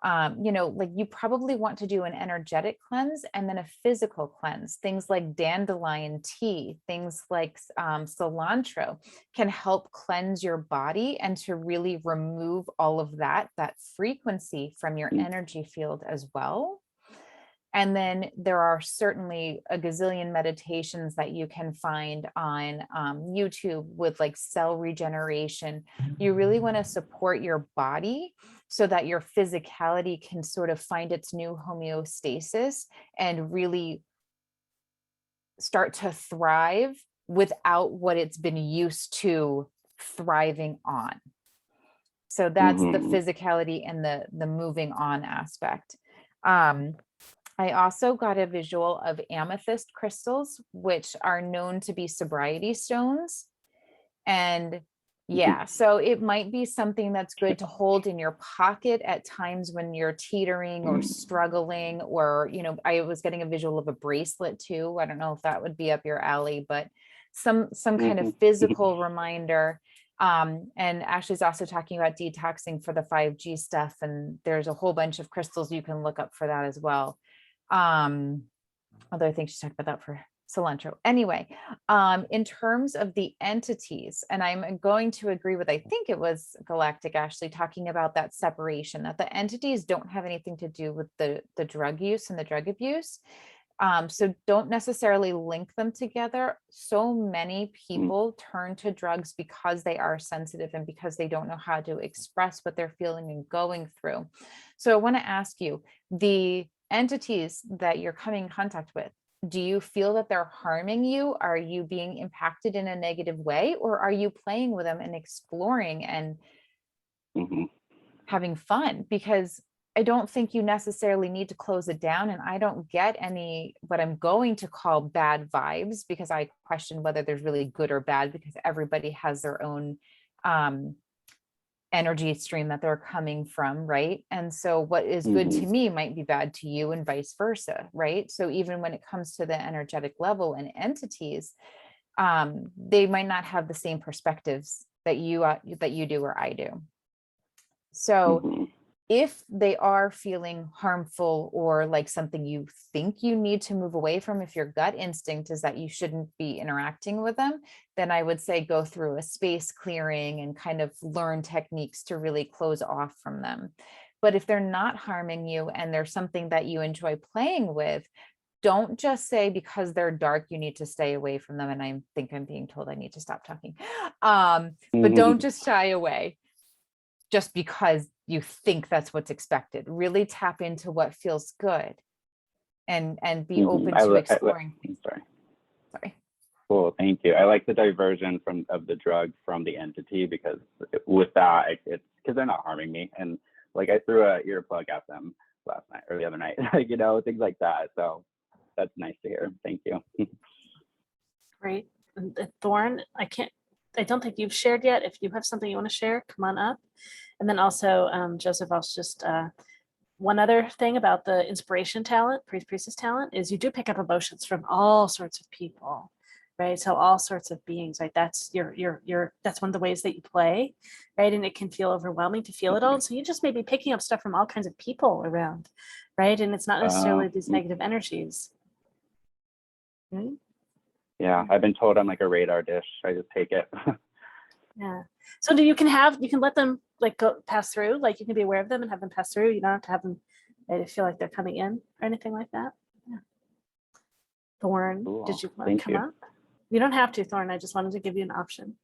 You know, like you probably want to do an energetic cleanse and then a physical cleanse. Things like dandelion tea, things like cilantro can help cleanse your body and to really remove all of that frequency from your energy field as well. And then there are certainly a gazillion meditations that you can find on YouTube with like cell regeneration. You really want to support your body so that your physicality can sort of find its new homeostasis and really start to thrive without what it's been used to thriving on. So that's the physicality and the moving on aspect. I also got a visual of amethyst crystals, which are known to be sobriety stones. And yeah, so it might be something that's good to hold in your pocket at times when you're teetering or struggling, or, you know, I was getting a visual of a bracelet too. I don't know if that would be up your alley, but some kind of physical reminder. And Ashley's also talking about detoxing for the 5G stuff. And there's a whole bunch of crystals you can look up for that as well. Although I think she's talking about that for cilantro. Anyway, in terms of the entities, and I'm going to agree with, I think it was Galactic Ashley talking about that separation, that the entities don't have anything to do with the drug use and the drug abuse. So don't necessarily link them together. So many people turn to drugs because they are sensitive and because they don't know how to express what they're feeling and going through. So I want to ask you, the entities that you're coming in contact with, do you feel that they're harming you? Are you being impacted in a negative way, or are you playing with them and exploring and having fun? Because I don't think you necessarily need to close it down. And I don't get any, what I'm going to call bad vibes, because I question whether there's really good or bad, because everybody has their own energy stream that they're coming from, right? And so what is good to me might be bad to you and vice versa, right? So even when it comes to the energetic level and entities, they might not have the same perspectives that you do or I do. So if they are feeling harmful or like something you think you need to move away from, if your gut instinct is that you shouldn't be interacting with them, then I would say go through a space clearing and kind of learn techniques to really close off from them. But if they're not harming you and there's something that you enjoy playing with, don't just say because they're dark, you need to stay away from them. And I think I'm being told I need to stop talking. But don't just shy away just because you think that's what's expected. Really tap into what feels good and be open to exploring. Sorry. Cool, thank you. I like the diversion of the drug from the entity, because with that, it's because they're not harming me. And like I threw a earplug at them last night or the other night, like, you know, things like that. So that's nice to hear. Thank you. Great. And Thorne, I don't think you've shared yet. If you have something you want to share, come on up. And then also, Joseph, I'll just, one other thing about the inspiration talent, priestess talent, is you do pick up emotions from all sorts of people, right? So all sorts of beings, right? That's that's one of the ways that you play, right? And it can feel overwhelming to feel it all. So you just may be picking up stuff from all kinds of people around, right? And it's not necessarily these negative energies. Right? Yeah, I've been told I'm like a radar dish. I just take it. Yeah. So you can let them like go pass through, like you can be aware of them and have them pass through. You don't have to have them feel like they're coming in or anything like that. Yeah. Thorne, Cool. did you want to come up? You don't have to, Thorne. I just wanted to give you an option.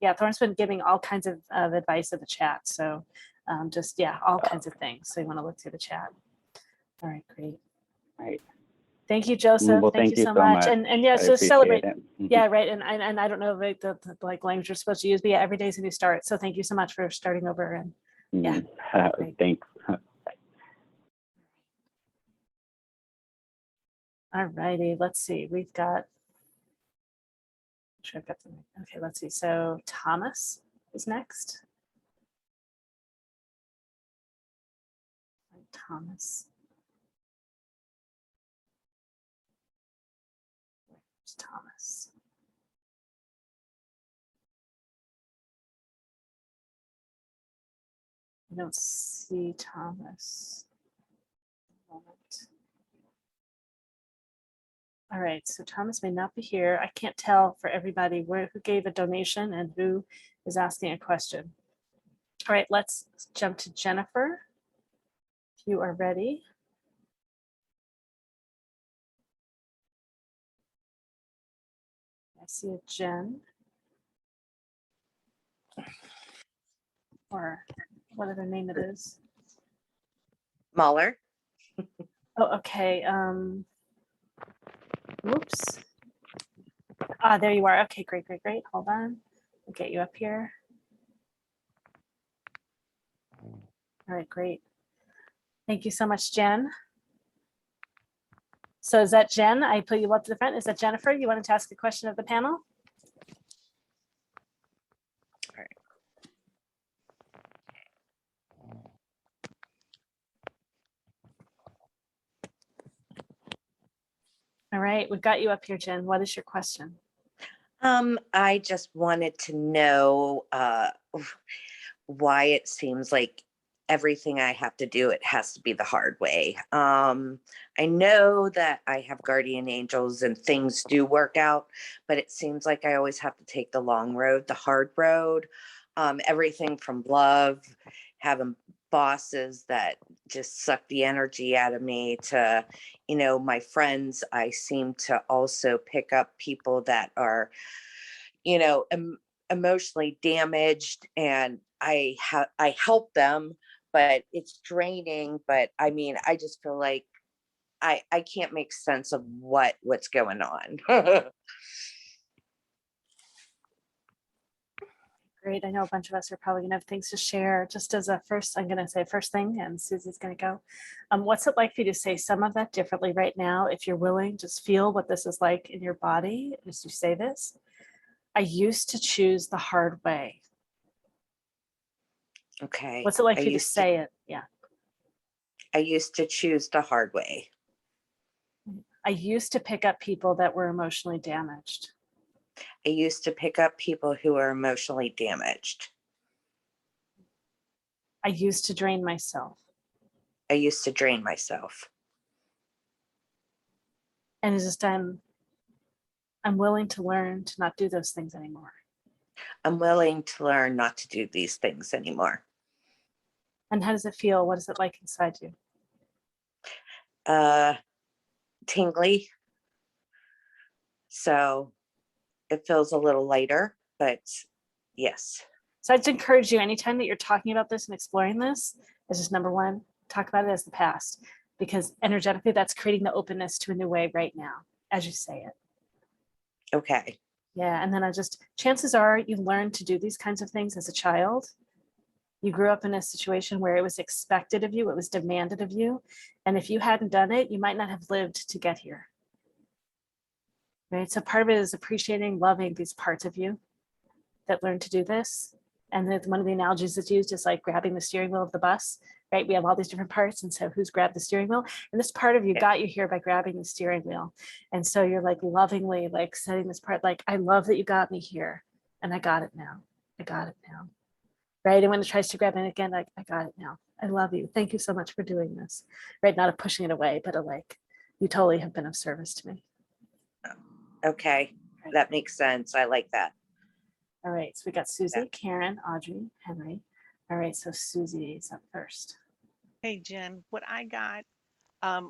Yeah, Thorne's been giving all kinds of advice in the chat. So all kinds of things. So you want to look through the chat. All right, great. Right. Thank you, Joseph. Well, thank you so much. And yeah, so celebrate. Yeah, right. And I don't know the like language you're supposed to use, but yeah, every day's a new start. So thank you so much for starting over. And yeah, thanks. All righty. Let's see. We've got. Sure, I've got them. Okay, let's see. So Thomas is next. Thomas. Where's Thomas? I don't see Thomas. Moment. All right, so Thomas may not be here. I can't tell for everybody who gave a donation and who is asking a question. All right, let's jump to Jennifer. If you are ready. I see a Jen. Or whatever name it is. Mahler. Oh, okay. Whoops. Ah, there you are. Okay, great. Hold on. I'll get you up here. All right, great. Thank you so much, Jen. So is that Jen? I put you up to the front. Is that Jennifer? You wanted to ask a question of the panel? All right, we've got you up here, Jen. What is your question? I just wanted to know why it seems like everything I have to do, it has to be the hard way. I know that I have guardian angels and things do work out, but it seems like I always have to take the long road, the hard road. Everything from love, having bosses that just suck the energy out of me, to, you know, my friends. I seem to also pick up people that are, you know, emotionally damaged, and I help them, but it's draining. But I mean, I just feel like I can't make sense of what's going on. Great. I know a bunch of us are probably gonna have things to share. Just as a first, I'm gonna say first thing, and Susy's gonna go. What's it like for you to say some of that differently right now? If you're willing, just feel what this is like in your body as you say this. I used to choose the hard way. Okay. What's it like for you to say it? Yeah. I used to choose the hard way. I used to pick up people that were emotionally damaged. I used to pick up people who are emotionally damaged. I used to drain myself. I used to drain myself. And it's just I'm willing to learn to not do those things anymore. I'm willing to learn not to do these things anymore. And how does it feel? What is it like inside you? Tingly. So it feels a little lighter, but yes. So I'd encourage you, anytime that you're talking about this and exploring this, is just number one, talk about it as the past, because energetically that's creating the openness to a new way right now, as you say it. Okay. Yeah, and then chances are you learned to do these kinds of things as a child. You grew up in a situation where it was expected of you, it was demanded of you. And if you hadn't done it, you might not have lived to get here. Right? So part of it is appreciating, loving these parts of you that learned to do this. And then one of the analogies that's used is like grabbing the steering wheel of the bus, right? We have all these different parts. And so who's grabbed the steering wheel? And this part of you got you here by grabbing the steering wheel. And so you're like lovingly like setting this part, like, I love that you got me here and I got it now. I got it now. Right? And when it tries to grab it again, like, I got it now. I love you. Thank you so much for doing this. Right? Not a pushing it away, but a like, you totally have been of service to me. Okay. That makes sense. I like that. All right. So we got Susie, Karen, Audrey, Henry. All right. So Susie is up first. Hey, Jen, what I got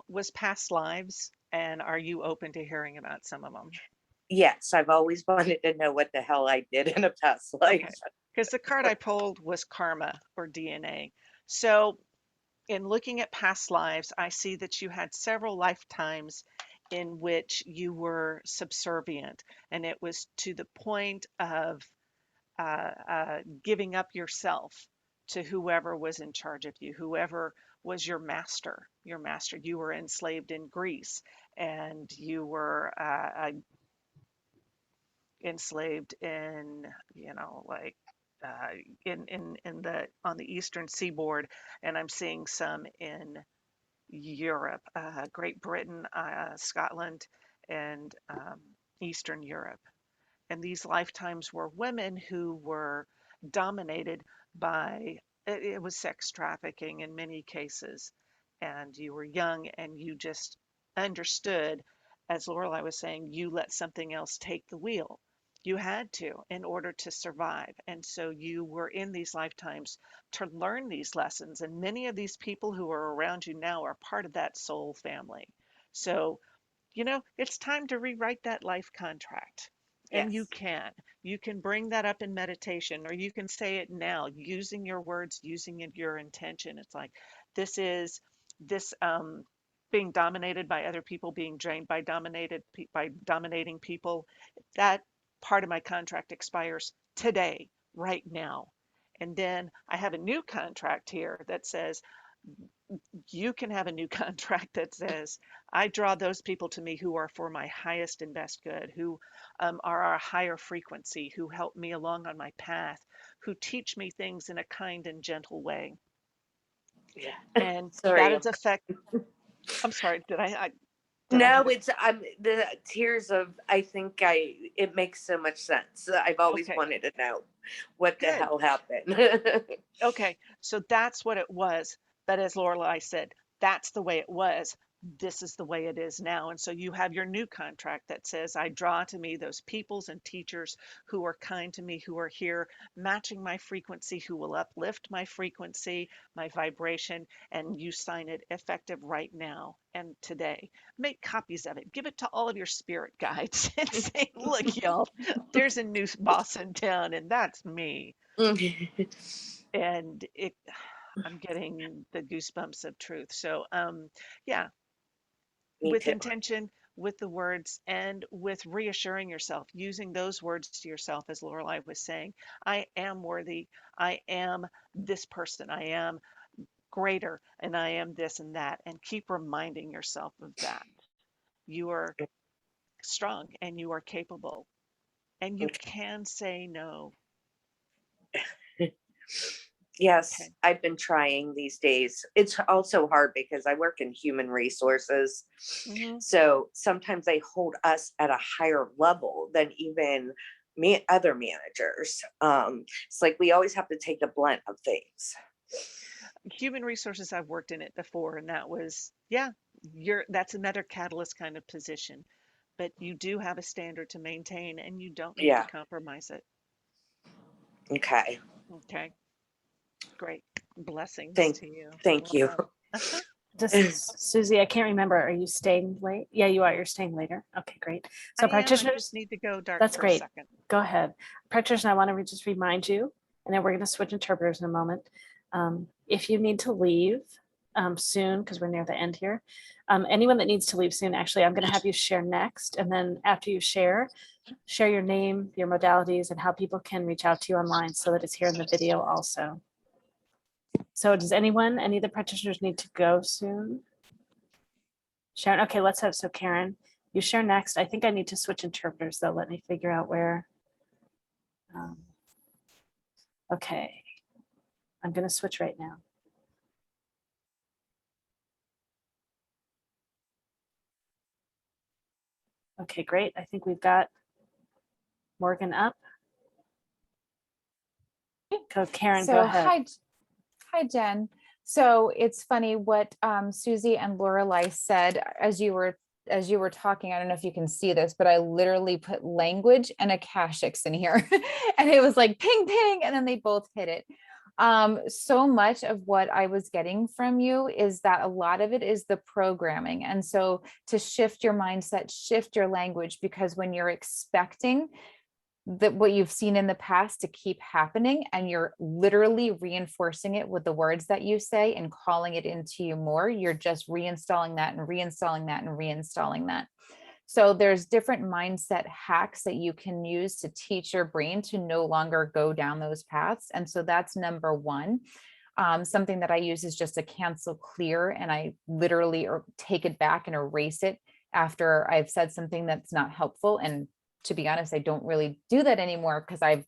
was past lives. And are you open to hearing about some of them? Yes. I've always wanted to know what the hell I did in a past life. Because the card I pulled was karma or DNA. So in looking at past lives, I see that you had several lifetimes in which you were subservient, and it was to the point of giving up yourself to whoever was in charge of you, whoever was your master. Your master. You were enslaved in Greece, and you were enslaved in, you know, like in the on the eastern seaboard, and I'm seeing some in Europe, Great Britain, Scotland, and Eastern Europe. And these lifetimes were women who were dominated by it was sex trafficking in many cases. And you were young and you just understood, as Lorelei was saying, you let something else take the wheel. You had to in order to survive. And so you were in these lifetimes to learn these lessons. And many of these people who are around you now are part of that soul family. So, it's time to rewrite that life contract. And you Yes. can bring that up in meditation, or you can say it now using your words, using your intention. It's like, this is this being dominated by other people, being drained by dominating people. That part of my contract expires today, right now. And then I have a new contract here that says, you can have a new contract that says, I draw those people to me who are for my highest and best good, who are a higher frequency, who help me along on my path, who teach me things in a kind and gentle way. Yeah. And that Sorry. is effect. I'm sorry, did I No, hit it? I'm the tears of, it makes so much sense. I've always Okay, wanted to know what the good. hell happened. Okay, so that's what it was. But as Lorelei said, that's the way it was. This is the way it is now. And so you have your new contract that says, I draw to me those peoples and teachers who are kind to me, who are here matching my frequency, who will uplift my frequency, my vibration, and you sign it effective right now and today. Make copies of it. Give it to all of your spirit guides and say, look, y'all, there's a new boss in town, and that's me. And I'm getting the goosebumps of truth. So yeah, Me with too. intention, with the words, and with reassuring yourself, using those words to yourself, as Lorelei was saying, I am worthy, I am this person, I am greater, and I am this and that, and keep reminding yourself of that. You are strong and you are capable, and you can say no. Yes, Okay. I've been trying these days. It's also hard because I work in human resources. Mm-hmm. So sometimes they hold us at a higher level than even other managers. It's like we always have to take the blunt of things. Human resources, I've worked in it before, and that was, that's another catalyst kind of position. But you do have a standard to maintain and you don't need to Yeah. compromise it. Okay. Okay. Great. Blessings Thank to you. you. Welcome. Uh-huh. Just Susie, I can't remember. Are you staying late? Yeah, you are. You're staying later. Okay, great. So I practitioners, just need to go dark that's for great. a second. Go ahead. Practitioners, I want to just remind you, and then we're going to switch interpreters in a moment. If you need to leave soon, because we're near the end here, anyone that needs to leave soon, actually, I'm going to have you share next. And then after you share your name, your modalities, and how people can reach out to you online so that it's here in the video also. So does any of the practitioners need to go soon? Sharon, okay, let's have, so Karen, you share next. I think I need to switch interpreters though. Let me figure out where. Okay, I'm going to switch right now. Okay, great. I think we've got Morgan up. Go, Karen, go ahead. Hi, Jen. So it's funny what Susie and Lorelei said as you were talking. I don't know if you can see this, but I literally put language and akashics in here and it was like ping, ping, and then they both hit it. So much of what I was getting from you is that a lot of it is the programming. And so to shift your mindset, shift your language, because when you're expecting that what you've seen in the past to keep happening and you're literally reinforcing it with the words that you say and calling it into you more, you're just reinstalling that and reinstalling that and reinstalling that. So there's different mindset hacks that you can use to teach your brain to no longer go down those paths. And so that's number one. Something that I use is just a cancel clear, and I literally take it back and erase it after I've said something that's not helpful. And to be honest, I don't really do that anymore because I've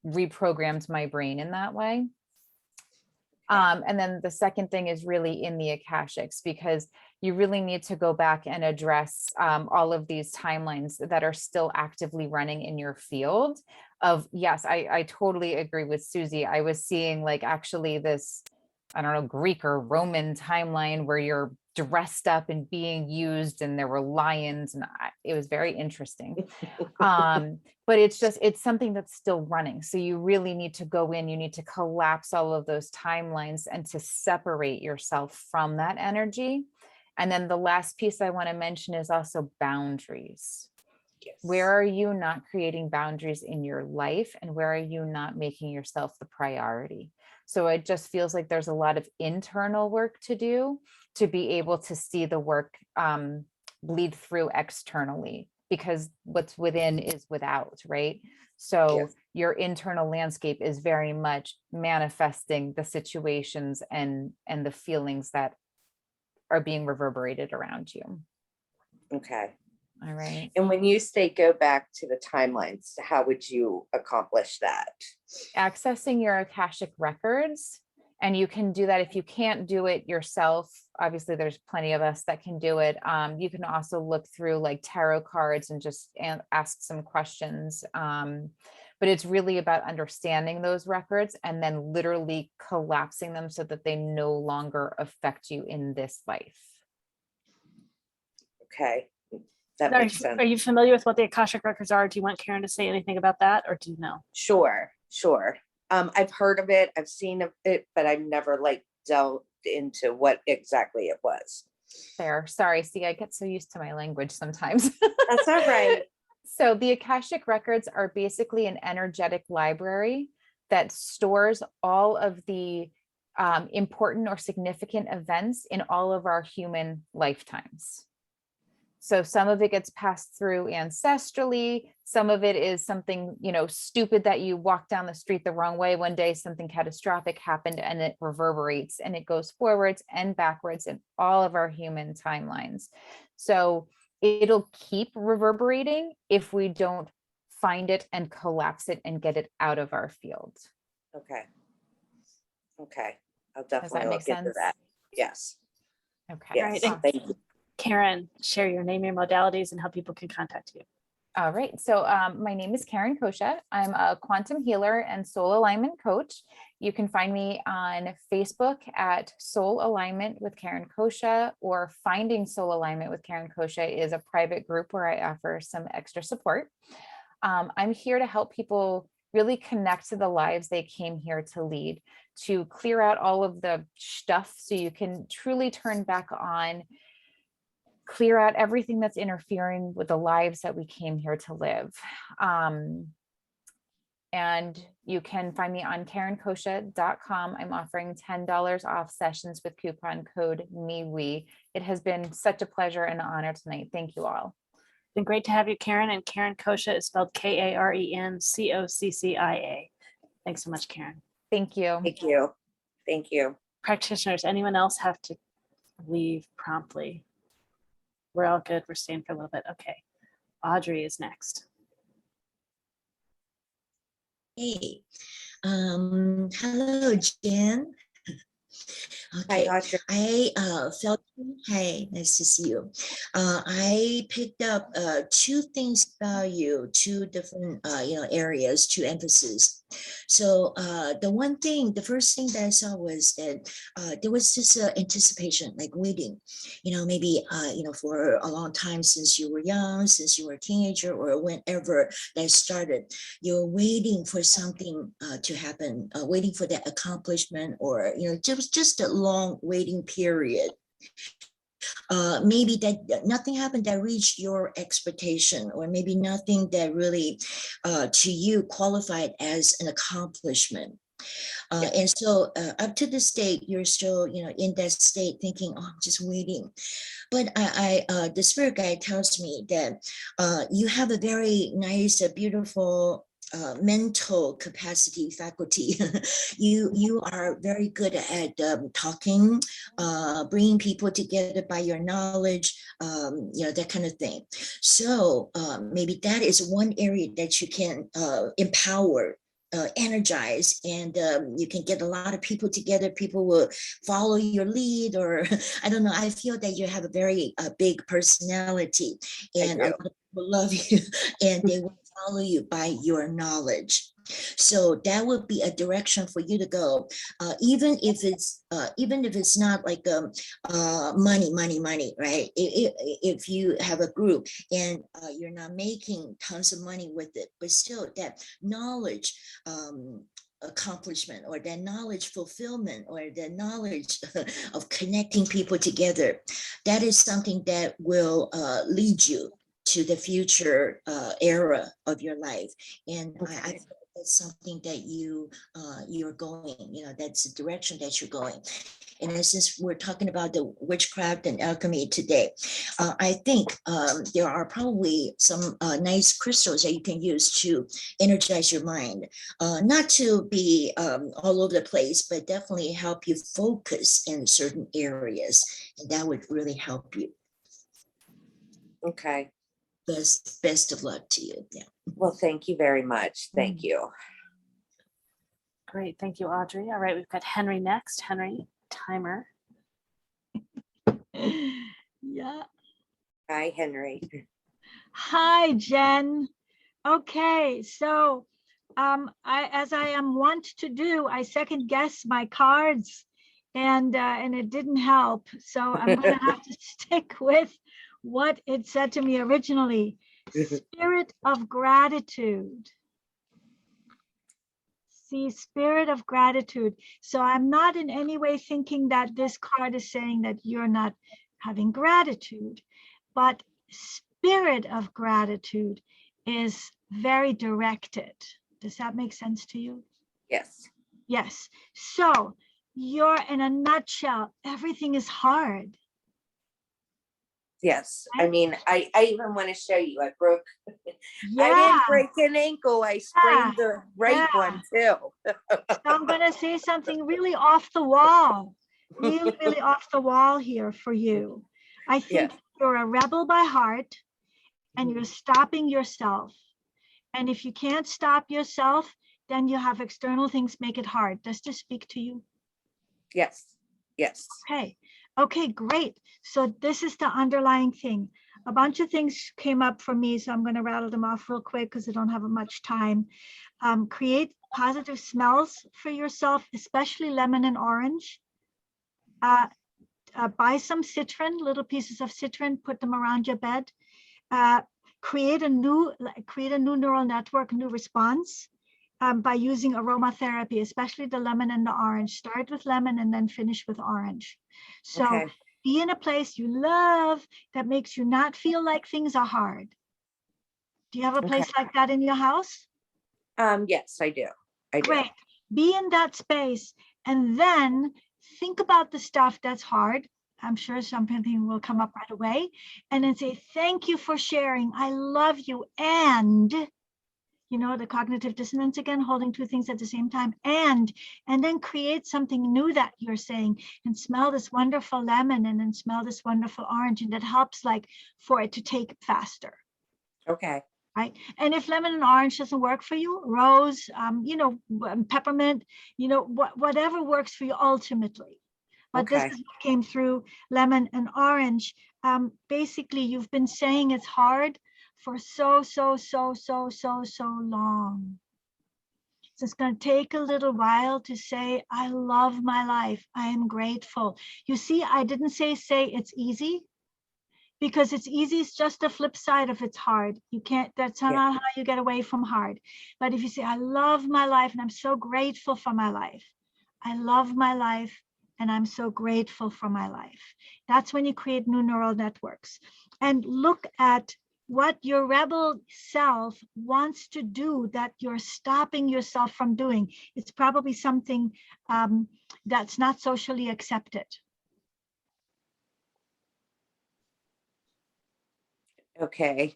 reprogrammed my brain in that way. And then the second thing is really in the akashics, because you really need to go back and address all of these timelines that are still actively running in your field. yes, I totally agree with Susie. I was seeing like actually this, I don't know, Greek or Roman timeline where you're dressed up and being used, and there were lions, and it was very interesting. But it's something that's still running. So you really need to go in, you need to collapse all of those timelines and to separate yourself from that energy. And then the last piece I want to mention is also boundaries. Yes. Where are you not creating boundaries in your life, and where are you not making yourself the priority? So it just feels like there's a lot of internal work to do to be able to see the work bleed through externally, because what's within is without, right? So Yes. your internal landscape is very much manifesting the situations and the feelings that are being reverberated around you. Okay. All right. And when you say go back to the timelines, how would you accomplish that? Accessing your Akashic records. And you can do that if you can't do it yourself. Obviously, there's plenty of us that can do it. You can also look through like tarot cards and just ask some questions. But it's really about understanding those records and then literally collapsing them so that they no longer affect you in this life. Okay. That Are makes you, sense. are you familiar with what the Akashic records are? Do you want Karen to say anything about that, or do you know? Sure. I've heard of it, I've seen it, but I've never like delved into what exactly it was. Fair. Sorry. See, I get so used to my language sometimes. That's all right. So the Akashic records are basically an energetic library that stores all of the important or significant events in all of our human lifetimes. So some of it gets passed through ancestrally. Some of it is something, stupid that you walk down the street the wrong way one day, something catastrophic happened, and it reverberates and it goes forwards and backwards in all of our human timelines. So it'll keep reverberating if we don't find it and collapse it and get it out of our field. Okay. I'll Does that definitely make look into sense? that. Yes. Okay. Yes. All right. Thank you. Karen, share your name, your modalities, and how people can contact you. All right. So my name is Karen Coccia. I'm a quantum healer and soul alignment coach. You can find me on Facebook at Soul Alignment with Karen Coccia, or Finding Soul Alignment with Karen Coccia is a private group where I offer some extra support. I'm here to help people really connect to the lives they came here to lead, to clear out all of the stuff so you can truly turn back on, clear out everything that's interfering with the lives that we came here to live. And you can find me on KarenCoccia.com. I'm offering $10 off sessions with coupon code MeWe. It has been such a pleasure and honor tonight. Thank you all. It's been great to have you, Karen. And Karen Coccia is spelled KarenCoccia. Thanks so much, Karen. Thank you. Thank you. Practitioners, anyone else have to leave promptly? We're all good. We're staying for a little bit. Okay. Audrey is next. Hey, hello, Jen. Okay, Hi, Audrey. I felt, hey, nice to see you. I picked up two things about you, two different, areas, two emphasis. So the first thing that I saw was that there was this anticipation, like waiting, maybe, for a long time since you were young, since you were a teenager, or whenever that started, you're waiting for something to happen, waiting for that accomplishment, or, just a long waiting period. Maybe that nothing happened that reached your expectation, or maybe nothing that really to you qualified as an accomplishment. And so up to this date, you're still, in that state thinking, oh, I'm just waiting. But the spirit guide tells me that you have a very nice, beautiful mental capacity, faculty. you are very good at talking, bringing people together by your knowledge, that kind of thing. So maybe that is one area that you can empower, energize, and you can get a lot of people together. People will follow your lead, or I don't know. I feel that you have a very big personality, and a lot of people love you, and they will follow you by your knowledge. So that would be a direction for you to go, even if it's not like money, right? If you have a group and you're not making tons of money with it, but still that knowledge accomplishment, or that knowledge fulfillment, or the knowledge of connecting people together, that is something that will lead you to the future era of your life. And I think that's something that you're going, that's the direction that you're going. And since we're talking about the witchcraft and alchemy today, I think there are probably some nice crystals that you can use to energize your mind, not to be all over the place, but definitely help you focus in certain areas. And that would really help you. Okay. Best of luck to you. Yeah. Well, thank you very much. Thank you. Great. Thank you, Audrey. All right, we've got Henry next. Henry, timer. Yeah. Hi, Henry. Hi, Jen. Okay, so as I am wont to do, I second guess my cards, and it didn't help. So I'm going to have to stick with what it said to me originally. Spirit of gratitude. See, spirit of gratitude. So I'm not in any way thinking that this card is saying that you're not having gratitude, but spirit of gratitude is very directed. Does that make sense to you? Yes. Yes. So you're, in a nutshell, everything is hard. Yes. I mean, I even want to show you, I broke, Yeah. I didn't break an ankle. I sprained the right one too. So I'm going to say something really off the wall, really off the wall here for you. I think you're a rebel by heart, and you're stopping yourself. And if you can't stop yourself, then you have external things make it hard. Does this speak to you? Yes. Yes. Okay, great. So this is the underlying thing. A bunch of things came up for me, so I'm going to rattle them off real quick because I don't have much time. Create positive smells for yourself, especially lemon and orange. Buy some citron, little pieces of citron, put them around your bed. Create a new neural network, new response by using aromatherapy, especially the lemon and the orange. Start with lemon and then finish with orange. So be in a place you love that makes you not feel like things are hard. Do you have a place like that in your house? Yes, I do. Great. Be in that space and then think about the stuff that's hard. I'm sure something will come up right away, and then say, thank you for sharing. I love you. And, the cognitive dissonance again, holding two things at the same time, and then create something new that you're saying, and smell this wonderful lemon, and then smell this wonderful orange. And that helps for it to take faster. Okay. Right. And if lemon and orange doesn't work for you, rose, peppermint, whatever works for you ultimately. But this is what came through lemon and orange. Basically, you've been saying it's hard for so long. So it's going to take a little while to say, I love my life. I am grateful. You see, I didn't say it's easy, because it's easy is just the flip side of it's hard. You can't, that's not how you get away from hard. But if you say, I love my life and I'm so grateful for my life. I love my life and I'm so grateful for my life. That's when you create new neural networks. And look at what your rebel self wants to do that you're stopping yourself from doing. It's probably something that's not socially accepted. Okay.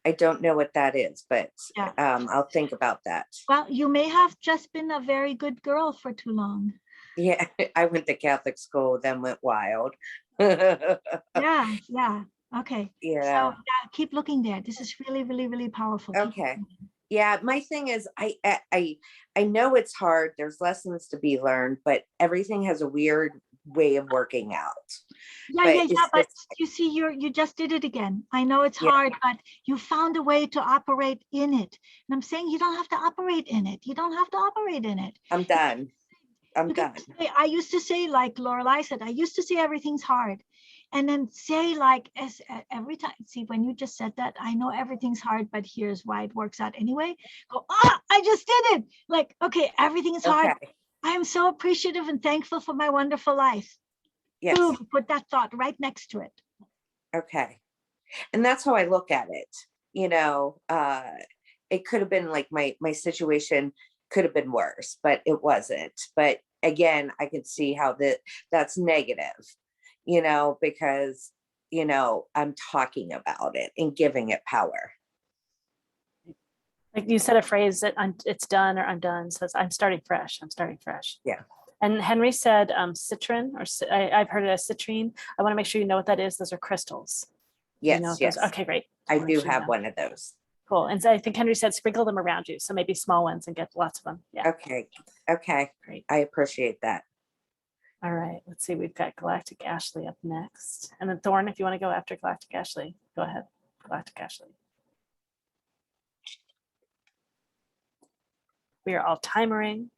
I don't know what that is, but I'll think about that. Well, you may have just been a very good girl for too long. Yeah, I went to Catholic school, then went wild. Yeah. Okay. Yeah. So keep looking there. This is really powerful. Okay. Yeah, my thing is, I know it's hard. There's lessons to be learned, but everything has a weird way of working out. Yeah, But yeah, it's yeah. But just, you see, you just did it again. I know it's yeah, hard, but you found a way to operate in it. And I'm saying you don't have to operate in it. You don't have to operate in it. I'm done. I'm You can done. say, I used to say, like Lorelei said, I used to say everything's hard. And then say like every time, see, when you just said that, I know everything's hard, but here's why it works out anyway. Go, I just did it. Like, okay, everything is hard. Okay. I am so appreciative and thankful for my wonderful life. Yes. Boom, put that thought right next to it. Okay. And that's how I look at it. You know, it could have been like my situation could have been worse, but it wasn't. But again, I could see how that's negative, you know, because, you know, I'm talking about it and giving it power. Like you said a phrase that it's done or undone, says I'm starting fresh. I'm starting fresh. Yeah. And Henry said citron, or I've heard it as citrine. I want to make sure you know what that is. Those are crystals. Yes, You know yes. those? Okay, great. I Wanna make do sure you have know. one of those. Cool. And so I think Henry said sprinkle them around you. So maybe small ones and get lots of them. Yeah. Okay. Okay. Great. I appreciate that. All right. Let's see. We've got Galactic Ashley up next. And then Thorne, if you want to go after Galactic Ashley, go ahead. Galactic Ashley. We are all timering.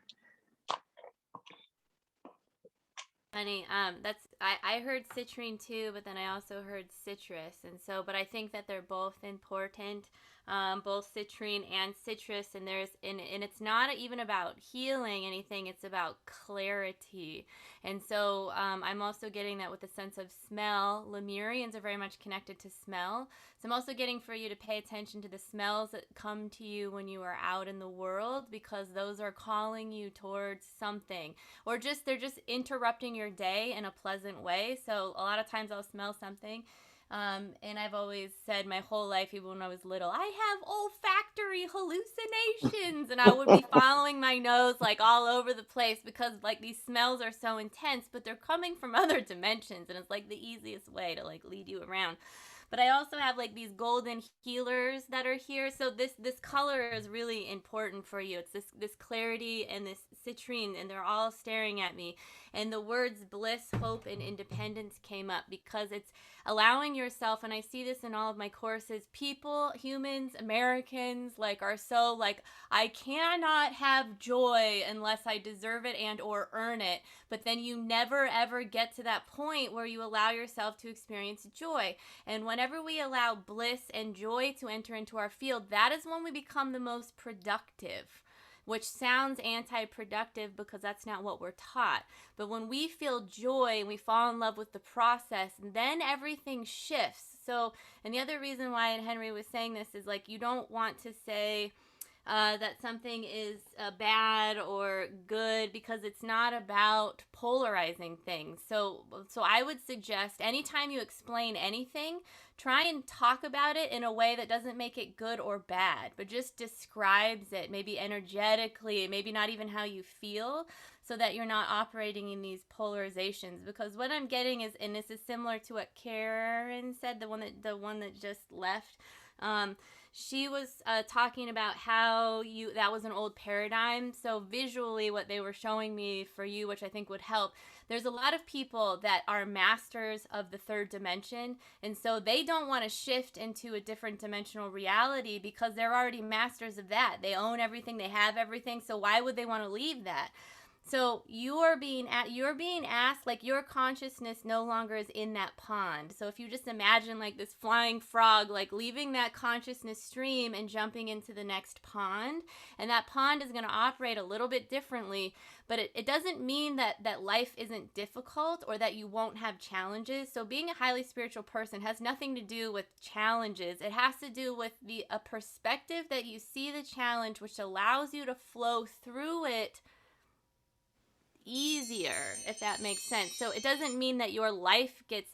Funny, I heard citrine too, but then I also heard citrus, and so, but I think that they're both important, both citrine and citrus, and and it's not even about healing anything, it's about clarity, and so I'm also getting that with the sense of smell. Lemurians are very much connected to smell, so I'm also getting for you to pay attention to the smells that come to you when you are out in the world, because those are calling you towards something, or just they're just interrupting your day in a pleasant way. So a lot of times I'll smell something, and I've always said my whole life, even when I was little, I have olfactory hallucinations, and I would be following my nose like all over the place because like these smells are so intense, but they're coming from other dimensions, and it's like the easiest way to like lead you around. But I also have like these golden healers that are here. So this color is really important for you. It's this clarity and this citrine, and they're all staring at me. And the words bliss, hope, and independence came up because it's allowing yourself, and I see this in all of my courses, people, humans, Americans, like are so like, I cannot have joy unless I deserve it and or earn it. But then you never ever get to that point where you allow yourself to experience joy. And whenever we allow bliss and joy to enter into our field, that is when we become the most productive, which sounds anti-productive because that's not what we're taught. But when we feel joy and we fall in love with the process, then everything shifts. So, and the other reason why, and Henry was saying this, is like you don't want to say that something is bad or good, because it's not about polarizing things. So I would suggest anytime you explain anything, try and talk about it in a way that doesn't make it good or bad, but just describes it, maybe energetically, maybe not even how you feel, so that you're not operating in these polarizations. Because what I'm getting is, and this is similar to what Karen said, the one that just left, she was talking about how that was an old paradigm. So visually what they were showing me for you, which I think would help, there's a lot of people that are masters of the third dimension, and so they don't want to shift into a different dimensional reality because they're already masters of that. They own everything, they have everything, so why would they want to leave that? So you're being asked, like your consciousness no longer is in that pond. So if you just imagine like this flying frog, like leaving that consciousness stream and jumping into the next pond, and that pond is going to operate a little bit differently, but it doesn't mean that life isn't difficult or that you won't have challenges. So being a highly spiritual person has nothing to do with challenges. It has to do with a perspective that you see the challenge, which allows you to flow through it easier, if that makes sense. So it doesn't mean that your life gets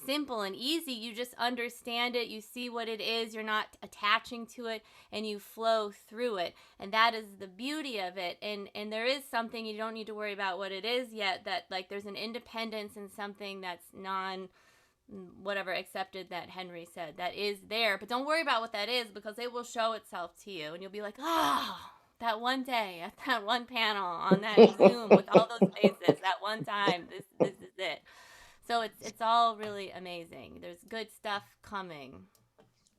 simple and easy. You just understand it, you see what it is, you're not attaching to it, and you flow through it. And that is the beauty of it. And there is something, you don't need to worry about what it is yet, that like there's an independence in something that's whatever accepted, that Henry said, that is there. But don't worry about what that is, because it will show itself to you, and you'll be like, that one day at that one panel on that Zoom with all those faces, that one time, this is it. So it's all really amazing. There's good stuff coming.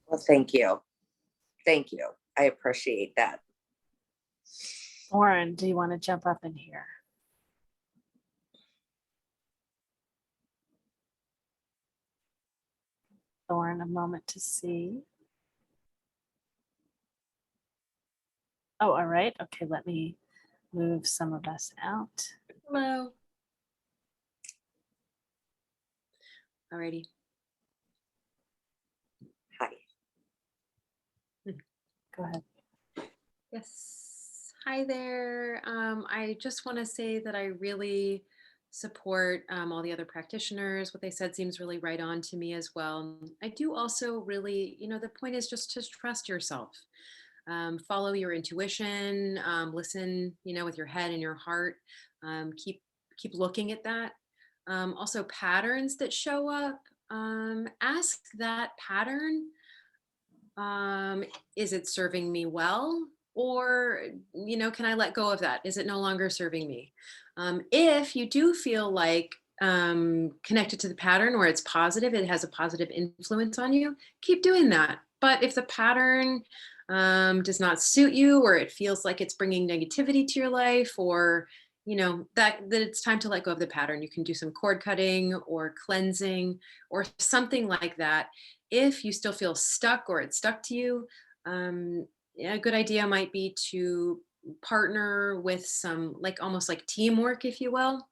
Well, thank you. Thank you. I appreciate that. Thorne, do you want to jump up in here? Thorne, a moment to see. Oh, all right. Okay, let me move some of us out. Hello. Alrighty. Hi. Go ahead. Yes. Hi there. I just want to say that I really support all the other practitioners. What they said seems really right on to me as well. I do also really, the point is just to trust yourself. Follow your intuition, listen, with your head and your heart. Keep looking at that. Also patterns that show up. Ask that pattern. Is it serving me well? Or, can I let go of that? Is it no longer serving me? If you do feel like connected to the pattern or it's positive, it has a positive influence on you, keep doing that. But if the pattern does not suit you, or it feels like it's bringing negativity to your life, or that it's time to let go of the pattern, you can do some cord cutting or cleansing or something like that. If you still feel stuck or it's stuck to you, a good idea might be to partner with some almost like teamwork, if you will.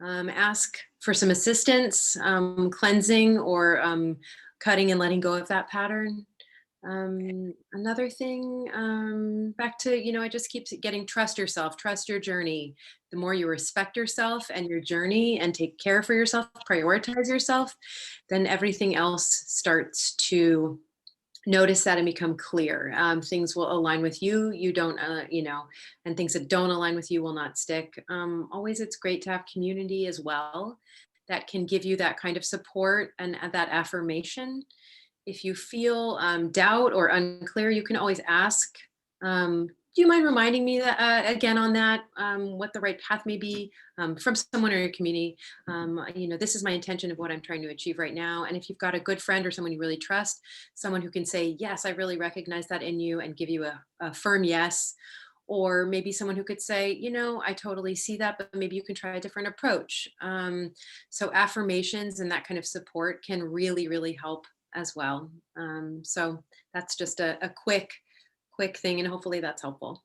Ask for some assistance, cleansing or cutting and letting go of that pattern. Another thing, back to, I just keep getting trust yourself, trust your journey. The more you respect yourself and your journey and take care for yourself, prioritize yourself, then everything else starts to notice that and become clear. Things will align with you. You don't, and things that don't align with you will not stick. Always, it's great to have community as well that can give you that kind of support and that affirmation. If you feel doubt or unclear, you can always ask, do you mind reminding me that again on that, what the right path may be from someone in your community? This is my intention of what I'm trying to achieve right now. And if you've got a good friend or someone you really trust, someone who can say, yes, I really recognize that in you, and give you a firm yes. Or maybe someone who could say, I totally see that, but maybe you can try a different approach. So affirmations and that kind of support can really, really help as well. So that's just a quick thing, and hopefully that's helpful.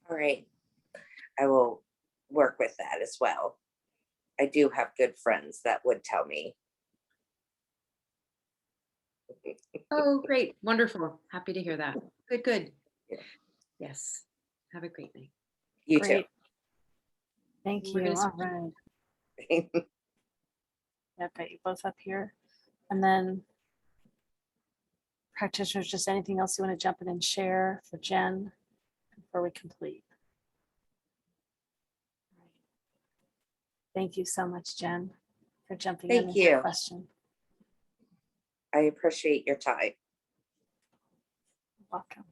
All right. I will work with that as well. I do have good friends that would tell me. Oh, great. Wonderful. Happy to hear that. Good. Yeah. Yes. Have a great night. You Great. too. Thank We're you. gonna All right. Yeah, got you both up here. And then practitioners, just anything else you want to jump in and share for Jen before we complete? Thank you so much, Jen, for jumping in Thank with your you. question. I appreciate your time. Welcome.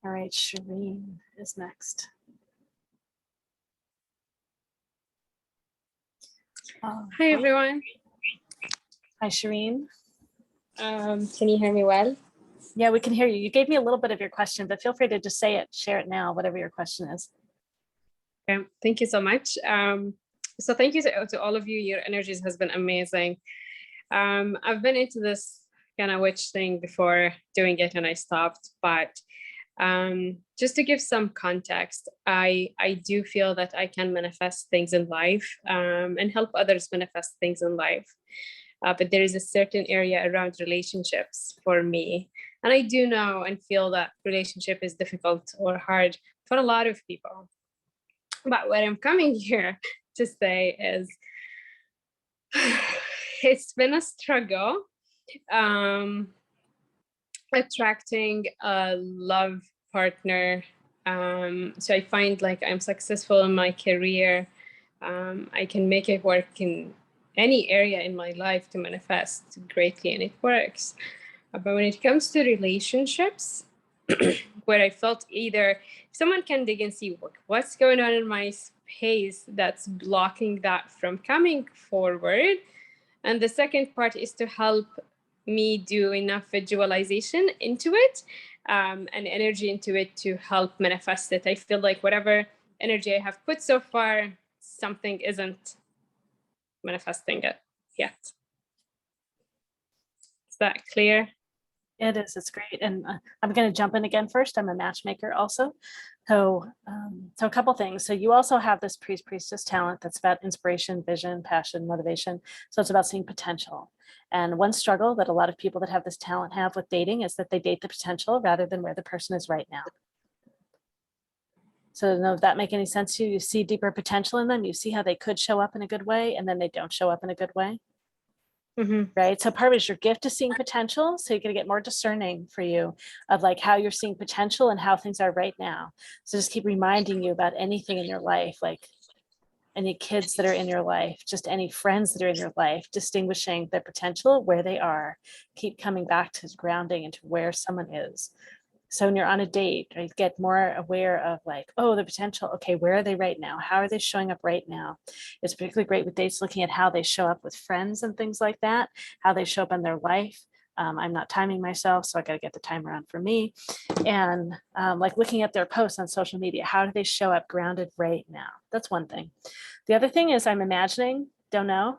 All right, Shireen is next. Hi, everyone. Hi, Shireen. Can you hear me well? Yeah, we can hear you. You gave me a little bit of your question, but feel free to just say it, share it now, whatever your question is. Okay, thank you so much. So thank you to all of you. Your energies has been amazing. I've been into this kind of witch thing before doing it and I stopped, but just to give some context, I do feel that I can manifest things in life and help others manifest things in life. But there is a certain area around relationships for me. And I do know and feel that relationship is difficult or hard for a lot of people. But what I'm coming here to say is it's been a struggle attracting a love partner. So I find like I'm successful in my career. I can make it work in any area in my life to manifest greatly, and it works. But when it comes to relationships, where I felt either someone can dig and see what's going on in my haze that's blocking that from coming forward. And the second part is to help me do enough visualization into it and energy into it to help manifest it. I feel like whatever energy I have put so far, something isn't manifesting it yet. Is that clear? It is. It's great. And I'm going to jump in again first. I'm a matchmaker also. So a couple things. So you also have this priestess talent that's about inspiration, vision, passion, motivation. So it's about seeing potential. And one struggle that a lot of people that have this talent have with dating is that they date the potential rather than where the person is right now. So I don't know if that make any sense to you. You see deeper potential in them. You see how they could show up in a good way, and then they don't show up in a good way. Right. So part of it is your gift is seeing potential. So you're going to get more discerning for you of like how you're seeing potential and how things are right now. So just keep reminding you about anything in your life, like any kids that are in your life, just any friends that are in your life, distinguishing their potential, where they are, keep coming back to grounding into where someone is. So when you're on a date, right, get more aware of like, oh, the potential. Okay, where are they right now? How are they showing up right now? It's particularly great with dates looking at how they show up with friends and things like that, how they show up in their life. I'm not timing myself, so I got to get the timer on for me. And like looking at their posts on social media, how do they show up grounded right now? That's one thing. The other thing is I'm imagining, don't know,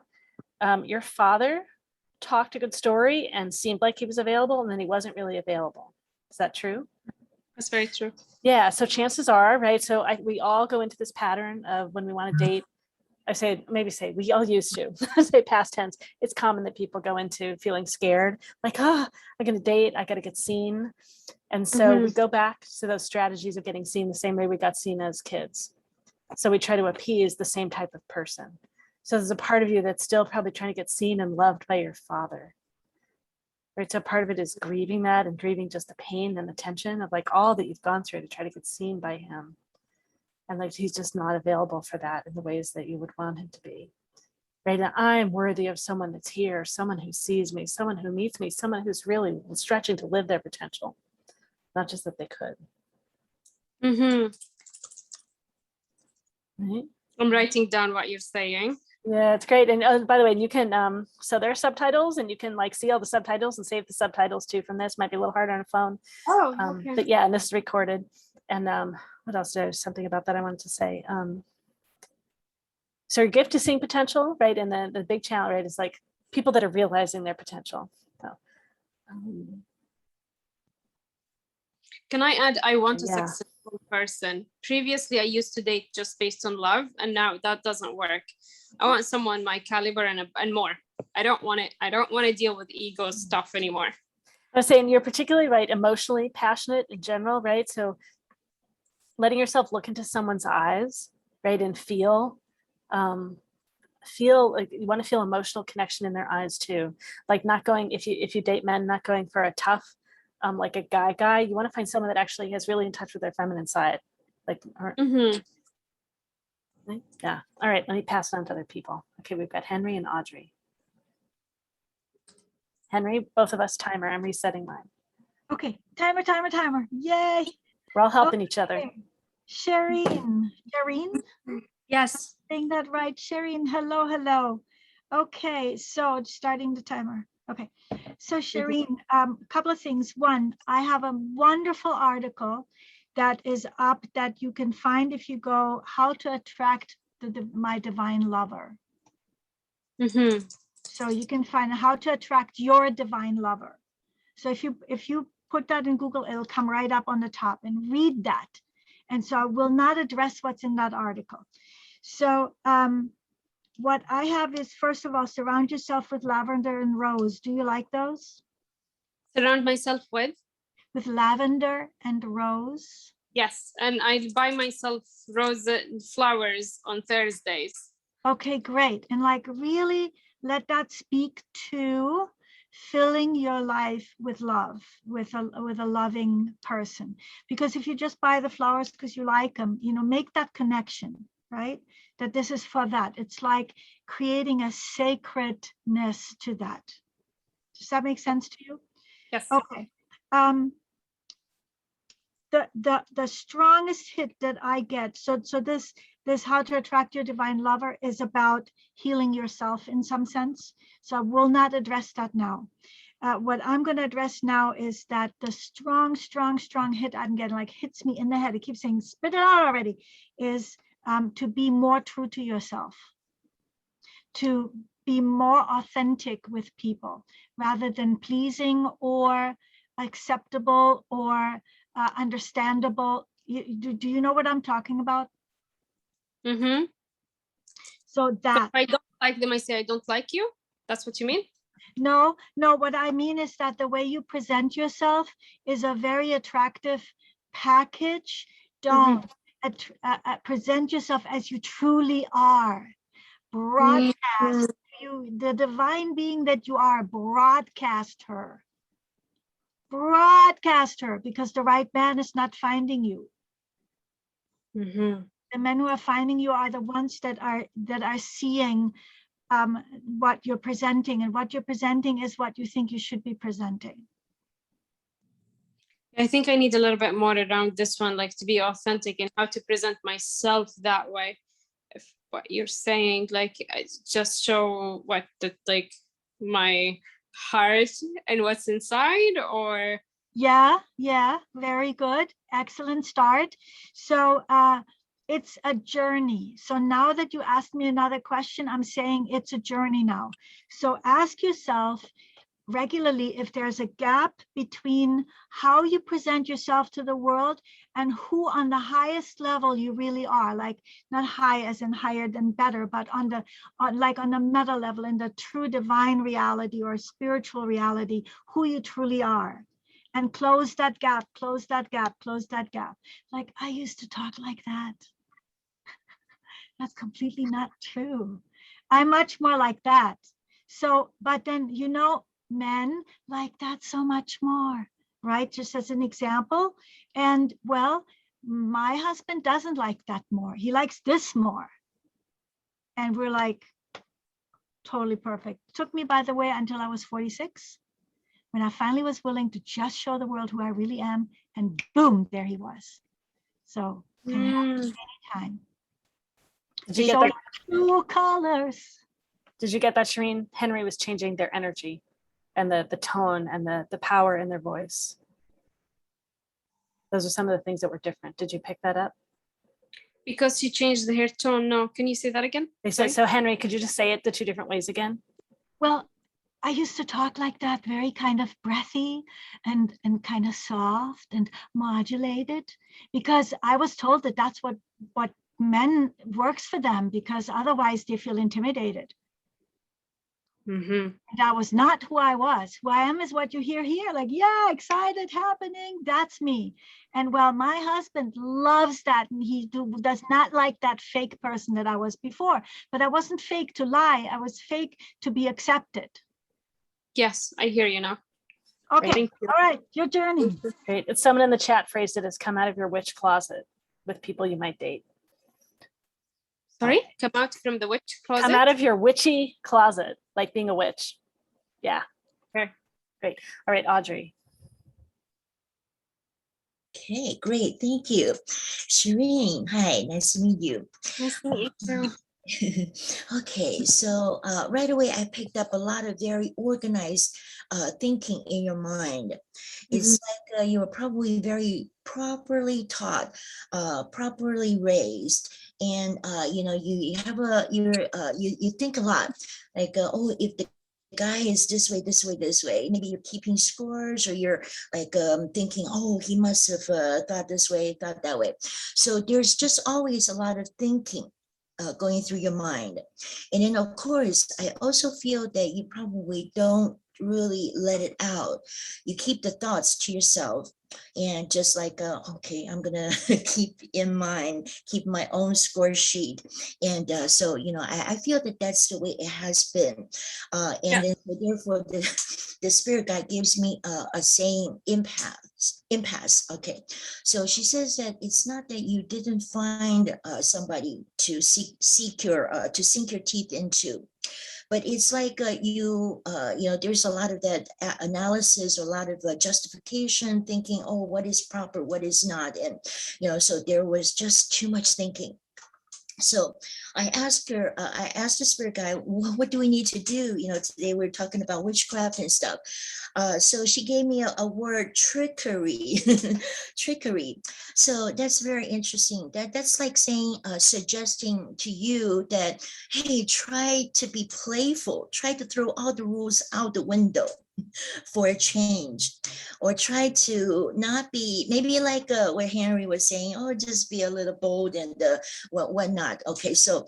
your father talked a good story and seemed like he was available, and then he wasn't really available. Is that true? That's very true. Yeah. So chances are, right. So we all go into this pattern of when we want to date. We all used to say past tense. It's common that people go into feeling scared, like, oh, I'm going to date. I got to get seen. And so we go back to those strategies of getting seen the same way we got seen as kids. So we try to appease the same type of person. So there's a part of you that's still probably trying to get seen and loved by your father. Right. So part of it is grieving that and grieving just the pain and the tension of like all that you've gone through to try to get seen by him. And like he's just not available for that in the ways that you would want him to be. Right. And I'm worthy of someone that's here, someone who sees me, someone who meets me, someone who's really stretching to live their potential, not just that they could. Right. I'm writing down what you're saying. Yeah, it's great. And by the way, you can, so there are subtitles and you can like see all the subtitles and save the subtitles too from this. Might be a little harder on a phone. Oh, okay. But yeah, and this is recorded. And what else? There's something about that I wanted to say. So your gift is seeing potential, right? And then the big challenge, right, is like people that are realizing their potential. So, can I add, I want a Yeah. successful person. Previously, I used to date just based on love, and now that doesn't work. I want someone my caliber and more. I don't want to deal with ego stuff anymore. I was saying you're particularly right, emotionally passionate in general, right? So letting yourself look into someone's eyes, right, and feel like you want to feel emotional connection in their eyes too. Like not going, if you date men, not going for a tough, like a guy. You want to find someone that actually is really in touch with their feminine side. Like, yeah. All right, let me pass it on to other people. Okay, we've got Henry and Audrey. Henry, both of us timer. I'm resetting mine. Okay, timer. Yay. We're all helping each other. Shireen. Yes. Saying that right, Shireen. Hello. Okay, so starting the timer. Okay, so Shireen, a couple of things. One, I have a wonderful article that is up that you can find if you go how to attract my divine lover. So you can find how to attract your divine lover. So if you put that in Google, it'll come right up on the top, and read that. And so I will not address what's in that article. So what I have is, first of all, surround yourself with lavender and rose. Do you like those? Surround myself with lavender and rose. Yes, and I buy myself rose flowers on Thursdays. Okay, great. And like really let that speak to filling your life with love, with a loving person. Because if you just buy the flowers because you like them, make that connection, right? That this is for that. It's like creating a sacredness to that. Does that make sense to you? Yes. Okay. the strongest hit that I get. So this How to Attract Your Divine Lover is about healing yourself in some sense. So I will not address that now. What I'm going to address now is that the strong hit I'm getting, like hits me in the head. It keeps saying, spit it out already, is to be more true to yourself, to be more authentic with people rather than pleasing or acceptable or understandable. Do you know what I'm talking about? Mm-hmm. So that if I don't like them, I say I don't like you. That's what you mean? No, what I mean is that the way you present yourself is a very attractive package. Don't present yourself as you truly are. Broadcast you, the divine being that you are, broadcast her. Broadcast her, because the right man is not finding you. The men who are finding you are the ones that are seeing what you're presenting, and what you're presenting is what you think you should be presenting. I think I need a little bit more around this one, like to be authentic and how to present myself that way. If what you're saying, like just show what the, like my heart and what's inside, or yeah, very good, excellent start. So it's a journey. So now that you asked me another question, I'm saying it's a journey now. So ask yourself regularly if there's a gap between how you present yourself to the world and who on the highest level you really are, like not high as in higher than better, but on the meta level, in the true divine reality or spiritual reality, who you truly are. And close that gap, close that gap, close that gap. Like, I used to talk like that. That's completely not true. I'm much more like that. So, but then, you know, men like that so much more, right? Just as an example. And well, my husband doesn't like that more. He likes this more. And we're like, totally perfect. Took me, by the way, until I was 46. When I finally was willing to just show the world who I really am, and boom, there he was. So can happen anytime. Did you get that? True colors. Did you get that, Shireen? Henry was changing their energy and the tone and the power in their voice. Those are some of the things that were different. Did you pick that up? because you changed the hair tone. No, can you say that again? So Henry, could you just say it the two different ways again? Well, I used to talk like that, very kind of breathy and kind of soft and modulated, because I was told that that's what men works for them, because otherwise they feel intimidated. Mm-hmm. That was not who I was. Who I am is what you hear here, like, yeah, excited, happening, that's me. And well, my husband loves that, and he does not like that fake person that I was before. But I wasn't fake to lie, I was fake to be accepted. Yes, I hear you now. Okay, all right, your journey. Great. It's someone in the chat phrased it as come out of your witch closet with people you might date. Sorry, come out from the witch closet? Come out of your witchy closet, like being a witch. Yeah. Okay. Great. All right, Audrey. Okay, great. Thank you. Shireen, hi, nice to meet you. Nice to meet you. Okay, so right away I picked up a lot of very organized thinking in your mind. It's like you were probably very properly taught, properly raised, and you have you think a lot, like oh, if the guy is this way, maybe you're keeping scores, or you're like thinking, oh, he must have thought this way, thought that way. So there's just always a lot of thinking going through your mind. And then of course, I also feel that you probably don't really let it out. You keep the thoughts to yourself, and just like, okay, I'm gonna keep in mind, keep my own score sheet. And so, I feel that that's the way it has been. And then, therefore, the spirit guide gives me a saying, impasse. Okay, so she says that it's not that you didn't find somebody to sink your teeth into, but it's like there's a lot of that analysis, a lot of justification, thinking, oh, what is proper, what is not, and so there was just too much thinking. So I asked the spirit guide, what do we need to do? Today we're talking about witchcraft and stuff. So she gave me a word, trickery, trickery. So that's very interesting. That's like saying, suggesting to you that, hey, try to be playful, try to throw all the rules out the window for a change, or try to not be, maybe like what Henry was saying, oh, just be a little bold and whatnot. Okay, so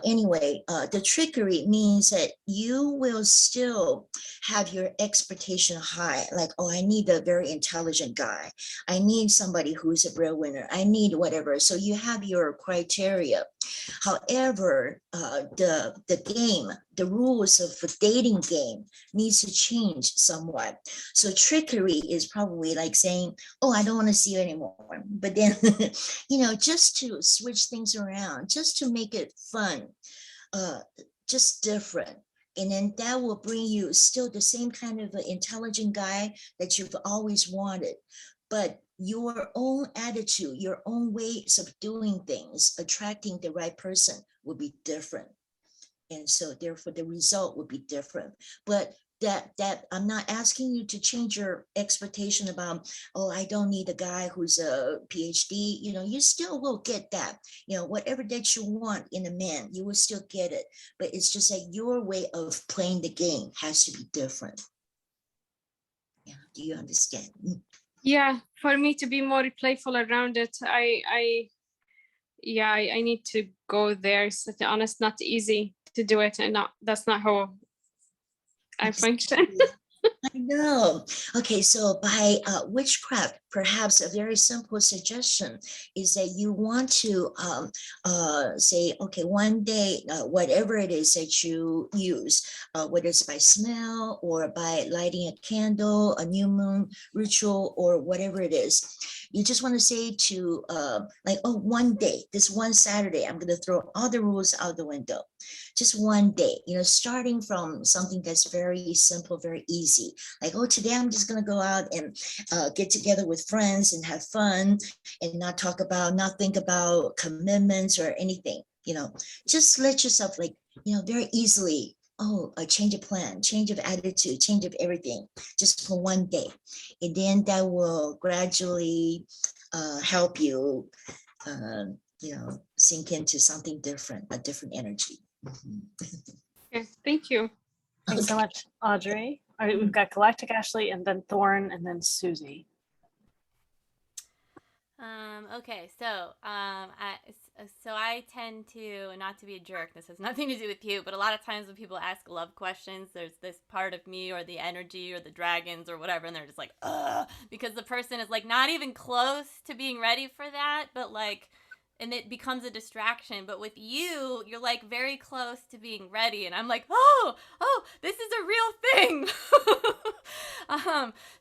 anyway, the trickery means that you will still have your expectation high, like, oh, I need a very intelligent guy, I need somebody who's a breadwinner, I need whatever. So you have your criteria. However, the game, the rules of the dating game needs to change somewhat. So trickery is probably like saying, oh, I don't want to see you anymore. But then, just to switch things around, just to make it fun, just different. And then that will bring you still the same kind of intelligent guy that you've always wanted. But your own attitude, your own ways of doing things, attracting the right person will be different. And so therefore the result will be different. But that I'm not asking you to change your expectation about, oh, I don't need a guy who's a PhD. You still will get that. Whatever that you want in a man, you will still get it. But it's just that your way of playing the game has to be different. Yeah, do you understand? Yeah, for me to be more playful around it, I need to go there. So to be honest, not easy to do it, and that's not how I function. I know. Okay, so by witchcraft, perhaps a very simple suggestion is that you want to say, okay, one day, whatever it is that you use, whether it's by smell or by lighting a candle, a new moon ritual, or whatever it is, you just want to say to one day, this one Saturday, I'm going to throw all the rules out the window. Just one day, starting from something that's very simple, very easy. Like, oh, today I'm just going to go out and get together with friends and have fun and not think about commitments or anything, just let yourself very easily, a change of plan, change of attitude, change of everything, just for one day. And then that will gradually help you, sink into something different, a different energy. Okay, thank you. Thanks so much, Audrey. All right, we've got Galactic, Ashley, and then Thorne, and then Susy. Okay, so I tend to, not to be a jerk, this has nothing to do with you, but a lot of times when people ask love questions, there's this part of me or the energy or the dragons or whatever, and they're just like, ugh, because the person is like not even close to being ready for that, but like, and it becomes a distraction. But with you, you're like very close to being ready, and I'm like, oh, this is a real thing.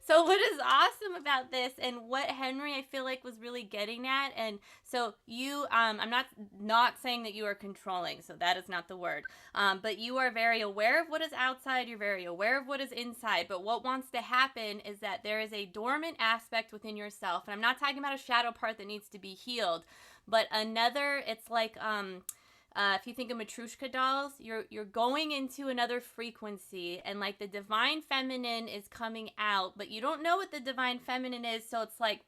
So what is awesome about this, and what Henry I feel like was really getting at, and so you, I'm not saying that you are controlling, so that is not the word, but you are very aware of what is outside, you're very aware of what is inside, but what wants to happen is that there is a dormant aspect within yourself, and I'm not talking about a shadow part that needs to be healed, but another, it's like, if you think of Matryoshka dolls, you're going into another frequency, and like the divine feminine is coming out, but you don't know what the divine feminine is, so it's like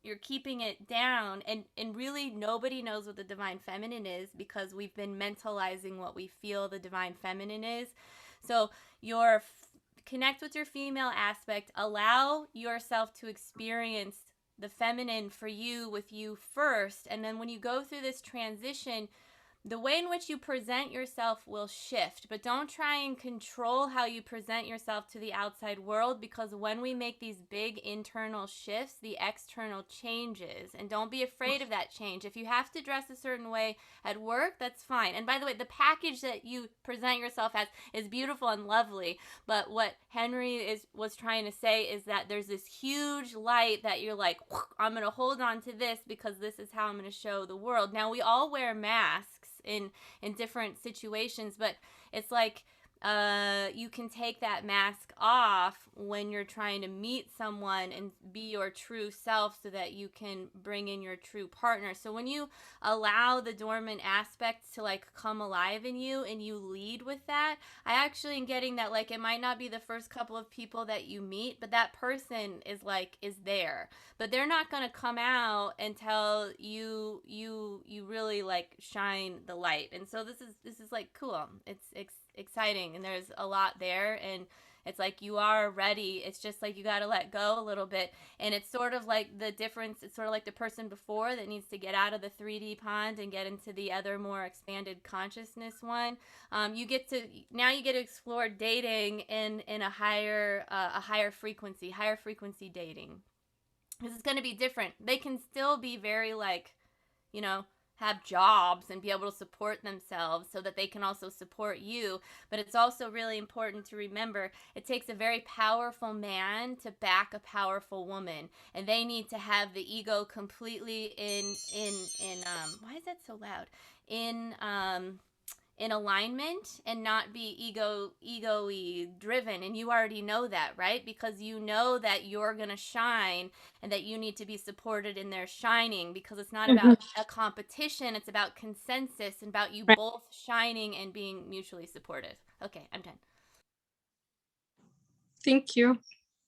you're keeping it down, and really nobody knows what the divine feminine is because we've been mentalizing what we feel the divine feminine is. So connect with your female aspect, allow yourself to experience the feminine for you with you first, and then when you go through this transition, the way in which you present yourself will shift, but don't try and control how you present yourself to the outside world, because when we make these big internal shifts, the external changes, and don't be afraid of that change. If you have to dress a certain way at work, that's fine. And by the way, the package that you present yourself as is beautiful and lovely, but what Henry was trying to say is that there's this huge light that you're like, I'm going to hold on to this because this is how I'm going to show the world. Now, we all wear masks in different situations, but it's like you can take that mask off when you're trying to meet someone and be your true self so that you can bring in your true partner. So when you allow the dormant aspects to like come alive in you and you lead with that, I actually am getting that like it might not be the first couple of people that you meet, but that person is there. But they're not going to come out until you really like shine the light. And so this is like cool. It's exciting, and there's a lot there, and it's like you are ready. It's just like you got to let go a little bit, and it's sort of like the difference. It's sort of like the person before that needs to get out of the 3D pond and get into the other more expanded consciousness one. You get to explore dating in a higher frequency dating. This is going to be different. They can still be very like, have jobs and be able to support themselves so that they can also support you. But it's also really important to remember it takes a very powerful man to back a powerful woman, and they need to have the ego completely in why is that so loud? In alignment and not be ego-y driven. And you already know that, right? Because you know that you're going to shine and that you need to be supported in their shining, because it's not about a competition. It's about consensus and about you both shining and being mutually supportive. Okay, I'm done. Thank you.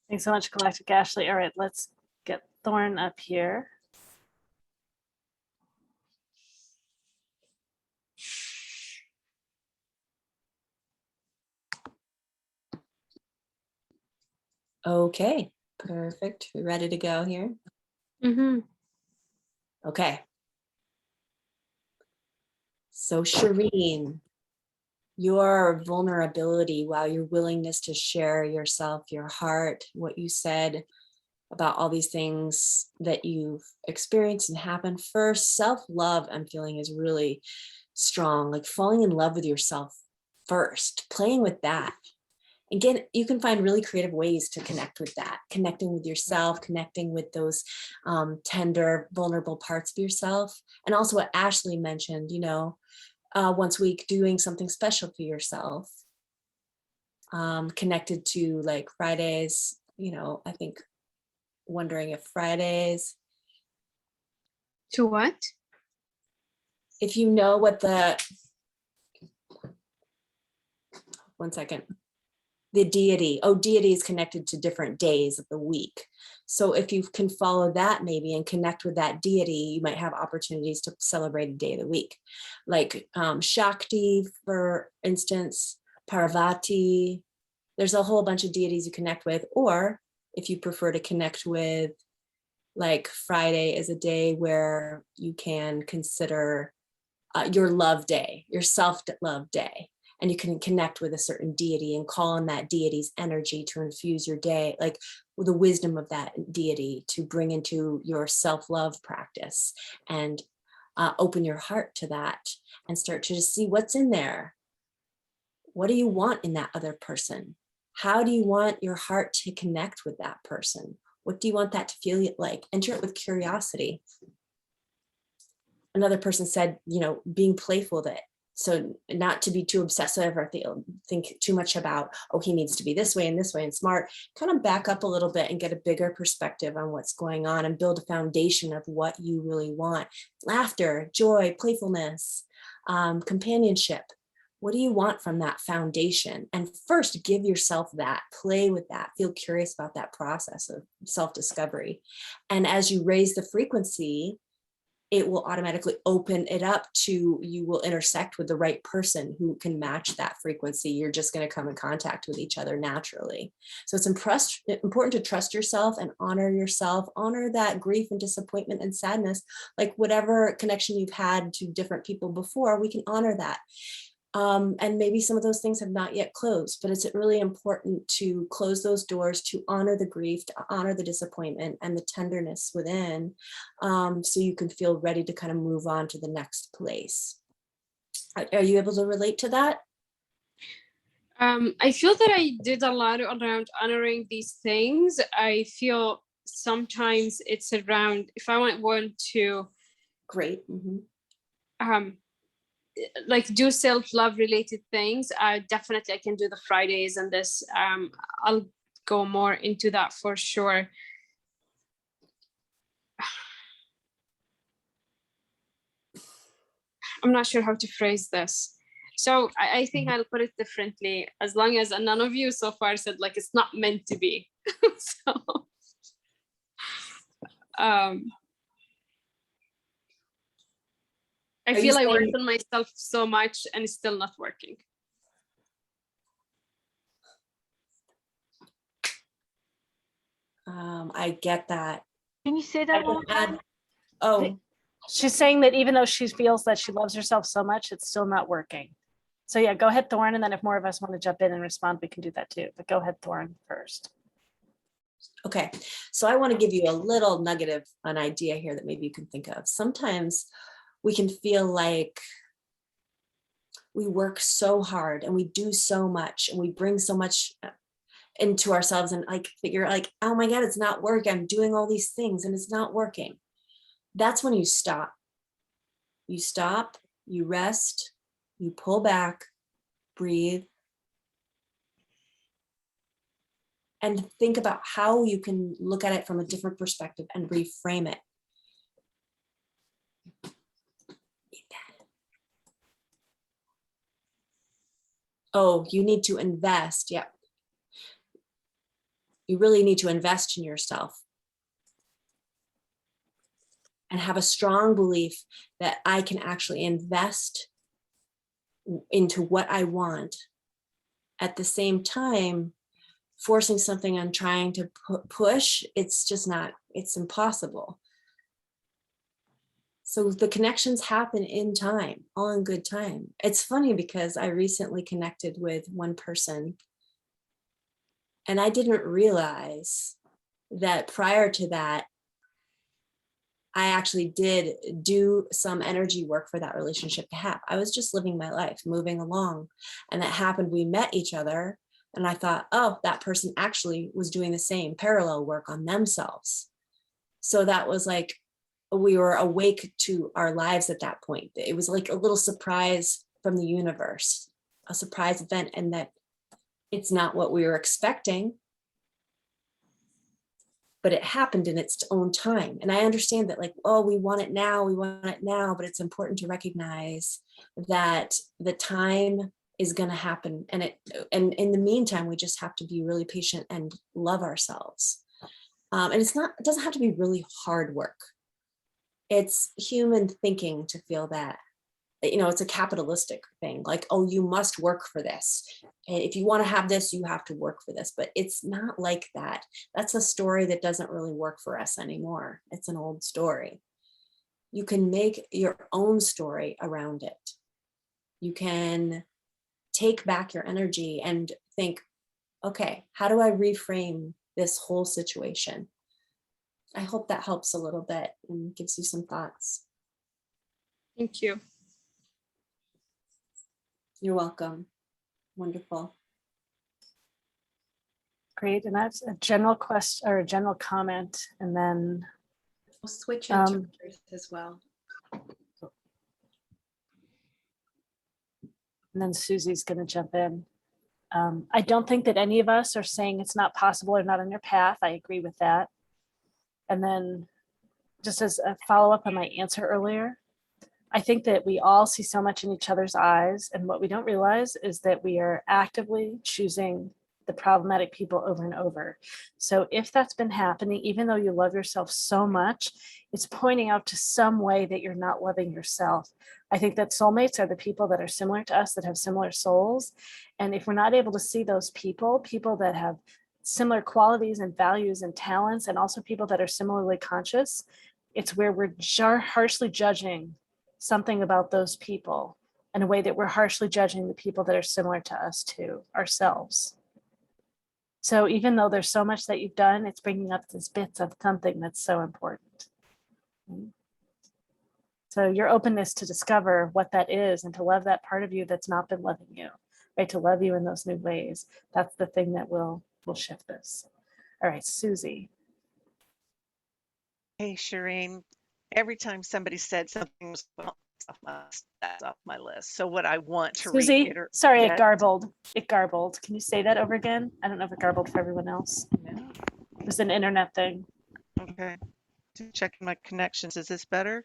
Thanks so much, Galactic Ashley. All right, let's get Thorne up here. Okay, perfect. We ready to go here? Okay. So Shireen, your vulnerability, wow, your willingness to share yourself, your heart, what you said about all these things that you've experienced and happened. First, self-love, I'm feeling, is really strong, like falling in love with yourself first, playing with that. Again, you can find really creative ways to connect with that, connecting with yourself, connecting with those tender, vulnerable parts of yourself. And also what Ashley mentioned, once a week doing something special for yourself, connected to like Fridays, I think wondering if Fridays. To what? If you know what one second. The deity is connected to different days of the week. So if you can follow that maybe and connect with that deity, you might have opportunities to celebrate a day of the week. Like Shakti, for instance, Parvati, there's a whole bunch of deities you connect with. Or if you prefer to connect with, like Friday is a day where you can consider your love day, your self-love day. And you can connect with a certain deity and call on that deity's energy to infuse your day, like with the wisdom of that deity to bring into your self-love practice, and open your heart to that and start to just see what's in there. What do you want in that other person? How do you want your heart to connect with that person? What do you want that to feel like? Enter it with curiosity. Another person said, being playful with it. So not to be too obsessive or think too much about, he needs to be this way and smart. Kind of back up a little bit and get a bigger perspective on what's going on and build a foundation of what you really want. Laughter, joy, playfulness, companionship. What do you want from that foundation? And first, give yourself that, play with that, feel curious about that process of self-discovery. And as you raise the frequency, it will automatically open it up to, you will intersect with the right person who can match that frequency. You're just going to come in contact with each other naturally. So it's important to trust yourself and honor yourself, honor that grief and disappointment and sadness, like whatever connection you've had to different people before, we can honor that. And maybe some of those things have not yet closed, but it's really important to close those doors, to honor the grief, to honor the disappointment and the tenderness within, so you can feel ready to kind of move on to the next place. Are you able to relate to that? I feel that I did a lot around honoring these things. I feel sometimes it's around, if I want to. Great. like do self-love related things, definitely I can do the Fridays and this. I'll go more into that for sure. I'm not sure how to phrase this. So I think I'll put it differently, as long as none of you so far said like it's not meant to be. So I feel I worked on myself so much and it's still not working. I get that. Can you say that one more time? Oh, She's saying that even though she feels that she loves herself so much, it's still not working. So yeah, go ahead, Thorne, and then if more of us want to jump in and respond, we can do that too. But go ahead, Thorne, first. okay. So I want to give you a little nugget of an idea here that maybe you can think of. Sometimes we can feel like we work so hard and we do so much and we bring so much into ourselves and like figure like, oh my God, it's not working. I'm doing all these things and it's not working. That's when you stop. You stop, you rest, you pull back, breathe, and think about how you can look at it from a different perspective and reframe it. Oh, you need to invest. Yeah. You really need to invest in yourself and have a strong belief that I can actually invest into what I want. At the same time, forcing something and trying to push, it's just not, it's impossible. So the connections happen in time, all in good time. It's funny because I recently connected with one person and I didn't realize that prior to that, I actually did do some energy work for that relationship to have. I was just living my life, moving along. And that happened, we met each other and I thought, oh, that person actually was doing the same parallel work on themselves. So that was like, we were awake to our lives at that point. It was like a little surprise from the universe, a surprise event, and that it's not what we were expecting, but it happened in its own time. And I understand that like, oh, we want it now, but it's important to recognize that the time is going to happen. And in the meantime, we just have to be really patient and love ourselves. And it doesn't have to be really hard work. It's human thinking to feel that, you know, it's a capitalistic thing. Like, oh, you must work for this. And if you want to have this, you have to work for this. But it's not like that. That's a story that doesn't really work for us anymore. It's an old story. You can make your own story around it. You can take back your energy and think, okay, how do I reframe this whole situation? I hope that helps a little bit and gives you some thoughts. Thank you. You're welcome. Wonderful. Great, and that's a general question or a general comment, and then we'll switch into as well. And then Susie's going to jump in. I don't think that any of us are saying it's not possible or not on your path. I agree with that. And then just as a follow-up on my answer earlier, I think that we all see so much in each other's eyes, and what we don't realize is that we are actively choosing the problematic people over and over. So if that's been happening, even though you love yourself so much, it's pointing out to some way that you're not loving yourself. I think that soulmates are the people that are similar to us, that have similar souls. And if we're not able to see those people that have similar qualities and values and talents, and also people that are similarly conscious, it's where we're harshly judging something about those people in a way that we're harshly judging the people that are similar to us to ourselves. So even though there's so much that you've done, it's bringing up these bits of something that's so important. So your openness to discover what that is and to love that part of you that's not been loving you, right? To love you in those new ways. That's the thing that will shift this. All right, Susy. Hey, Shireen. Every time somebody said something was that's off my list. So what I want to Susie, reiterate. sorry, Yes. it garbled. It garbled. Can you say that over again? I don't know if it garbled for everyone else. No. It was an internet thing. Okay. Just checking my connections. Is this better?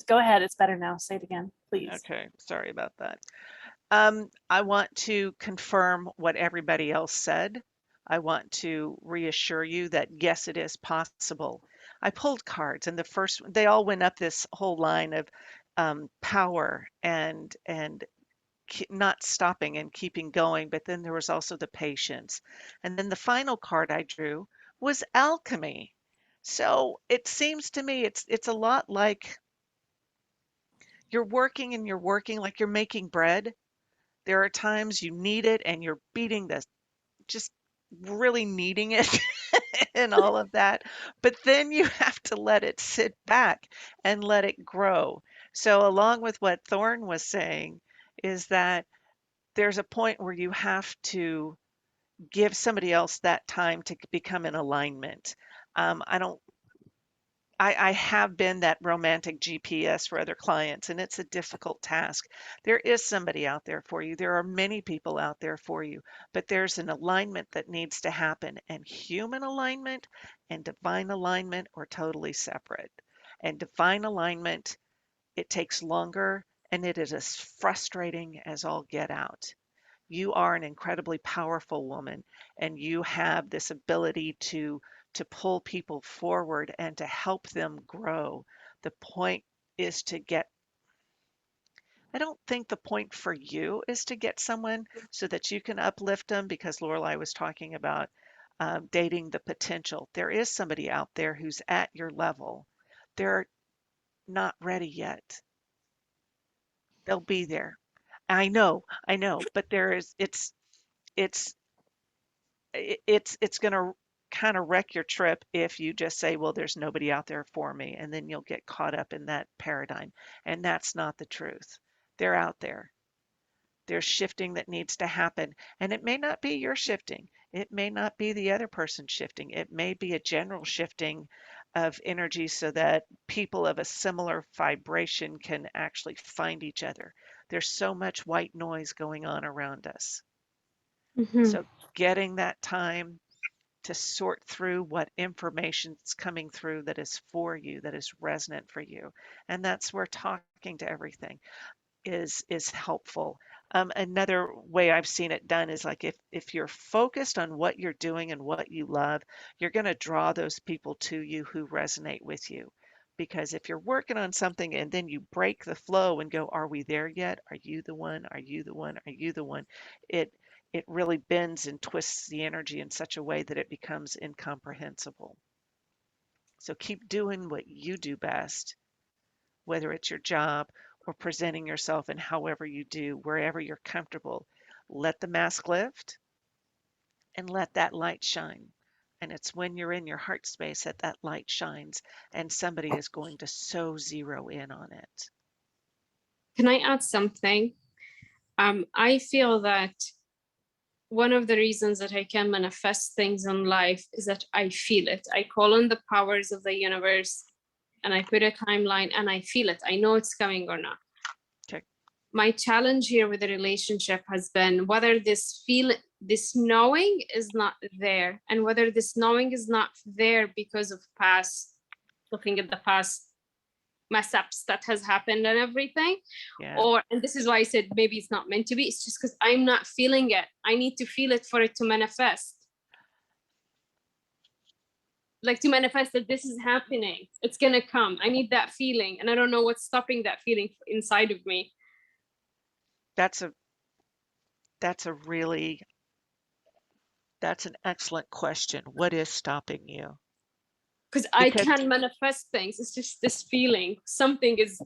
Go ahead. It's better now. Say it again, please. Okay. Sorry about that. I want to confirm what everybody else said. I want to reassure you that yes, it is possible. I pulled cards, and they all went up this whole line of power and not stopping and keeping going. But then there was also the patience, and then the final card I drew was alchemy. So it seems to me it's a lot like you're working and you're working like you're making bread. There are times you need it and you're beating this, just really needing it and all of that. But then you have to let it sit back and let it grow. So, along with what Thorne was saying, is that there's a point where you have to give somebody else that time to become in alignment. I don't I have been that romantic GPS for other clients, and it's a difficult task. There is somebody out there for you. There are many people out there for you, but there's an alignment that needs to happen, and human alignment and divine alignment are totally separate. And divine alignment, it takes longer, and it is as frustrating as all get out. You are an incredibly powerful woman, and you have this ability to pull people forward and to help them grow. The point is to get I don't think the point for you is to get someone so that you can uplift them, because Lorelai was talking about dating the potential. There is somebody out there who's at your level. They're not ready yet. They'll be there. I know, but there is it's it's going to kind of wreck your trip if you just say, well, there's nobody out there for me, and then you'll get caught up in that paradigm. And that's not the truth. They're out there. There's shifting that needs to happen. And it may not be your shifting. It may not be the other person shifting. It may be a general shifting of energy so that people of a similar vibration can actually find each other. There's so much white noise going on around us. So getting that time to sort through what information is coming through that is for you, that is resonant for you. And that's where talking to everything is helpful. Another way I've seen it done is like if you're focused on what you're doing and what you love, you're going to draw those people to you who resonate with you. Because if you're working on something and then you break the flow and go, are we there yet? Are you the one? Are you the one? Are you the one? It really bends and twists the energy in such a way that it becomes incomprehensible. So keep doing what you do best, whether it's your job or presenting yourself in however you do, wherever you're comfortable. Let the mask lift and let that light shine. And it's when you're in your heart space that that light shines, and somebody is going to so zero in on it. Can I add something? I feel that one of the reasons that I can manifest things in life is that I feel it. I call on the powers of the universe and I put a timeline and I feel it. I know it's coming or not. Okay. My challenge here with the relationship has been whether this knowing is not there, and whether this knowing is not there because of looking at the past mess ups that has happened and everything. Yeah. And this is why I said maybe it's not meant to be. It's just because I'm not feeling it. I need to feel it for it to manifest. Like to manifest that this is happening. It's gonna come. I need that feeling, and I don't know what's stopping that feeling inside of me. That's an excellent question. What is stopping you? Because I can manifest things. It's just this feeling. Something is.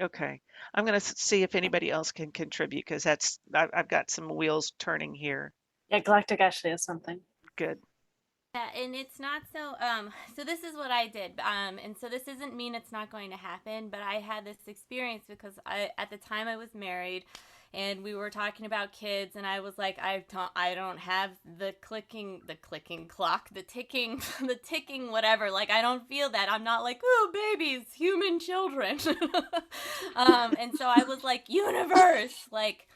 Okay. I'm going to see if anybody else can contribute, because I've got some wheels turning here. Yeah, Galactic actually has something. Good. Yeah, and it's not so this is what I did. And so this doesn't mean it's not going to happen, but I had this experience because at the time I was married, and we were talking about kids, and I was like, I don't have the clicking clock, the ticking the ticking whatever. Like, I don't feel that. I'm not like, oh, babies, human children. And so I was like, universe, like,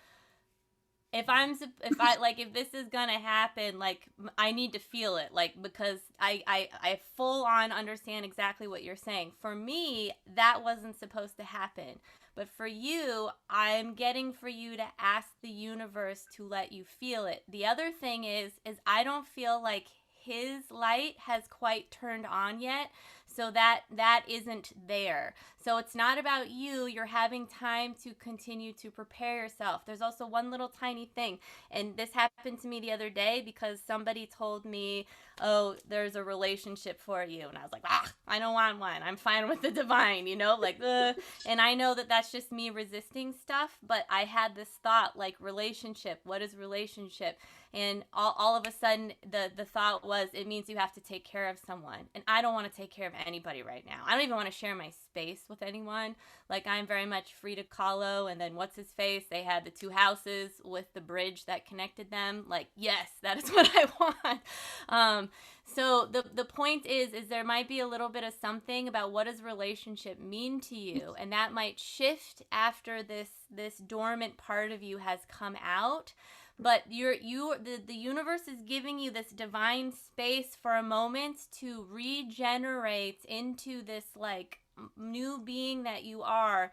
if this is gonna happen, like, I need to feel it, like, because I full on understand exactly what you're saying. For me, that wasn't supposed to happen, but for you, I'm getting for you to ask the universe to let you feel it. The other thing is I don't feel like his light has quite turned on yet, so that isn't there. So it's not about you. You're having time to continue to prepare yourself. There's also one little tiny thing, and this happened to me the other day because somebody told me, oh, there's a relationship for you, and I was like, I don't want one. I'm fine with the divine, like, and I know that that's just me resisting stuff, but I had this thought, like, relationship, what is relationship? And all of a sudden, the thought was, it means you have to take care of someone. And I don't want to take care of anybody right now. I don't even want to share my space with anyone. Like, I'm very much free to Kahlo, and then what's his face? They had the 2 houses with the bridge that connected them. Like, yes, that is what I want. So the point is there might be a little bit of something about what does relationship mean to you, and that might shift after this dormant part of you has come out. But the universe is giving you this divine space for a moment to regenerate into this, like, new being that you are.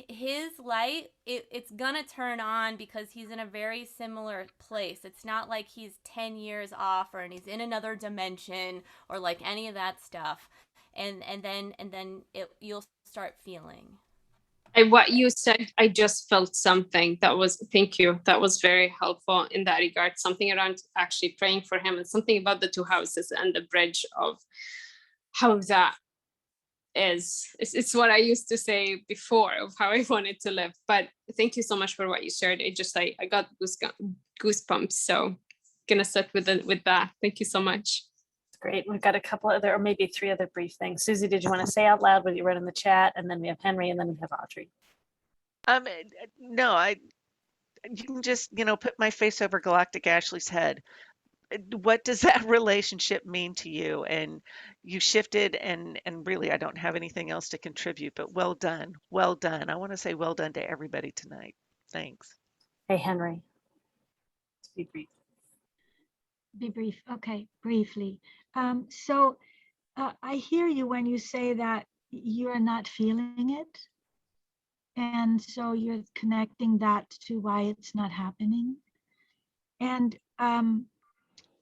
His light, it's gonna turn on because he's in a very similar place. It's not like he's 10 years off or he's in another dimension or like any of that stuff. And then you'll start feeling. What you said, I just felt something thank you. That was very helpful in that regard. Something around actually praying for him, and something about the 2 houses and the bridge of how that is. It's what I used to say before of how I wanted to live. But thank you so much for what you shared. I got goosebumps. So gonna sit with that. Thank you so much. Great. We've got a couple other, or maybe 3 other brief things. Susy, did you want to say out loud what you wrote in the chat? And then we have Henry, and then we have Audrey. No, you can just, put my face over Galactic Ashley's head. What does that relationship mean to you? And you shifted, and really, I don't have anything else to contribute, but well done. Well done. I want to say well done to everybody tonight. Thanks. Hey, Henry. Let's be brief. Be brief. Okay, briefly. So I hear you when you say that you're not feeling it. And so you're connecting that to why it's not happening. And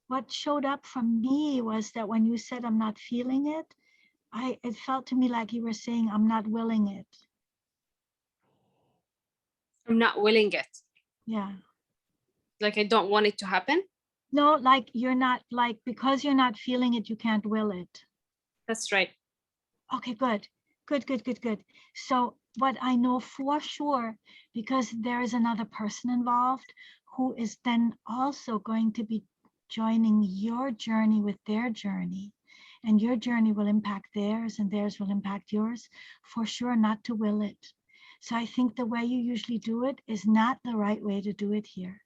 what showed up for me was that when you said I'm not feeling it, it felt to me like you were saying I'm not willing it. I'm not willing it. Yeah. Like, I don't want it to happen? No, like you're not, like, because you're not feeling it, you can't will it. That's right. Okay, good. So what I know for sure, because there is another person involved who is then also going to be joining your journey with their journey, and your journey will impact theirs and theirs will impact yours, for sure not to will it. So I think the way you usually do it is not the right way to do it here.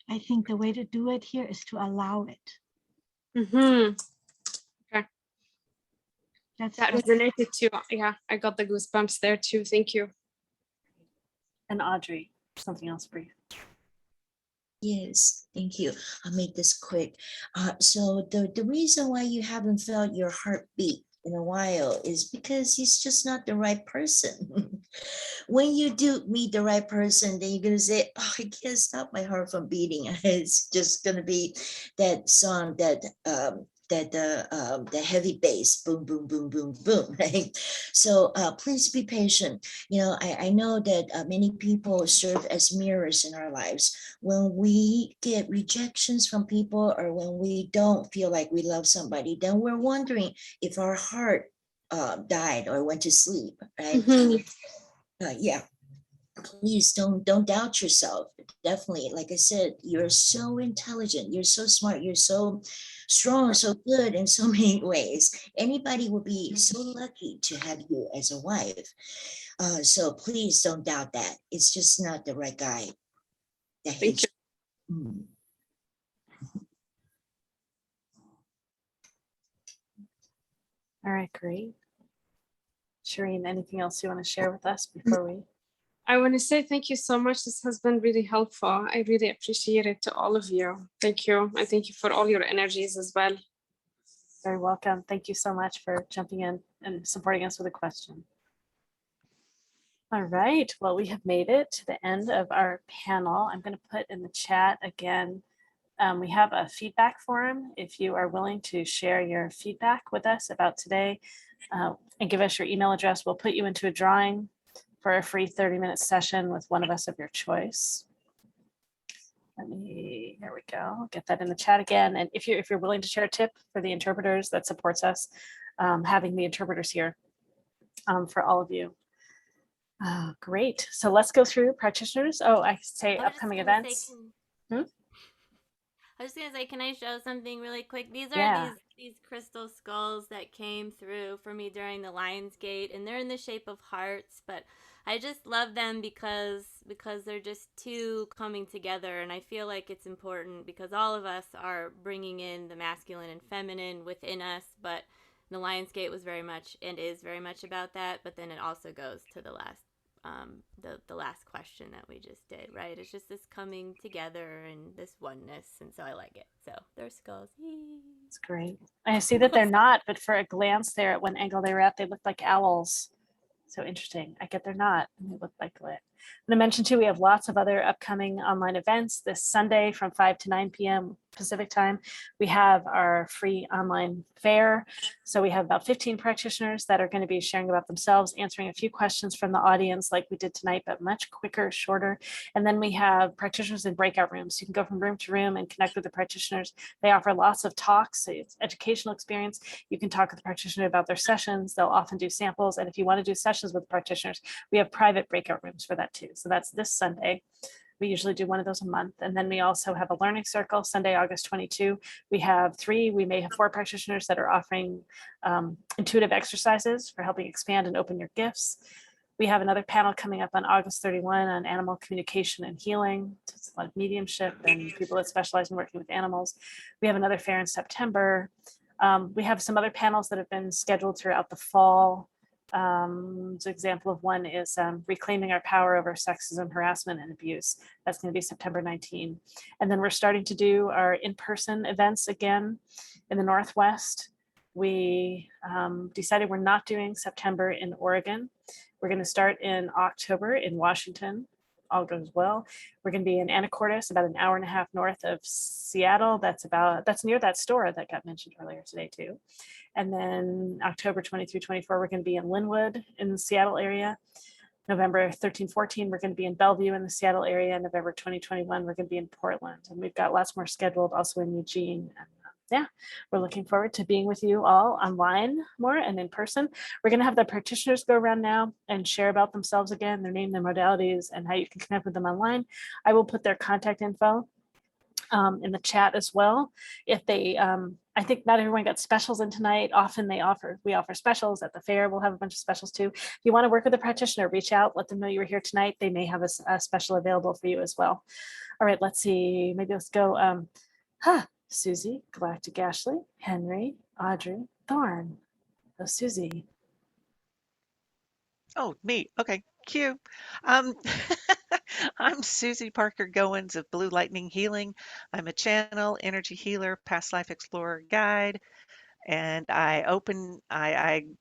I think the way to do it here is to allow it. Mm-hmm. Okay. That resonated too. Yeah, I got the goosebumps there too. Thank you. And Audrey, something else brief. Yes, thank you. I'll make this quick. So the reason why you haven't felt your heartbeat in a while is because he's just not the right person. When you do meet the right person, then you're gonna say, "Oh, I can't stop my heart from beating." It's just gonna be that song that the heavy bass, boom, boom, boom, boom, boom, right? So please be patient. I know that many people serve as mirrors in our lives. When we get rejections from people, or when we don't feel like we love somebody, then we're wondering if our heart died or went to sleep, right? Mm-hmm. Yeah. Please don't doubt yourself. Definitely, like I said, you're so intelligent, you're so smart, you're so strong, so good in so many ways. Anybody would be so lucky to have you as a wife. So please don't doubt that. It's just not the right guy. that Thank hits. Mm. All right, great. Shireen, anything else you want to share with us before we? I want to say thank you so much. This has been really helpful. I really appreciate it to all of you. Thank you. And thank you for all your energies as well. Very welcome. Thank you so much for jumping in and supporting us with a question. All right, well, we have made it to the end of our panel. I'm going to put in the chat again. We have a feedback forum. If you are willing to share your feedback with us about today and give us your email address, we'll put you into a drawing for a free 30-minute session with one of us of your choice. Here we go. Get that in the chat again. And if you're willing to share a tip for the interpreters, that supports us having the interpreters here for all of you. Great. So let's go through practitioners. Oh, I say upcoming events. I was gonna say, can I show something really quick? These are Yeah. these crystal skulls that came through for me during the Lion's Gate, and they're in the shape of hearts, but I just love them because they're just two coming together, and I feel like it's important because all of us are bringing in the masculine and feminine within us, but the Lion's Gate was very much and is very much about that, but then it also goes to the last the last question that we just did, right? It's just this coming together and this oneness, and so I like it. So they're skulls. It's great. I see that they're not, but for a glance there at one angle they were at, they looked like owls. So interesting. I get they're not, and they look like lit. I'm going to mention too, we have lots of other upcoming online events. This Sunday from 5 to 9 p.m. Pacific time, we have our free online fair. So we have about 15 practitioners that are going to be sharing about themselves, answering a few questions from the audience like we did tonight, but much quicker, shorter. And then we have practitioners in breakout rooms. You can go from room to room and connect with the practitioners. They offer lots of talks. So it's educational experience. You can talk with the practitioner about their sessions. They'll often do samples. And if you want to do sessions with practitioners, we have private breakout rooms for that too. So that's this Sunday. We usually do one of those a month. And then we also have a learning circle, Sunday, August 22. We have 3, we may have 4 practitioners that are offering intuitive exercises for helping expand and open your gifts. We have another panel coming up on August 31 on animal communication and healing. It's a lot of mediumship and people that specialize in working with animals. We have another fair in September. We have some other panels that have been scheduled throughout the fall. An example of one is reclaiming our power over sexism, harassment, and abuse. That's going to be September 19. And then we're starting to do our in-person events again in the Northwest. We decided we're not doing September in Oregon. We're going to start in October in Washington. All goes well. We're going to be in Anacortes, about an hour and a half north of Seattle. That's near that store that got mentioned earlier today too. And then October 23, 24, we're going to be in Linwood in the Seattle area. November 13, 14, we're going to be in Bellevue in the Seattle area. November 2021, we're going to be in Portland. And we've got lots more scheduled also in Eugene. And yeah, we're looking forward to being with you all online more and in person. We're going to have the practitioners go around now and share about themselves again, their name, their modalities, and how you can connect with them online. I will put their contact info in the chat as well. If they, I think not everyone got specials in tonight. Often we offer specials at the fair. We'll have a bunch of specials too. If you want to work with a practitioner, reach out, let them know you were here tonight. They may have a special available for you as well. All right, let's see. Maybe let's go. Susy, Galactic Ashley, Henry, Audrey, Thorne. Oh, Susy. Oh, me. Okay, cute. Um, I'm Susy Parker Goins of Blue Lightning Healing. I'm a channel, energy healer, past life explorer guide, and I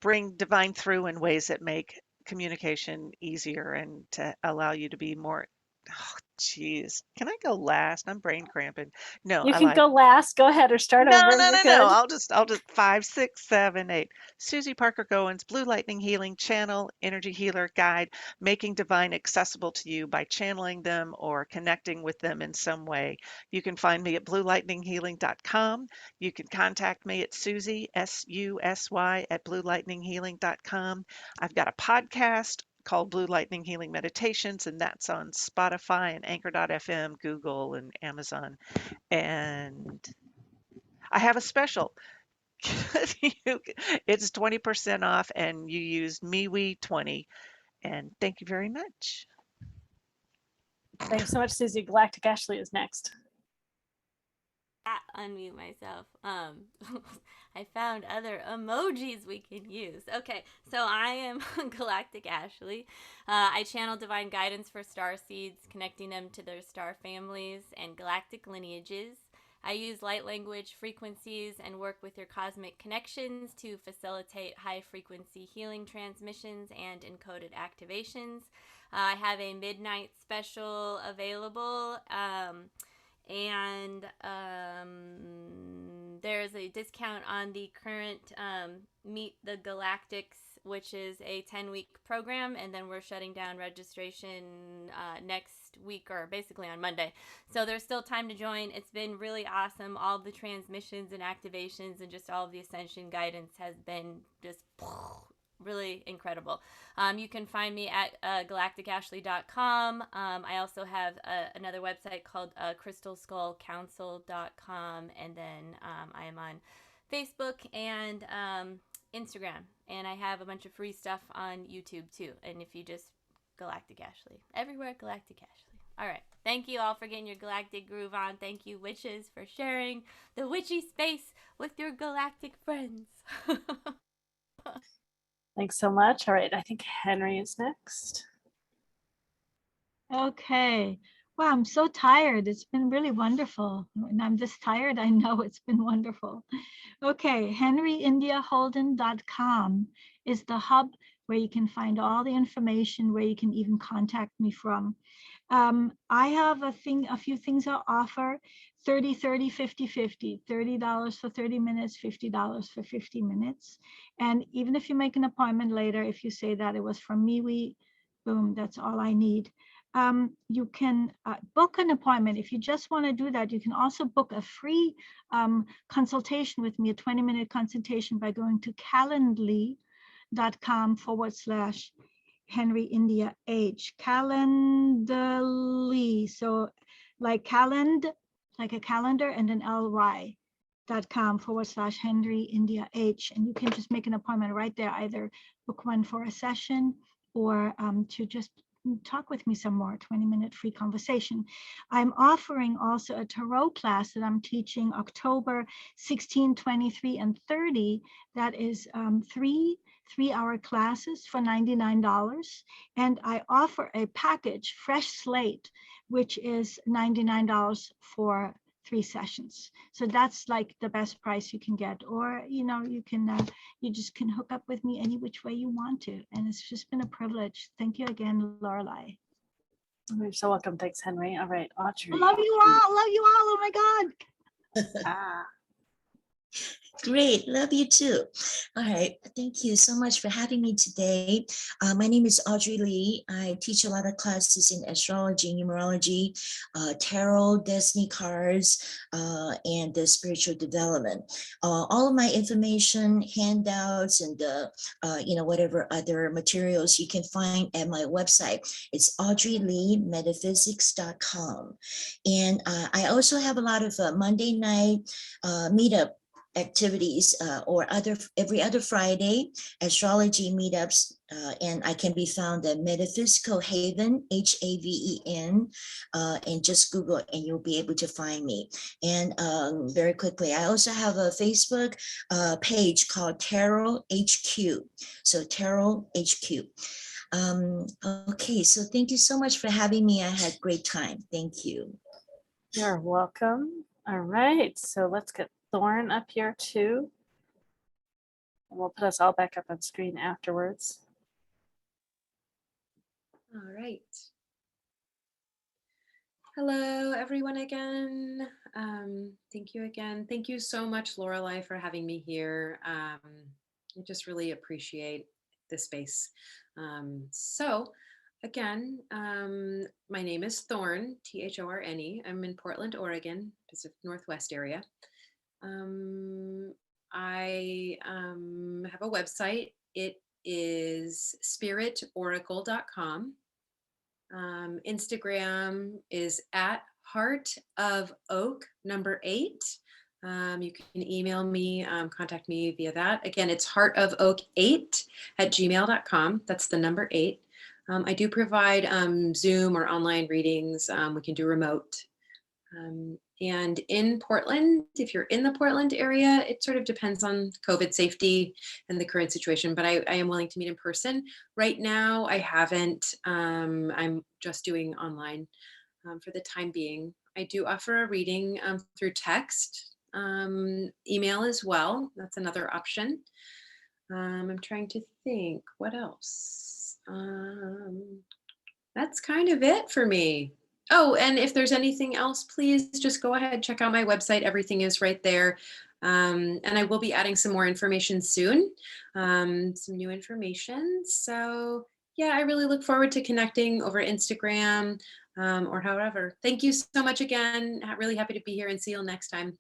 bring divine through in ways that make communication easier and to allow you to be more. Oh, geez. Can I go last? I'm brain cramping. No, You I can lied. go last. Go ahead or start No, over. no, You're no, no. good. I'll just 5, 6, 7, 8. Susy Parker Goins, Blue Lightning Healing Channel, Energy Healer Guide, making divine accessible to you by channeling them or connecting with them in some way. You can find me at bluelightninghealing.com. You can contact me at Susy, SUSY, at bluelightninghealing.com. I've got a podcast called Blue Lightning Healing Meditations, and that's on Spotify and Anchor.fm, Google, and Amazon. And I have a special. It's 20% off, and you use MeWe 20. And thank you very much. Thanks so much, Susie. Galactic Ashley is next. Unmute myself. I found other emojis we can use. Okay, so I am Galactic Ashley. I channel divine guidance for star seeds, connecting them to their star families and galactic lineages. I use light language frequencies and work with your cosmic connections to facilitate high frequency healing transmissions and encoded activations. I have a midnight special available. And there's a discount on the current Meet the Galactics, which is a 10-week program, and then we're shutting down registration next week, or basically on Monday. So there's still time to join. It's been really awesome. All the transmissions and activations and just all of the ascension guidance has been just really incredible. You can find me at galacticashley.com. I also have another website called crystalskullcouncil.com, and then I am on Facebook and Instagram, and I have a bunch of free stuff on YouTube too. And if you just Galactic Ashley, everywhere Galactic Ashley. All right, thank you all for getting your galactic groove on. Thank you, witches, for sharing the witchy space with your galactic friends. Thanks so much. All right, I think Henry is next. Okay. Wow, I'm so tired. It's been really wonderful. And I'm this tired. I know it's been wonderful. Okay, henryindiaholden.com is the hub where you can find all the information, where you can even contact me from. I have a few things I offer: 30, 30, 50, 50, $30 for 30 minutes, $50 for 50 minutes. And even if you make an appointment later, if you say that it was from MeWe, boom, that's all I need. You can book an appointment. If you just want to do that, you can also book a free consultation with me, a 20-minute consultation, by going to calendly.com/Henry India H. Calendly. So like calend, like a calendar, and then ly.com/Henry India H. And you can just make an appointment right there, either book one for a session or to just talk with me some more, 20-minute free conversation. I'm offering also a tarot class that I'm teaching October 16, 23, and 30. That is three-hour classes for $99. And I offer a package, Fresh Slate, which is $99 for 3 sessions. So that's like the best price you can get. Or, you know, you just can hook up with me any which way you want to. And it's just been a privilege. Thank you again, Laureli. You're so welcome. Thanks, Henry. All right, Audrey. I love you all. Love you all. Oh my God. Great, love you too. All right, thank you so much for having me today. My name is Audrey Lee. I teach a lot of classes in astrology, numerology, tarot, destiny cards, and the spiritual development. All of my information, handouts, and whatever other materials you can find at my website. It's audreyleemetaphysics.com. And I also have a lot of Monday night meetup activities or every other Friday astrology meetups, and I can be found at Metaphysical Haven, HAVEN, and just Google and you'll be able to find me. And very quickly, I also have a Facebook page called Tarot HQ. So Tarot HQ. Okay, so thank you so much for having me. I had a great time. Thank you. You're welcome. All right, so let's get Thorne up here too. And we'll put us all back up on screen afterwards. All right. Hello, everyone again. Thank you again. Thank you so much, Laureli, for having me here. I just really appreciate this space. So again, my name is Thorne, Thorne. I'm in Portland, Oregon, Pacific Northwest area. I have a website. It is spiritoracle.com. Instagram is at Heart of Oak 8. You can email me, contact me via that. Again, it's heartofoak8@gmail.com. That's the number 8. I do provide Zoom or online readings. We can do remote. And in Portland, if you're in the Portland area, it sort of depends on COVID safety and the current situation, but I am willing to meet in person. Right now, I haven't. I'm just doing online for the time being. I do offer a reading through text, email as well. That's another option. I'm trying to think what else. That's kind of it for me. Oh, and if there's anything else, please just go ahead, check out my website. Everything is right there. And I will be adding some more information soon, some new information. So yeah, I really look forward to connecting over Instagram or however. Thank you so much again. Really happy to be here and see you next time.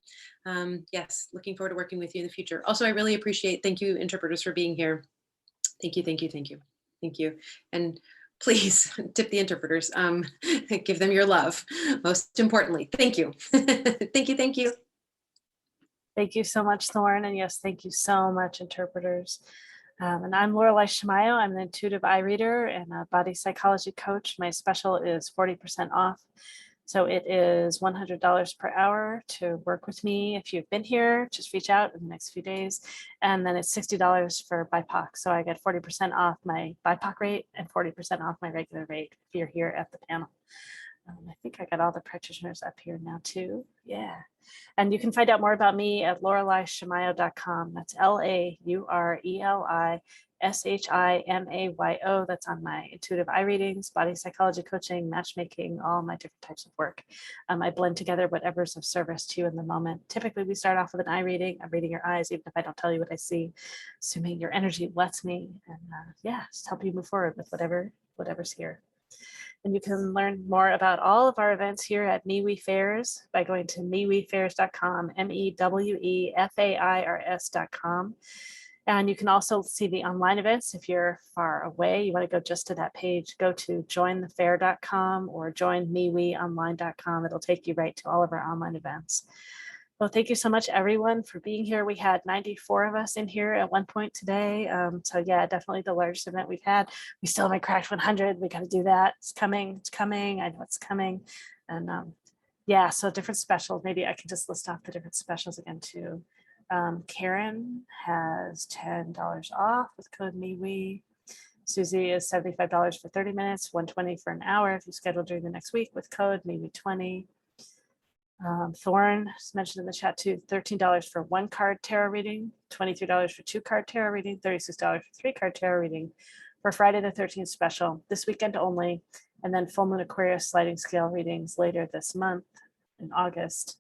Yes, looking forward to working with you in the future. Also, I really appreciate, thank you interpreters for being here. Thank you, thank you, thank you, thank you. And please tip the interpreters, give them your love. Most importantly, thank you. Thank you, thank you. Thank you so much, Thorne. And yes, thank you so much, interpreters. And I'm Laureli Shimayo. I'm an intuitive eye reader and a body psychology coach. My special is 40% off. So it is $100 per hour to work with me. If you've been here, just reach out in the next few days. And then it's $60 for BIPOC. So I get 40% off my BIPOC rate and 40% off my regular rate if you're here at the panel. I think I got all the practitioners up here now too. Yeah. And you can find out more about me at laurelishimayo.com. That's LAURELISHIMAYO. That's on my intuitive eye readings, body psychology coaching, matchmaking, all my different types of work. I blend together whatever's of service to you in the moment. Typically, we start off with an eye reading. I'm reading your eyes, even if I don't tell you what I see, assuming your energy lets me. And yeah, just help you move forward with whatever's here. And you can learn more about all of our events here at MeWe Fairs by going to mewefairs.com, MEWEFAIRS.com. And you can also see the online events. If you're far away, you want to go just to that page, go to jointhefair.com or joinmeweonline.com. It'll take you right to all of our online events. Well, thank you so much, everyone, for being here. We had 94 of us in here at one point today. So yeah, definitely the largest event we've had. We still haven't cracked 100. We got to do that. It's coming. It's coming. I know it's coming. And yeah, so different specials. Maybe I can just list off the different specials again too. Karen has $10 off with code MeWe. Susy is $75 for 30 minutes, $120 for an hour if you schedule during the next week with code MeWe20. Thorne is mentioned in the chat too, $13 for 1 card tarot reading, $23 for 2 card tarot reading, $36 for 3 card tarot reading for Friday the 13th special, this weekend only, and then full moon Aquarius sliding scale readings later this month in August.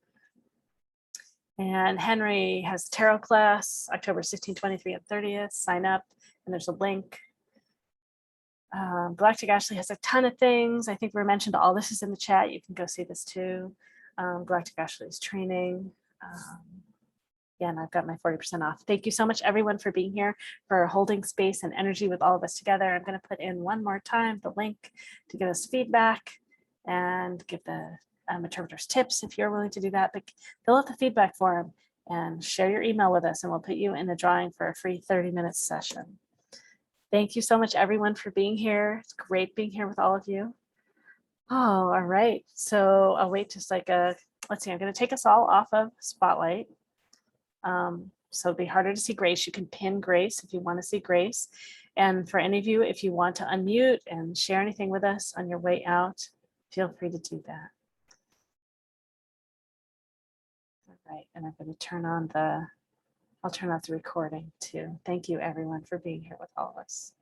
And Henry has tarot class, October 16, 23, and 30th. Sign up, and there's a link. Galactic Ashley has a ton of things. I think we mentioned all this is in the chat. You can go see this too. Galactic Ashley's training. Yeah, and I've got my 40% off. Thank you so much, everyone, for being here, for holding space and energy with all of us together. I'm going to put in one more time the link to give us feedback and give the interpreters tips if you're willing to do that. But fill out the feedback form and share your email with us, and we'll put you in the drawing for a free 30-minute session. Thank you so much, everyone, for being here. It's great being here with all of you. Oh, all right. So I'll wait just like let's see, I'm going to take us all off of Spotlight. So it'll be harder to see Grace. You can pin Grace if you want to see Grace. And for any of you, if you want to unmute and share anything with us on your way out, feel free to do that. All right. And I'm going to turn on I'll turn off the recording too. Thank you, everyone, for being here with all of us.